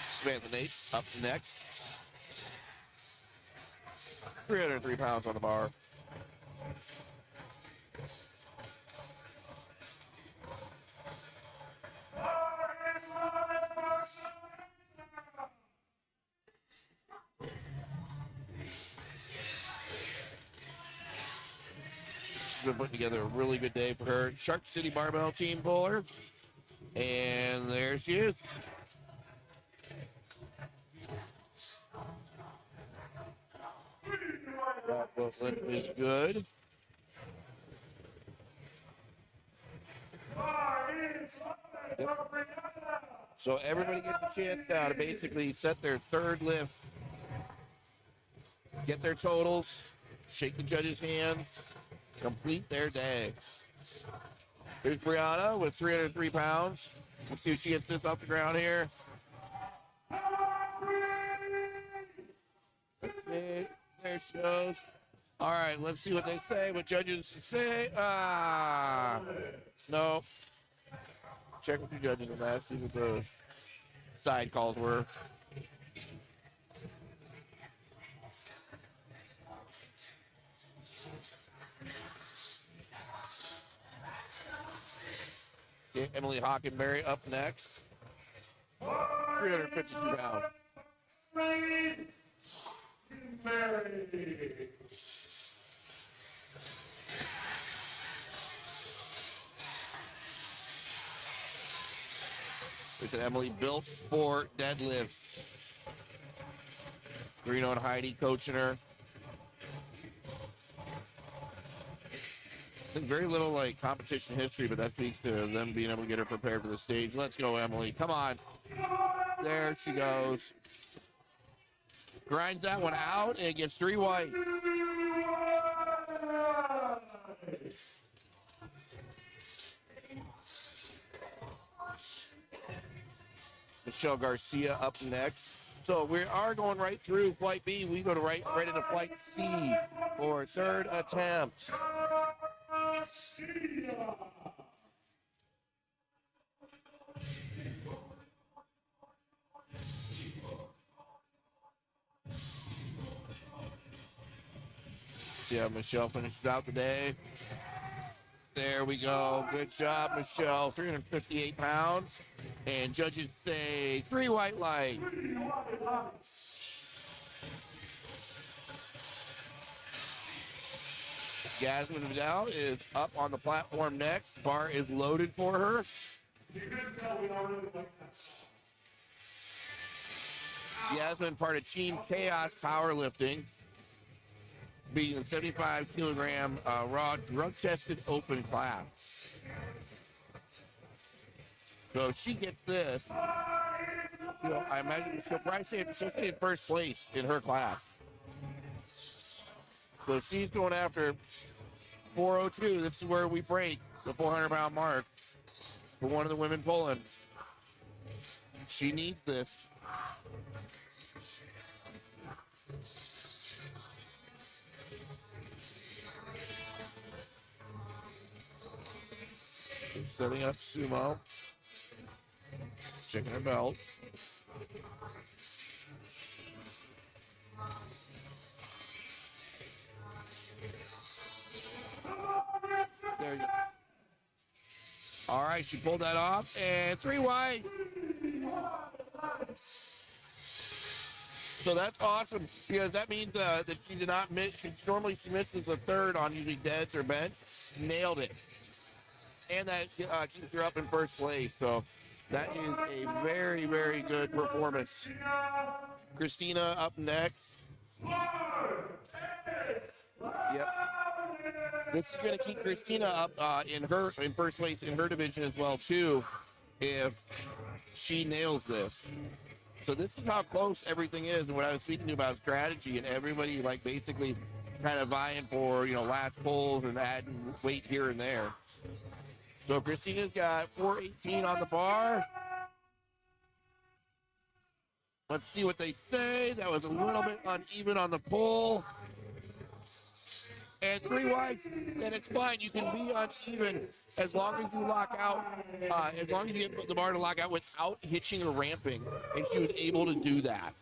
Samantha Nates up next. 303 pounds on the bar. She's been putting together a really good day for her. Shark City Barbell Team puller. And there she is. That movement is good. Yep. So everybody gets a chance now to basically set their third lift, get their totals, shake the judges' hands, complete their day. Here's Brianna with 303 pounds. Let's see if she gets this off the ground here. Okay, there she goes. All right, let's see what they say, what judges say. No. Check with your judges on that, see what the side calls were. Okay, Emily Hockenberry up next. 352 pounds. There's an Emily built for deadlifts. Reno and Heidi coaching her. I think very little like competition history, but that speaks to them being able to get her prepared for the stage. Let's go, Emily. Come on. There she goes. Grinds that one out and gets 3 white. Michelle Garcia up next. So we are going right through Flight B. We go to right into Flight C for third attempt. See how Michelle finishes out the day. There we go. Good job, Michelle. 358 pounds. And judges say 3 white lights. Jasmine Vidal is up on the platform next. Bar is loaded for her. You can tell we don't really like this. Jasmine, part of Team Chaos Powerlifting, being a 75 kilogram raw drug tested open class. So if she gets this, you know, I imagine she'll probably say she'll stay in first place in her class. So she's going after 402. This is where we break the 400-pound mark for one of the women pulling. She needs this. Setting up sumo. Checking her belt. There you go. All right, she pulled that off, and 3 white. So that's awesome because that means that she did not miss. Normally she misses a third on usually deads or bench. Nailed it. And that keeps her up in first place. So that is a very, very good performance. Christina up next. Yep. This is going to keep Christina up in first place in her division as well too, if she nails this. So this is how close everything is, and what I was speaking to about strategy, and everybody like basically kind of vying for last pulls and adding weight here and there. So Christina's got 418 on the bar. Let's see what they say. That was a little bit uneven on the pull. And 3 wides, and it's fine. You can be uneven as long as you lock out, as long as you get the bar to lock out without hitching or ramping. And she was able to do that.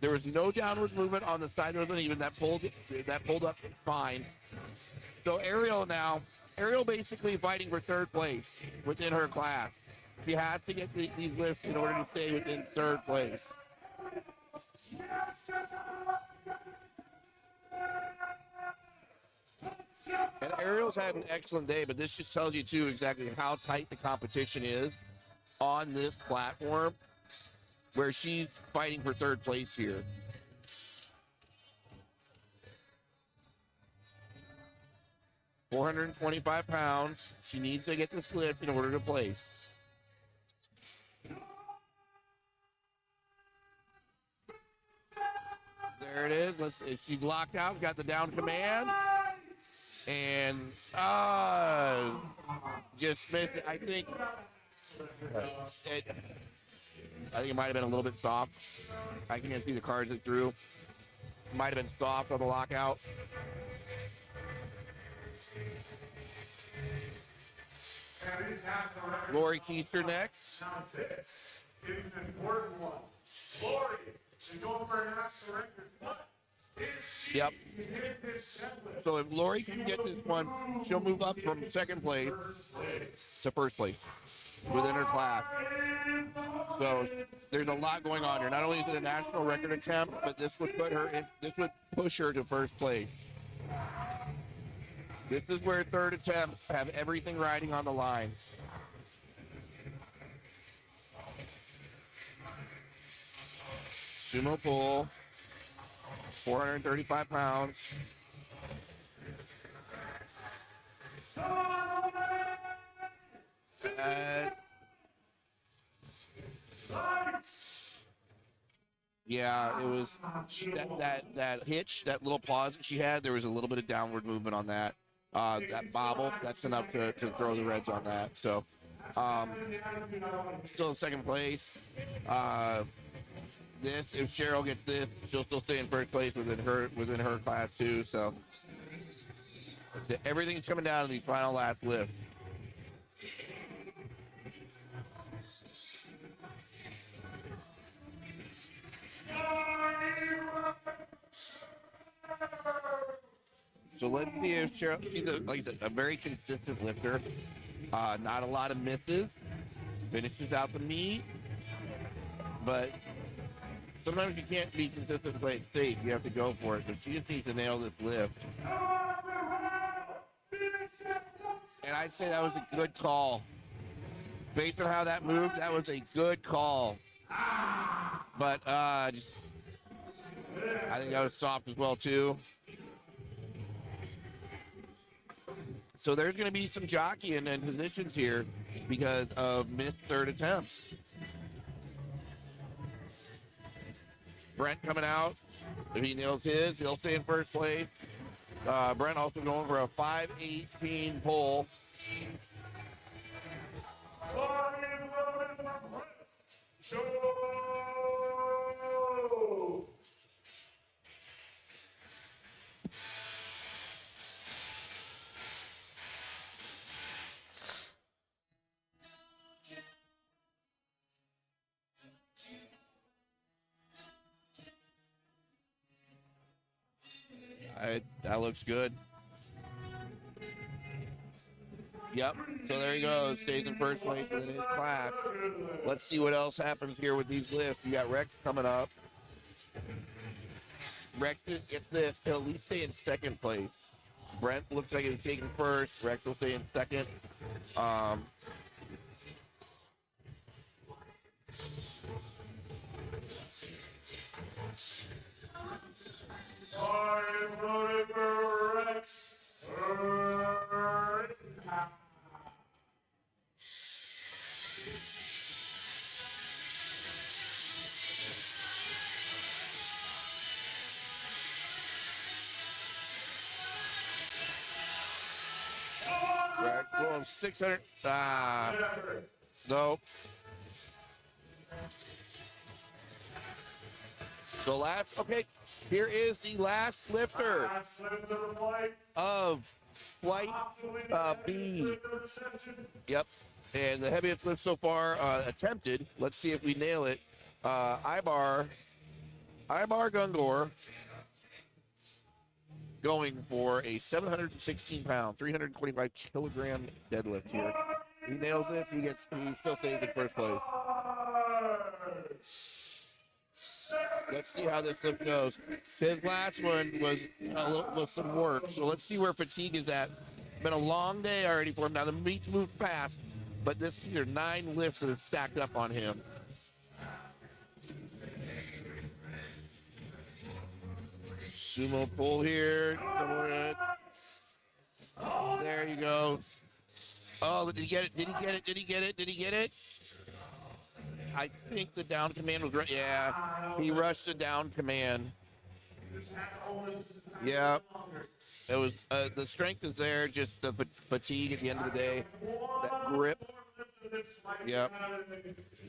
There was no downward movement on the side that was uneven. That pulled up fine. So Ariel basically fighting for third place within her class. She has to get these lifts in order to stay within third place. And Ariel's had an excellent day, but this just tells you too exactly how tight the competition is on this platform where she's fighting for third place here. £425. She needs to get this lift in order to place. There it is. She's locked out, got the down command. And just missed it. I think it might have been a little bit soft. I can't see the cards it threw. Might have been soft on the lockout. Lori Keister next. Now this is an important one. Lori is over not surrendered. Yep. So if Lori can get this one, she'll move up from second place to first place within her class. So there's a lot going on here. Not only is it a national record attempt, but this would push her to first place. This is where third attempts have everything riding on the line. Sumo pull, 435 pounds. Yeah, it was that hitch, that little pause that she had. There was a little bit of downward movement on that. That bobble, that's enough to throw the Reds on that. So, still in second place. If Cheryl gets this, she'll still stay in first place within her class too. So, everything's coming down to the final last lift. So let's see if Cheryl, she's like I said, a very consistent lifter. Not a lot of misses. Finishes out the meet. But sometimes you can't be consistent and play it safe. You have to go for it. So she just needs to nail this lift. And I'd say that was a good call. Based on how that moved, that was a good call. But I think that was soft as well too. So there's going to be some jockeying and positions here because of missed third attempts. Brent coming out. If he nails his, he'll stay in first place. Brent also going for a 518 pull. That looks good. Yep. So there he goes. Stays in first place within his class. Let's see what else happens here with these lifts. You got Rex coming up. Rex gets this. He'll at least stay in second place. Brent looks like he's taking first. Rex will stay in second. I'm running for Rex. Rex going 600. Nope. So okay, here is the last lifter of flight B. Yep. And the heaviest lift so far attempted. Let's see if we nail it. Ibar Gungor going for a 716-pound, 325-kilogram deadlift here. He nails this. He still stays in first place. Let's see how this lift goes. His last one was some work, so let's see where fatigue is at. Been a long day already for him. Now the meets move fast, but these are 9 lifts that have stacked up on him. Sumo pull here. There you go. Oh, did he get it? Did he get it? Did he get it? Did he get it? I think the down command was right. Yeah, he rushed the down command. Yeah, it was the strength is there, just the fatigue at the end of the day, that grip. Yep.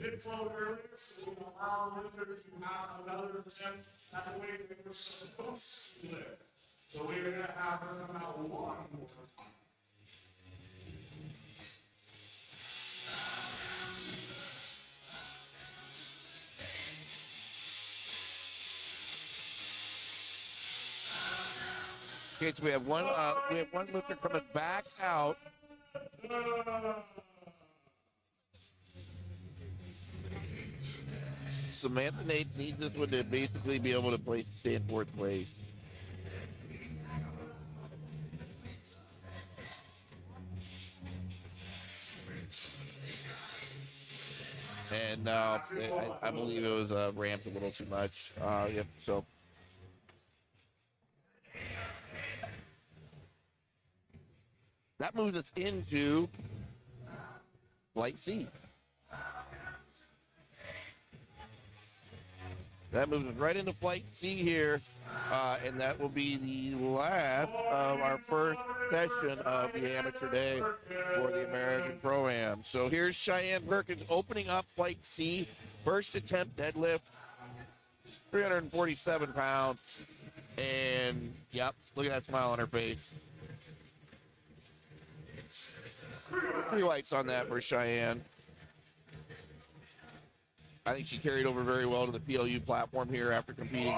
It's slow earlier, so we allow lifters to have another attempt at the way they were supposed to lift. So we're going to have them come out one more time. Okay, so we have one lifter coming back out. Samantha Nates needs this one to basically be able to stay in fourth place. And I believe it was ramped a little too much. Yep, so. That moves us into Flight C. That moves us right into Flight C here, and that will be the last of our first session of the amateur day for the American Pro-Am. So here's Cheyenne Perkins opening up Flight C. First attempt deadlift, 347 pounds. And, yep, look at that smile on her face. 3 whites on that for Cheyenne. I think she carried over very well to the PLU platform here after competing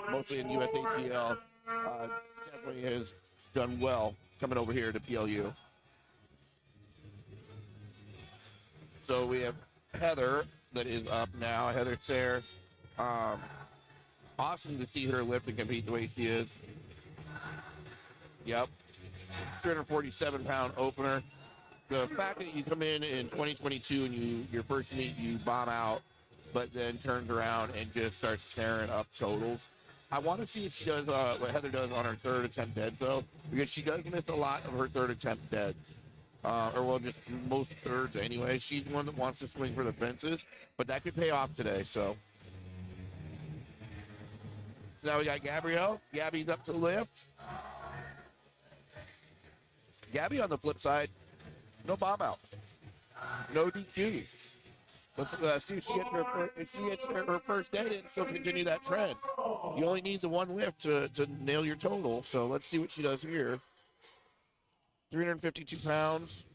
mostly in USATL. Definitely has done well coming over here to PLU. So we have Heather that is up now. Heather Sayre. Awesome to see her lift and compete the way she is. Yep. 347-pound opener. The fact that you come in 2022 and your first meet you bomb out, but then turns around and just starts tearing up totals. I want to see if she does what Heather does on her third attempt deads though, because she does miss a lot of her third attempt deads, just most thirds anyway. She's one that wants to swing for the fences, but that could pay off today. So now we got Gabrielle. Gabby's up to lift. Gabby on the flip side. No bomb outs. No DQs. Let's see if she gets her first day, and she'll continue that trend. You only need the one lift to nail your total. So let's see what she does here. 352 pounds.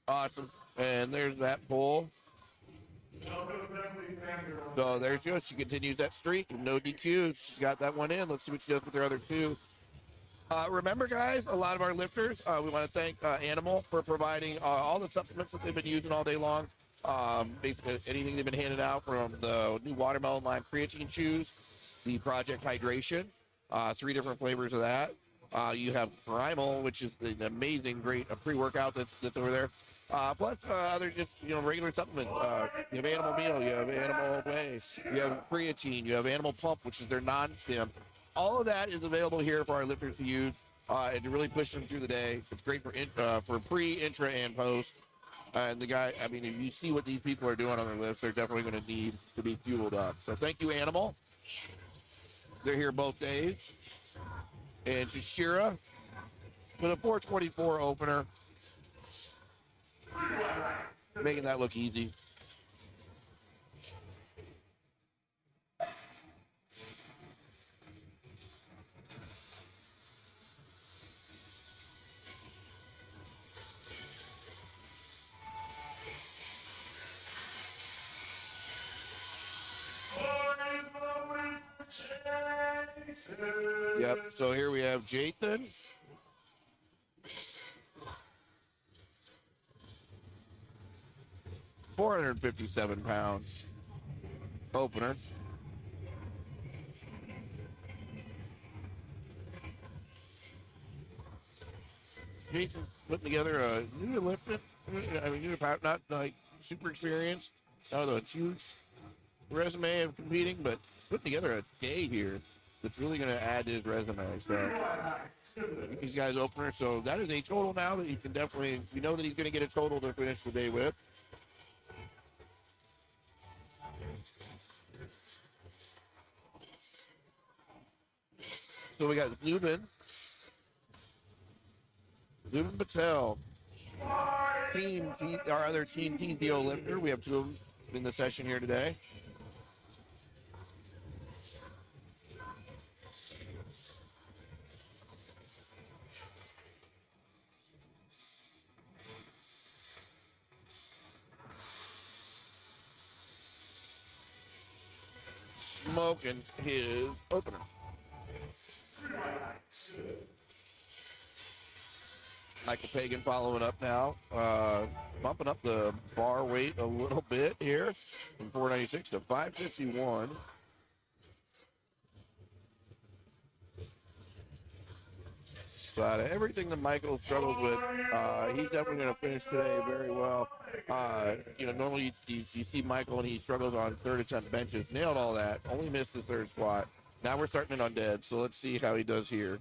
Awesome. And there's that pull. So there she goes. She continues that streak. No DQs. She's got that one in. Let's see what she does with her other two. Remember, guys, a lot of our lifters, we want to thank Animal for providing all the supplements that they've been using all day long. Basically, anything they've been handing out, from the new watermelon lime creatine chews, the Project Hydration, 3 different flavors of that. You have Primal, which is an amazing, great pre-workout that's over there. Plus other just regular supplements. You have Animal Meal, you have Animal Whey, you have creatine, you have Animal Pump, which is their non-stim. All of that is available here for our lifters to use and to really push them through the day. It's great for pre, intra, and post. And the guy, I mean, if you see what these people are doing on their lifts, they're definitely going to need to be fueled up. So thank you, Animal. They're here both days. And Shashira with a 424 opener, making that look easy. Yep, so here we have Jathan. £457 opener. Jason's putting together a new lifting. I mean, not like super experienced, not a huge resume of competing, but putting together a day here that's really going to add to his resume. So these guys opener. So that is a total now that you can definitely, you know that he's going to get a total to finish the day with. So we got Zubin Patel, our other team TZO lifter. We have 2 of them in the session here today. Smoking his opener. Michael Pagan following up now, bumping up the bar weight a little bit here from 496 to 551. But everything that Michael struggles with, he's definitely going to finish today very well. Normally you see Michael and he struggles on third attempt benches. Nailed all that. Only missed the third squat. Now we're starting it on dead, so let's see how he does here.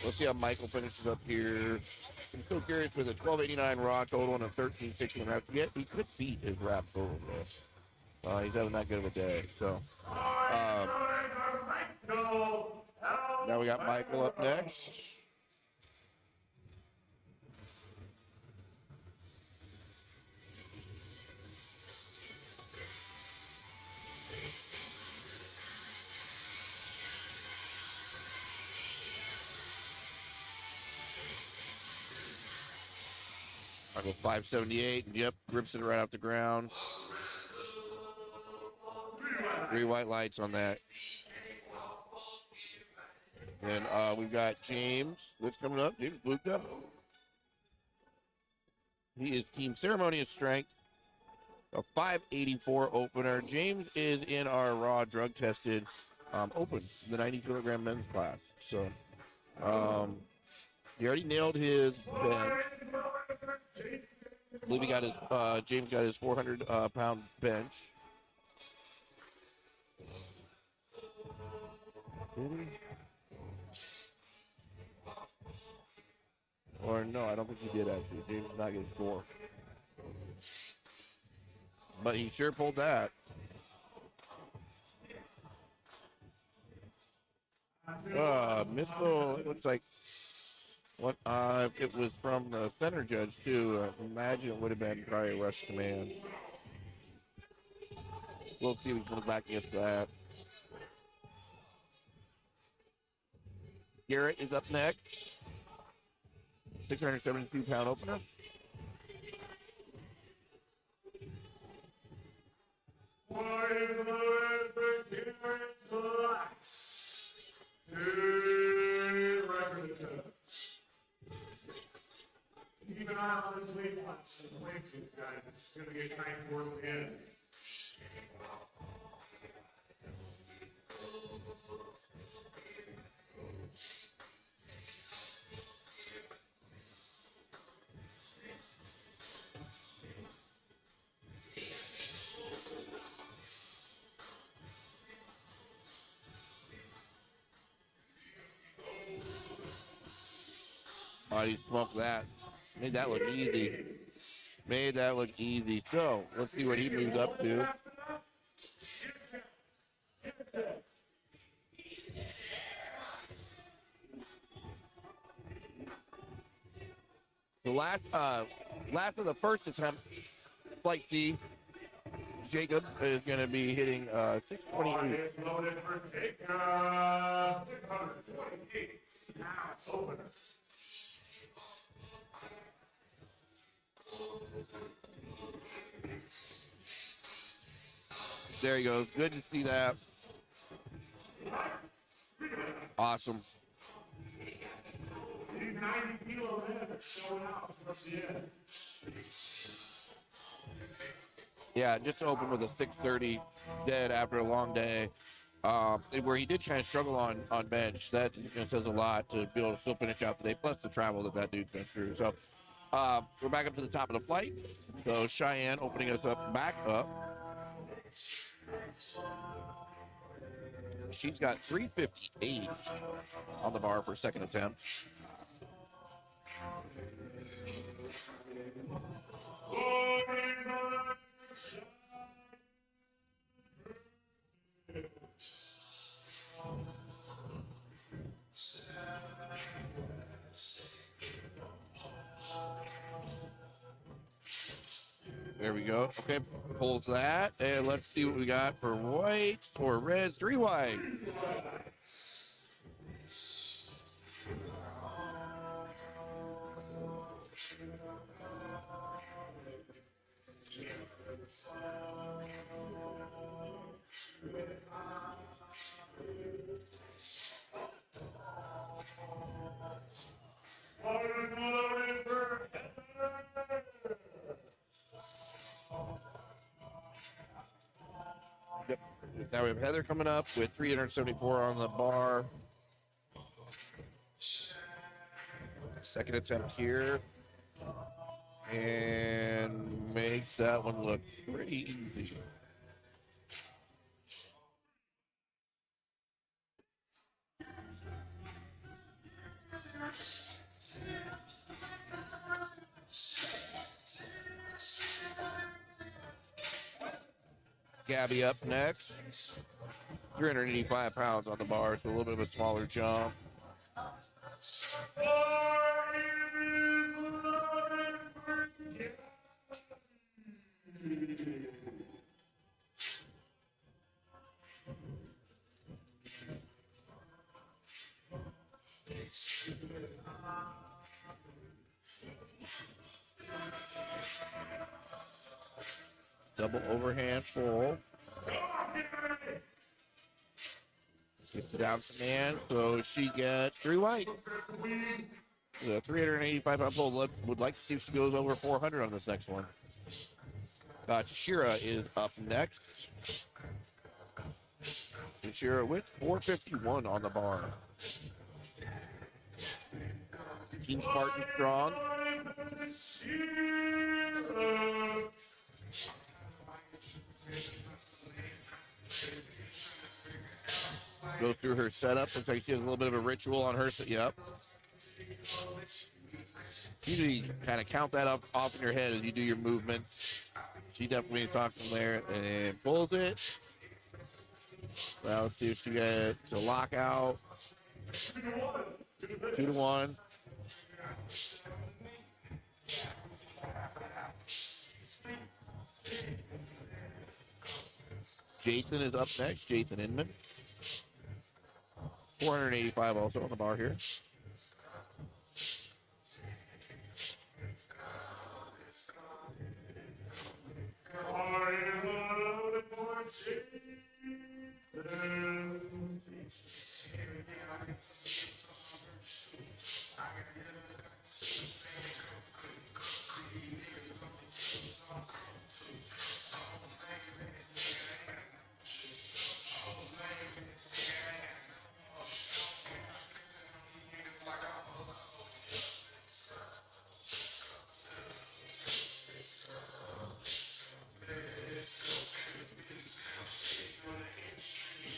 Let's see how Michael finishes up here. I'm still curious with a 1289 raw total and a 1360 wrap. Yet he could beat his wrap total, though. He's having that good of a day. So now we got Michael up next. Michael 578, and yep, rips it right off the ground. 3 white lights on that. And we've got James that's coming up. James Bluked up. He is Team Ceremonious Strength. A 584 opener. James is in our raw drug tested open, the 90 kilogram men's class. So he already nailed his bench. I believe he got his James got his 400 pound bench. Or no, I don't think he did actually. James did not get his 4. But he sure pulled that. Missile, it looks like what it was from the center judge too. Imagine it would have been probably a rush command. We'll see if he comes back against that. Garrett is up next. 672-pound opener. Even out of this weight class, the weights, guys, it's going to get kind of work in. Oh, he smoked that. Made that look easy. Made that look easy. So, let's see what he moves up to. The last of the first attempt, flight C, Jacob is going to be hitting 628. Loaded for Jacob, 628. Now it's open. There he goes. Good to see that. Awesome. These 90-kilo men are showing out towards the end. Yeah, just opened with a 630 dead after a long day, where he did kind of struggle on bench. That says a lot to be able to still finish out today, plus the travel that dude's been through. So we're back up to the top of the flight. So Cheyenne opening us up back up. She's got 358 on the bar for second attempt. There we go. Okay, pulls that. And let's see what we got for white or red. 3 white. Yep. Now we have Heather coming up with 374 on the bar. Second attempt here. And makes that one look pretty easy. Gabby up next. 385 pounds on the bar, so a little bit of a smaller jump. Double overhand pull. Gets it down command, so she gets 3 white. The 385-pound pull would like to see if she goes over 400 on this next one. Shira is up next. Shira with 451 on the bar. Team Spartan strong. Go through her setup. Looks like she has a little bit of a ritual on her set. Yep. You kind of count that up off in your head as you do your movements. She definitely talks from there and pulls it. Well, let's see if she gets a lockout. 2-1. Jason is up next. Jason Inman. 485 also on the bar here.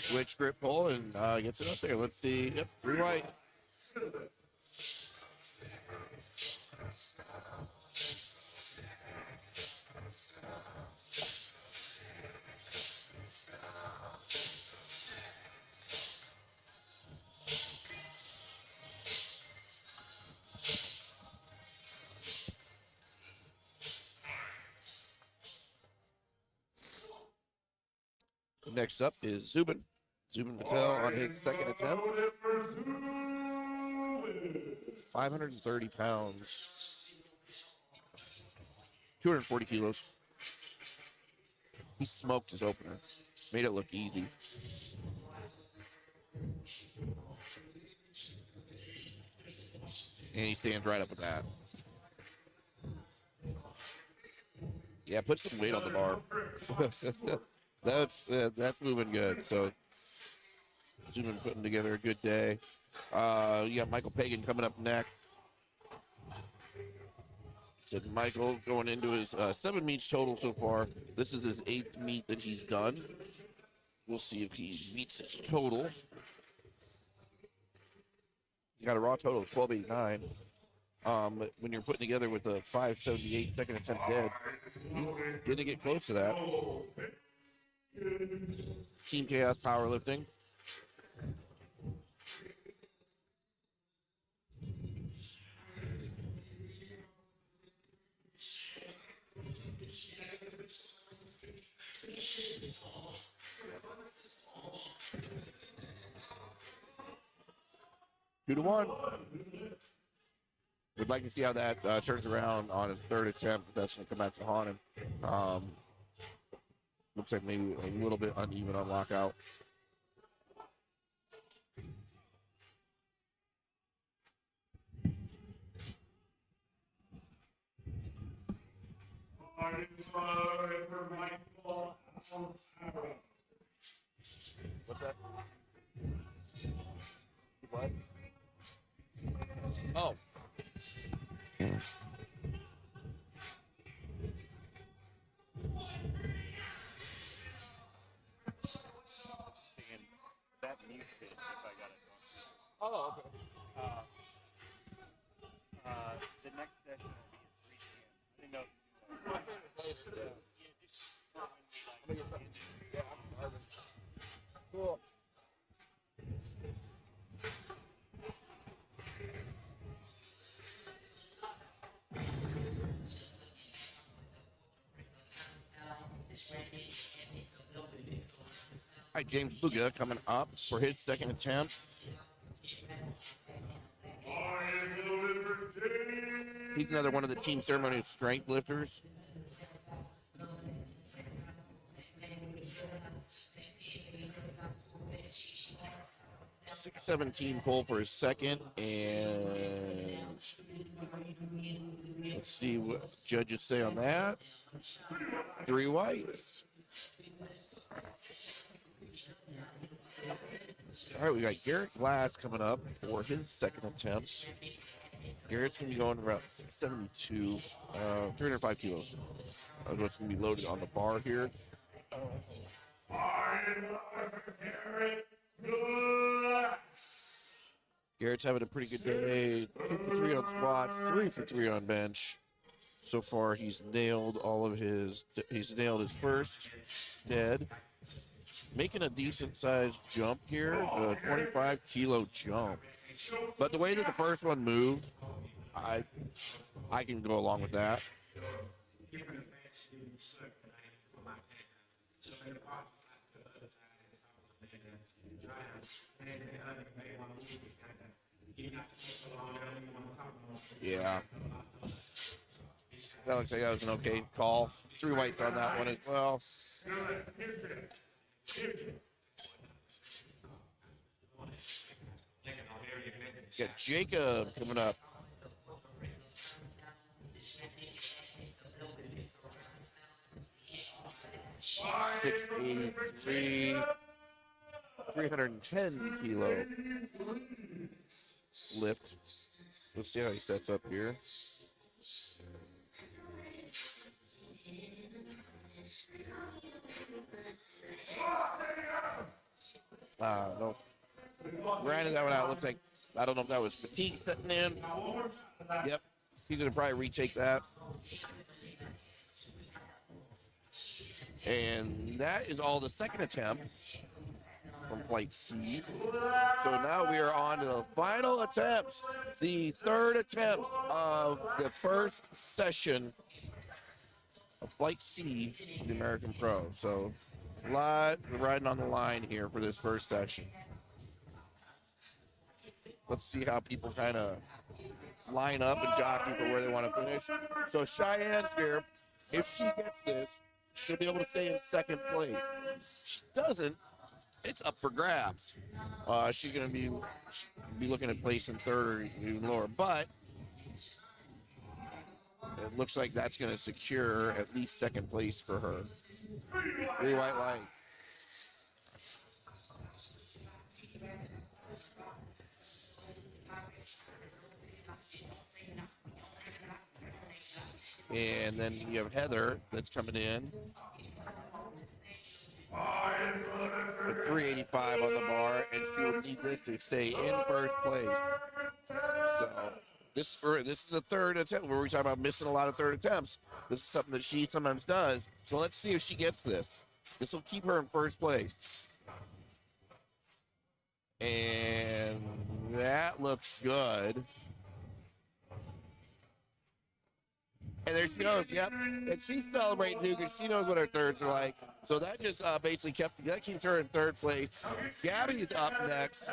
Switch grip pull and gets it up there. Let's see. Yep, 3 white. Next up is Zubin. Zubin Patel on his second attempt. 530 pounds. 240 kilos. He smoked his opener. Made it look easy. And he stands right up with that. Yeah, put some weight on the bar. That's moving good. So Zubin putting together a good day. You got Michael Pagan coming up next. So Michael going into his 7 meets total so far. This is his 8th meet that he's done. We'll see if he meets his total. He got a raw total of 1289. When you're putting together with a 578 second attempt dead, you didn't get close to that. Team Chaos Powerlifting. Two to one. We'd like to see how that turns around on his 3rd attempt. That's going to come back to haunt him. Looks like maybe a little bit uneven on lockout. What's that? What? Oh. That mutes it if I got it wrong. Oh, okay. The next session will be 3 p.m. I didn't know. Cool. All right, James Buga coming up for his 2nd attempt. He's another one of the team ceremony strength lifters. .617 pull for his 2nd, and let's see what judges say on that. 3 whites. All right, we got Garrett Glass coming up for his 2nd attempt. Garrett's going to be going around 672, 305 kilos. What's going to be loaded on the bar here. Garrett's having a pretty good day. 2 for 3 on squat, 3 for 3 on bench. So far, he's nailed all of his. He's nailed his first dead. making a decent sized jump here, a 25-kilo jump. But the way that the first one moved, I can go along with that. Yeah. That looks like that was an okay call. 3 whites on that one as well. Got Jacob coming up. $683, 310-kilo lift. Let's see how he sets up here. No. Grinding that one out. Looks like, I don't know if that was fatigue setting in. Yep. He's going to probably retake that. And that is all the second attempt from Flight C. So now we are on to the final attempt, the third attempt of the first session of Flight C, the American Pro. So a lot riding on the line here for this first session. Let's see how people kind of line up and jockey for where they want to finish. So Cheyenne here, if she gets this, she'll be able to stay in second place. If she doesn't, it's up for grabs. She's going to be looking at place in third or even lower. But it looks like that's going to secure at least second place for her. 3 white lights. And then you have Heather that's coming in. With 385 on the bar, and she will need this to stay in first place. So this is the third attempt where we talk about missing a lot of third attempts. This is something that she sometimes does. So let's see if she gets this. This will keep her in first place. And that looks good. And there she goes, yep. And she's celebrating too because she knows what her thirds are like. So that just basically that keeps her in third place. Gabby's up next.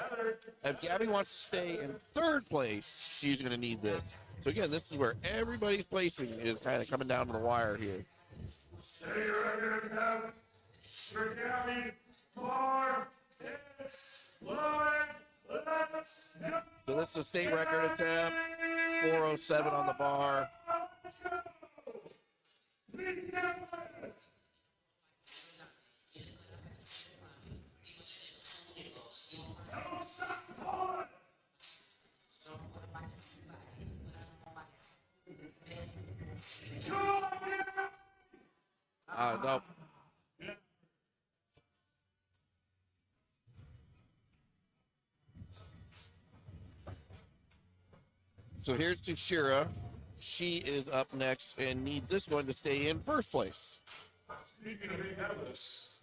If Gabby wants to stay in third place, she's going to need this. So again, this is where everybody's placing is kind of coming down to the wire here. Stay right here, Gabby. For Gabby, 4, 6, 1, let's go. So this is a state record attempt. 407 on the bar. Let's go. No. So here's Tashira. She is up next and needs this one to stay in first place. Speaking of Indianapolis,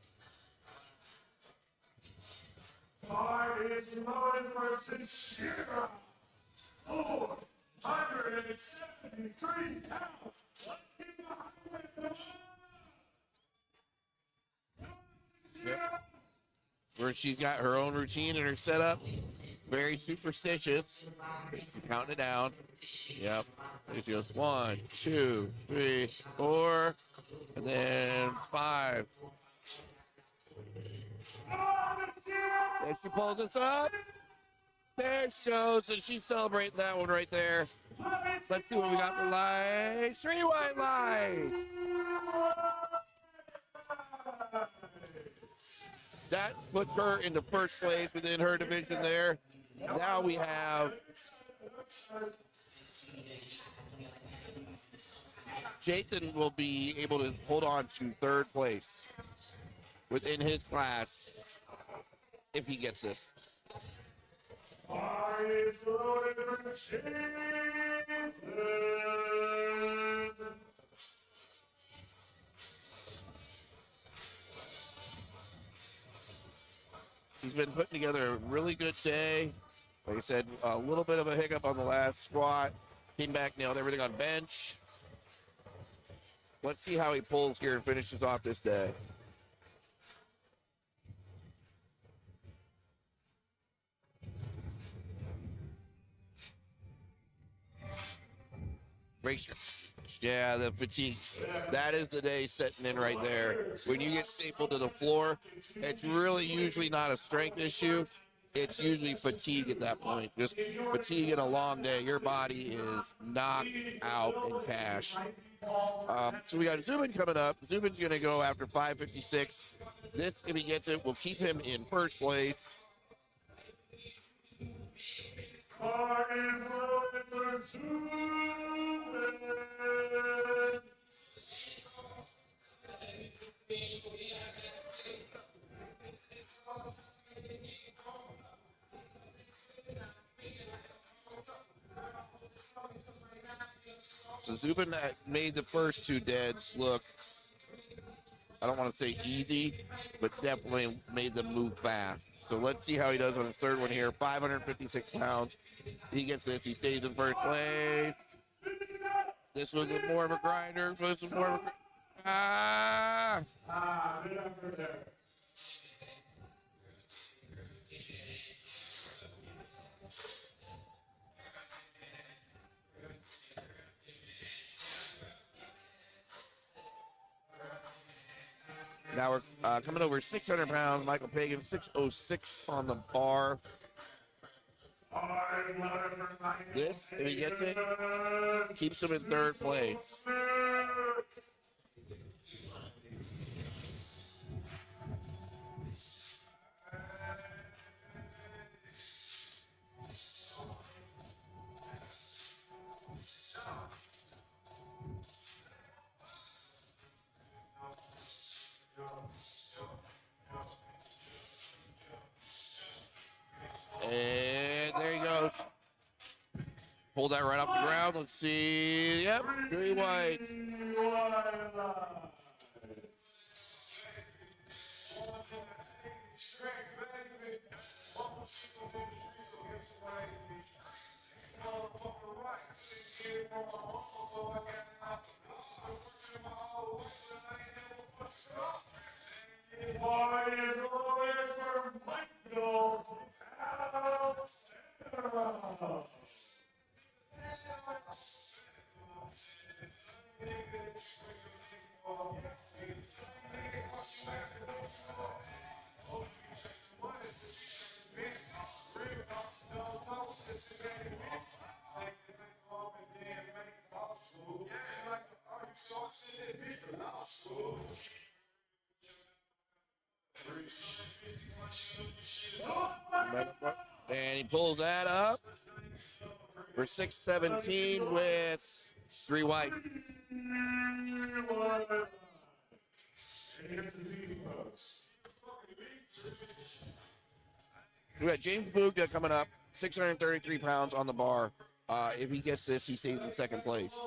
5 is loaded for Tashira. 473 pounds. Let's get the highway for Yep. Where she's got her own routine and her setup. Very superstitious. She's counting it down. Yep. It goes 1, 2, 3, 4, and then 5. There she pulls us up. There she goes, and she's celebrating that one right there. Let's see what we got for lights. 3 white lights. That puts her into first place within her division there. Now we have Jathan will be able to hold on to third place within his class if he gets this. Is loaded for Jathan. He's been putting together a really good day. Like I said, a little bit of a hiccup on the last squat. Came back, nailed everything on bench. Let's see how he pulls here and finishes off this day. Brace your, yeah, the fatigue. That is the day setting in right there. When you get stapled to the floor, it's really usually not a strength issue. It's usually fatigue at that point. Just fatigue in a long day. Your body is knocked out in cash. So we got Zubin coming up. Zubin's going to go after 5:56. This, if he gets it, will keep him in first place. So Zubin made the first two deads look, I don't want to say easy, but definitely made them move fast. So let's see how he does on his third one here. 556 pounds. He gets this. He stays in first place. This was more of a grinder. This was more of a... Now we're coming over 600 pounds. Michael Pagan, 606 on the bar. This, if he gets it, keeps him in third place. And there he goes. Pull that right off the ground. Let's see. Yep, 3 white. And he pulls that up for 617 with 3 white. We got James Bugda coming up, 633 pounds on the bar. If he gets this, he stays in second place.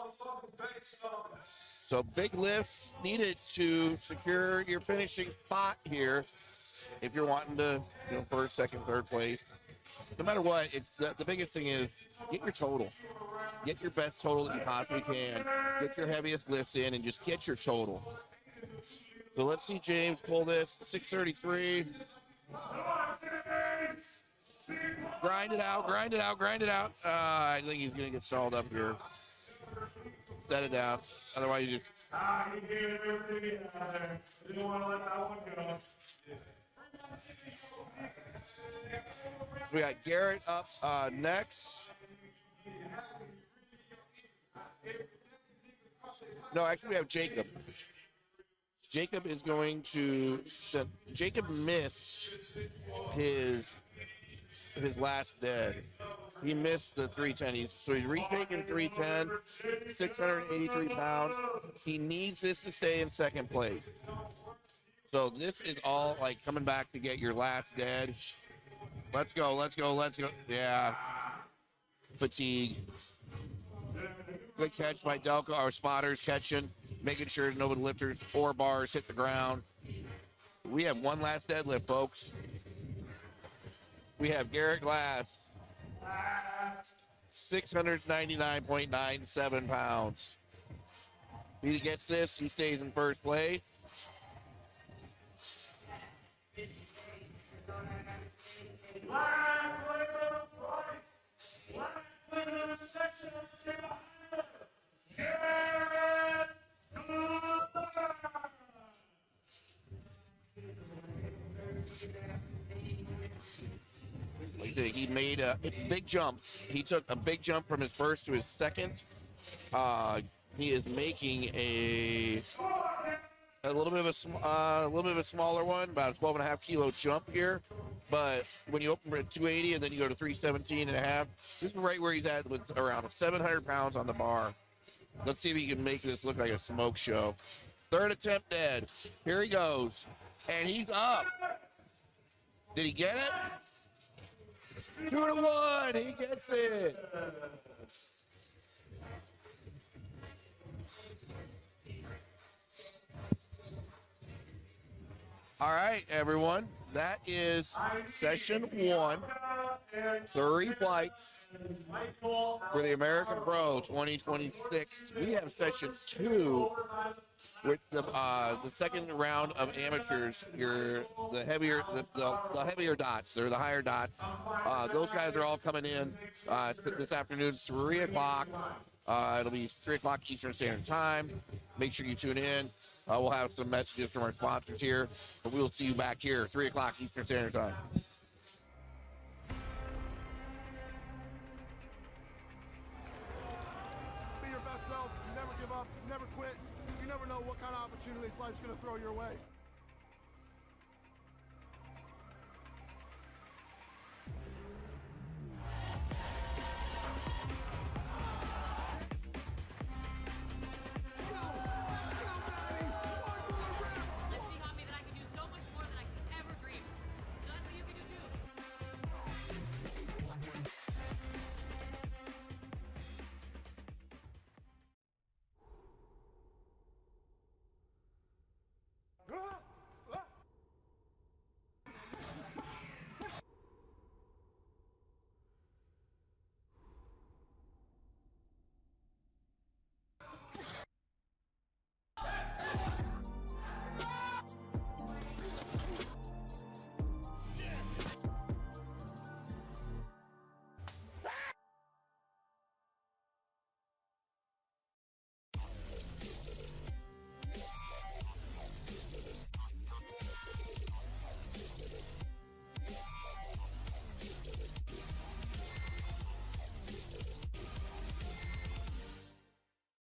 So big lifts needed to secure your finishing spot here if you're wanting to, first, second, third place. No matter what, it's the biggest thing is get your total. Get your best total that you possibly can. Get your heaviest lifts in and just get your total. So let's see James pull this, 633. Grind it out, grind it out, grind it out. I think he's going to get stalled up here. Set it down. Otherwise, you just... We got Garrett up next. No, actually, we have Jacob. Jacob is going to... Jacob missed his last dead. He missed the 310. So he's retaking 310, 683 pounds. He needs this to stay in second place. So this is all like coming back to get your last dead. Let's go, let's go, let's go. Yeah. Fatigue. Good catch by Delco. Our spotters catching, making sure no lifters or bars hit the ground. We have one last deadlift, folks. We have Garrett Glass, 699.97 pounds. If he gets this, he stays in first place. Like I said, he made a big jump. He took a big jump from his first to his second. He is making a little bit of a smaller one, about a 12.5 kilo jump here. But when you open at 280 and then you go to 317 and a half, this is right where he's at with around 700 pounds on the bar. Let's see if he can make this look like a smoke show. Third attempt dead. Here he goes. And he's up. Did he get it? 2-1. He gets it. All right, everyone. That is session 1. 30 flights for the American Pro 2026. We have session 2 with the second round of amateurs. The heavier dots. They're the higher dots. Those guys are all coming in this afternoon, 3 o'clock. It'll be 3 o'clock Eastern Standard Time. Make sure you tune in. We'll have some messages from our sponsors here, but we'll see you back here, 3 o'clock Eastern Standard Time. Be your best self. Never give up. Never quit. You never know what kind of opportunities life's going to throw your way. Lifting on me that I can do so much more than I could ever dream. Nothing you can do too.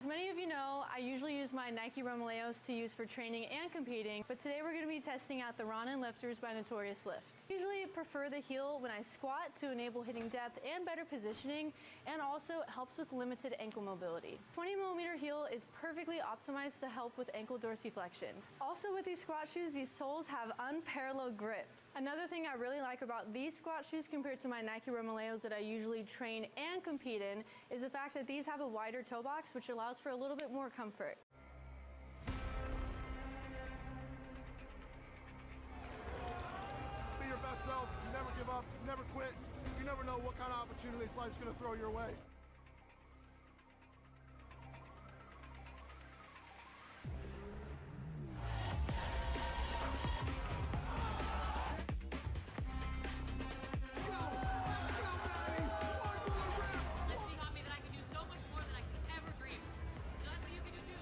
As many of you know, I usually use my Nike Romaleos to use for training and competing, but today we're going to be testing out the Ronin Lifters by Notorious Lift. I usually prefer the heel when I squat to enable hitting depth and better positioning, and also it helps with limited ankle mobility. 20mm heel is perfectly optimized to help with ankle dorsiflexion. Also with these squat shoes, these soles have unparalleled grip. Another thing I really like about these squat shoes compared to my Nike Romaleos that I usually train and compete in is the fact that these have a wider toe box, which allows for a little bit more comfort. Be your best self. Never give up. Never quit. You never know what kind of opportunities life's going to throw your way. Lifting on me that I can do so much more than I could ever dream. Nothing you can do too.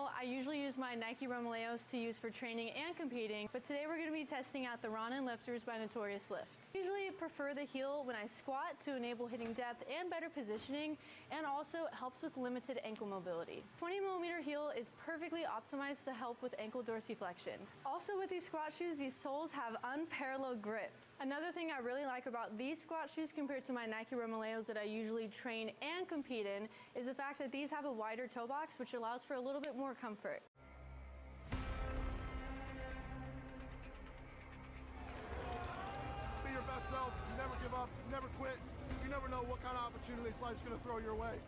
know, I usually use my Nike Romaleos to use for training and competing, but today we're going to be testing out the Ronin lifters by Notorious Lift. Usually prefer the heel when I squat to enable hitting depth and better positioning, and also it helps with limited ankle mobility. 20mm heel is perfectly optimized to help with ankle dorsiflexion. Also with these squat shoes, these soles have unparalleled grip. Another thing I really like about these squat shoes compared to my Nike Romaleos that I usually train and compete in is the fact that these have a wider toe box, which allows for a little bit more comfort. Be your best self, never give up, never quit. You never know what kind of opportunities life's going to throw your way.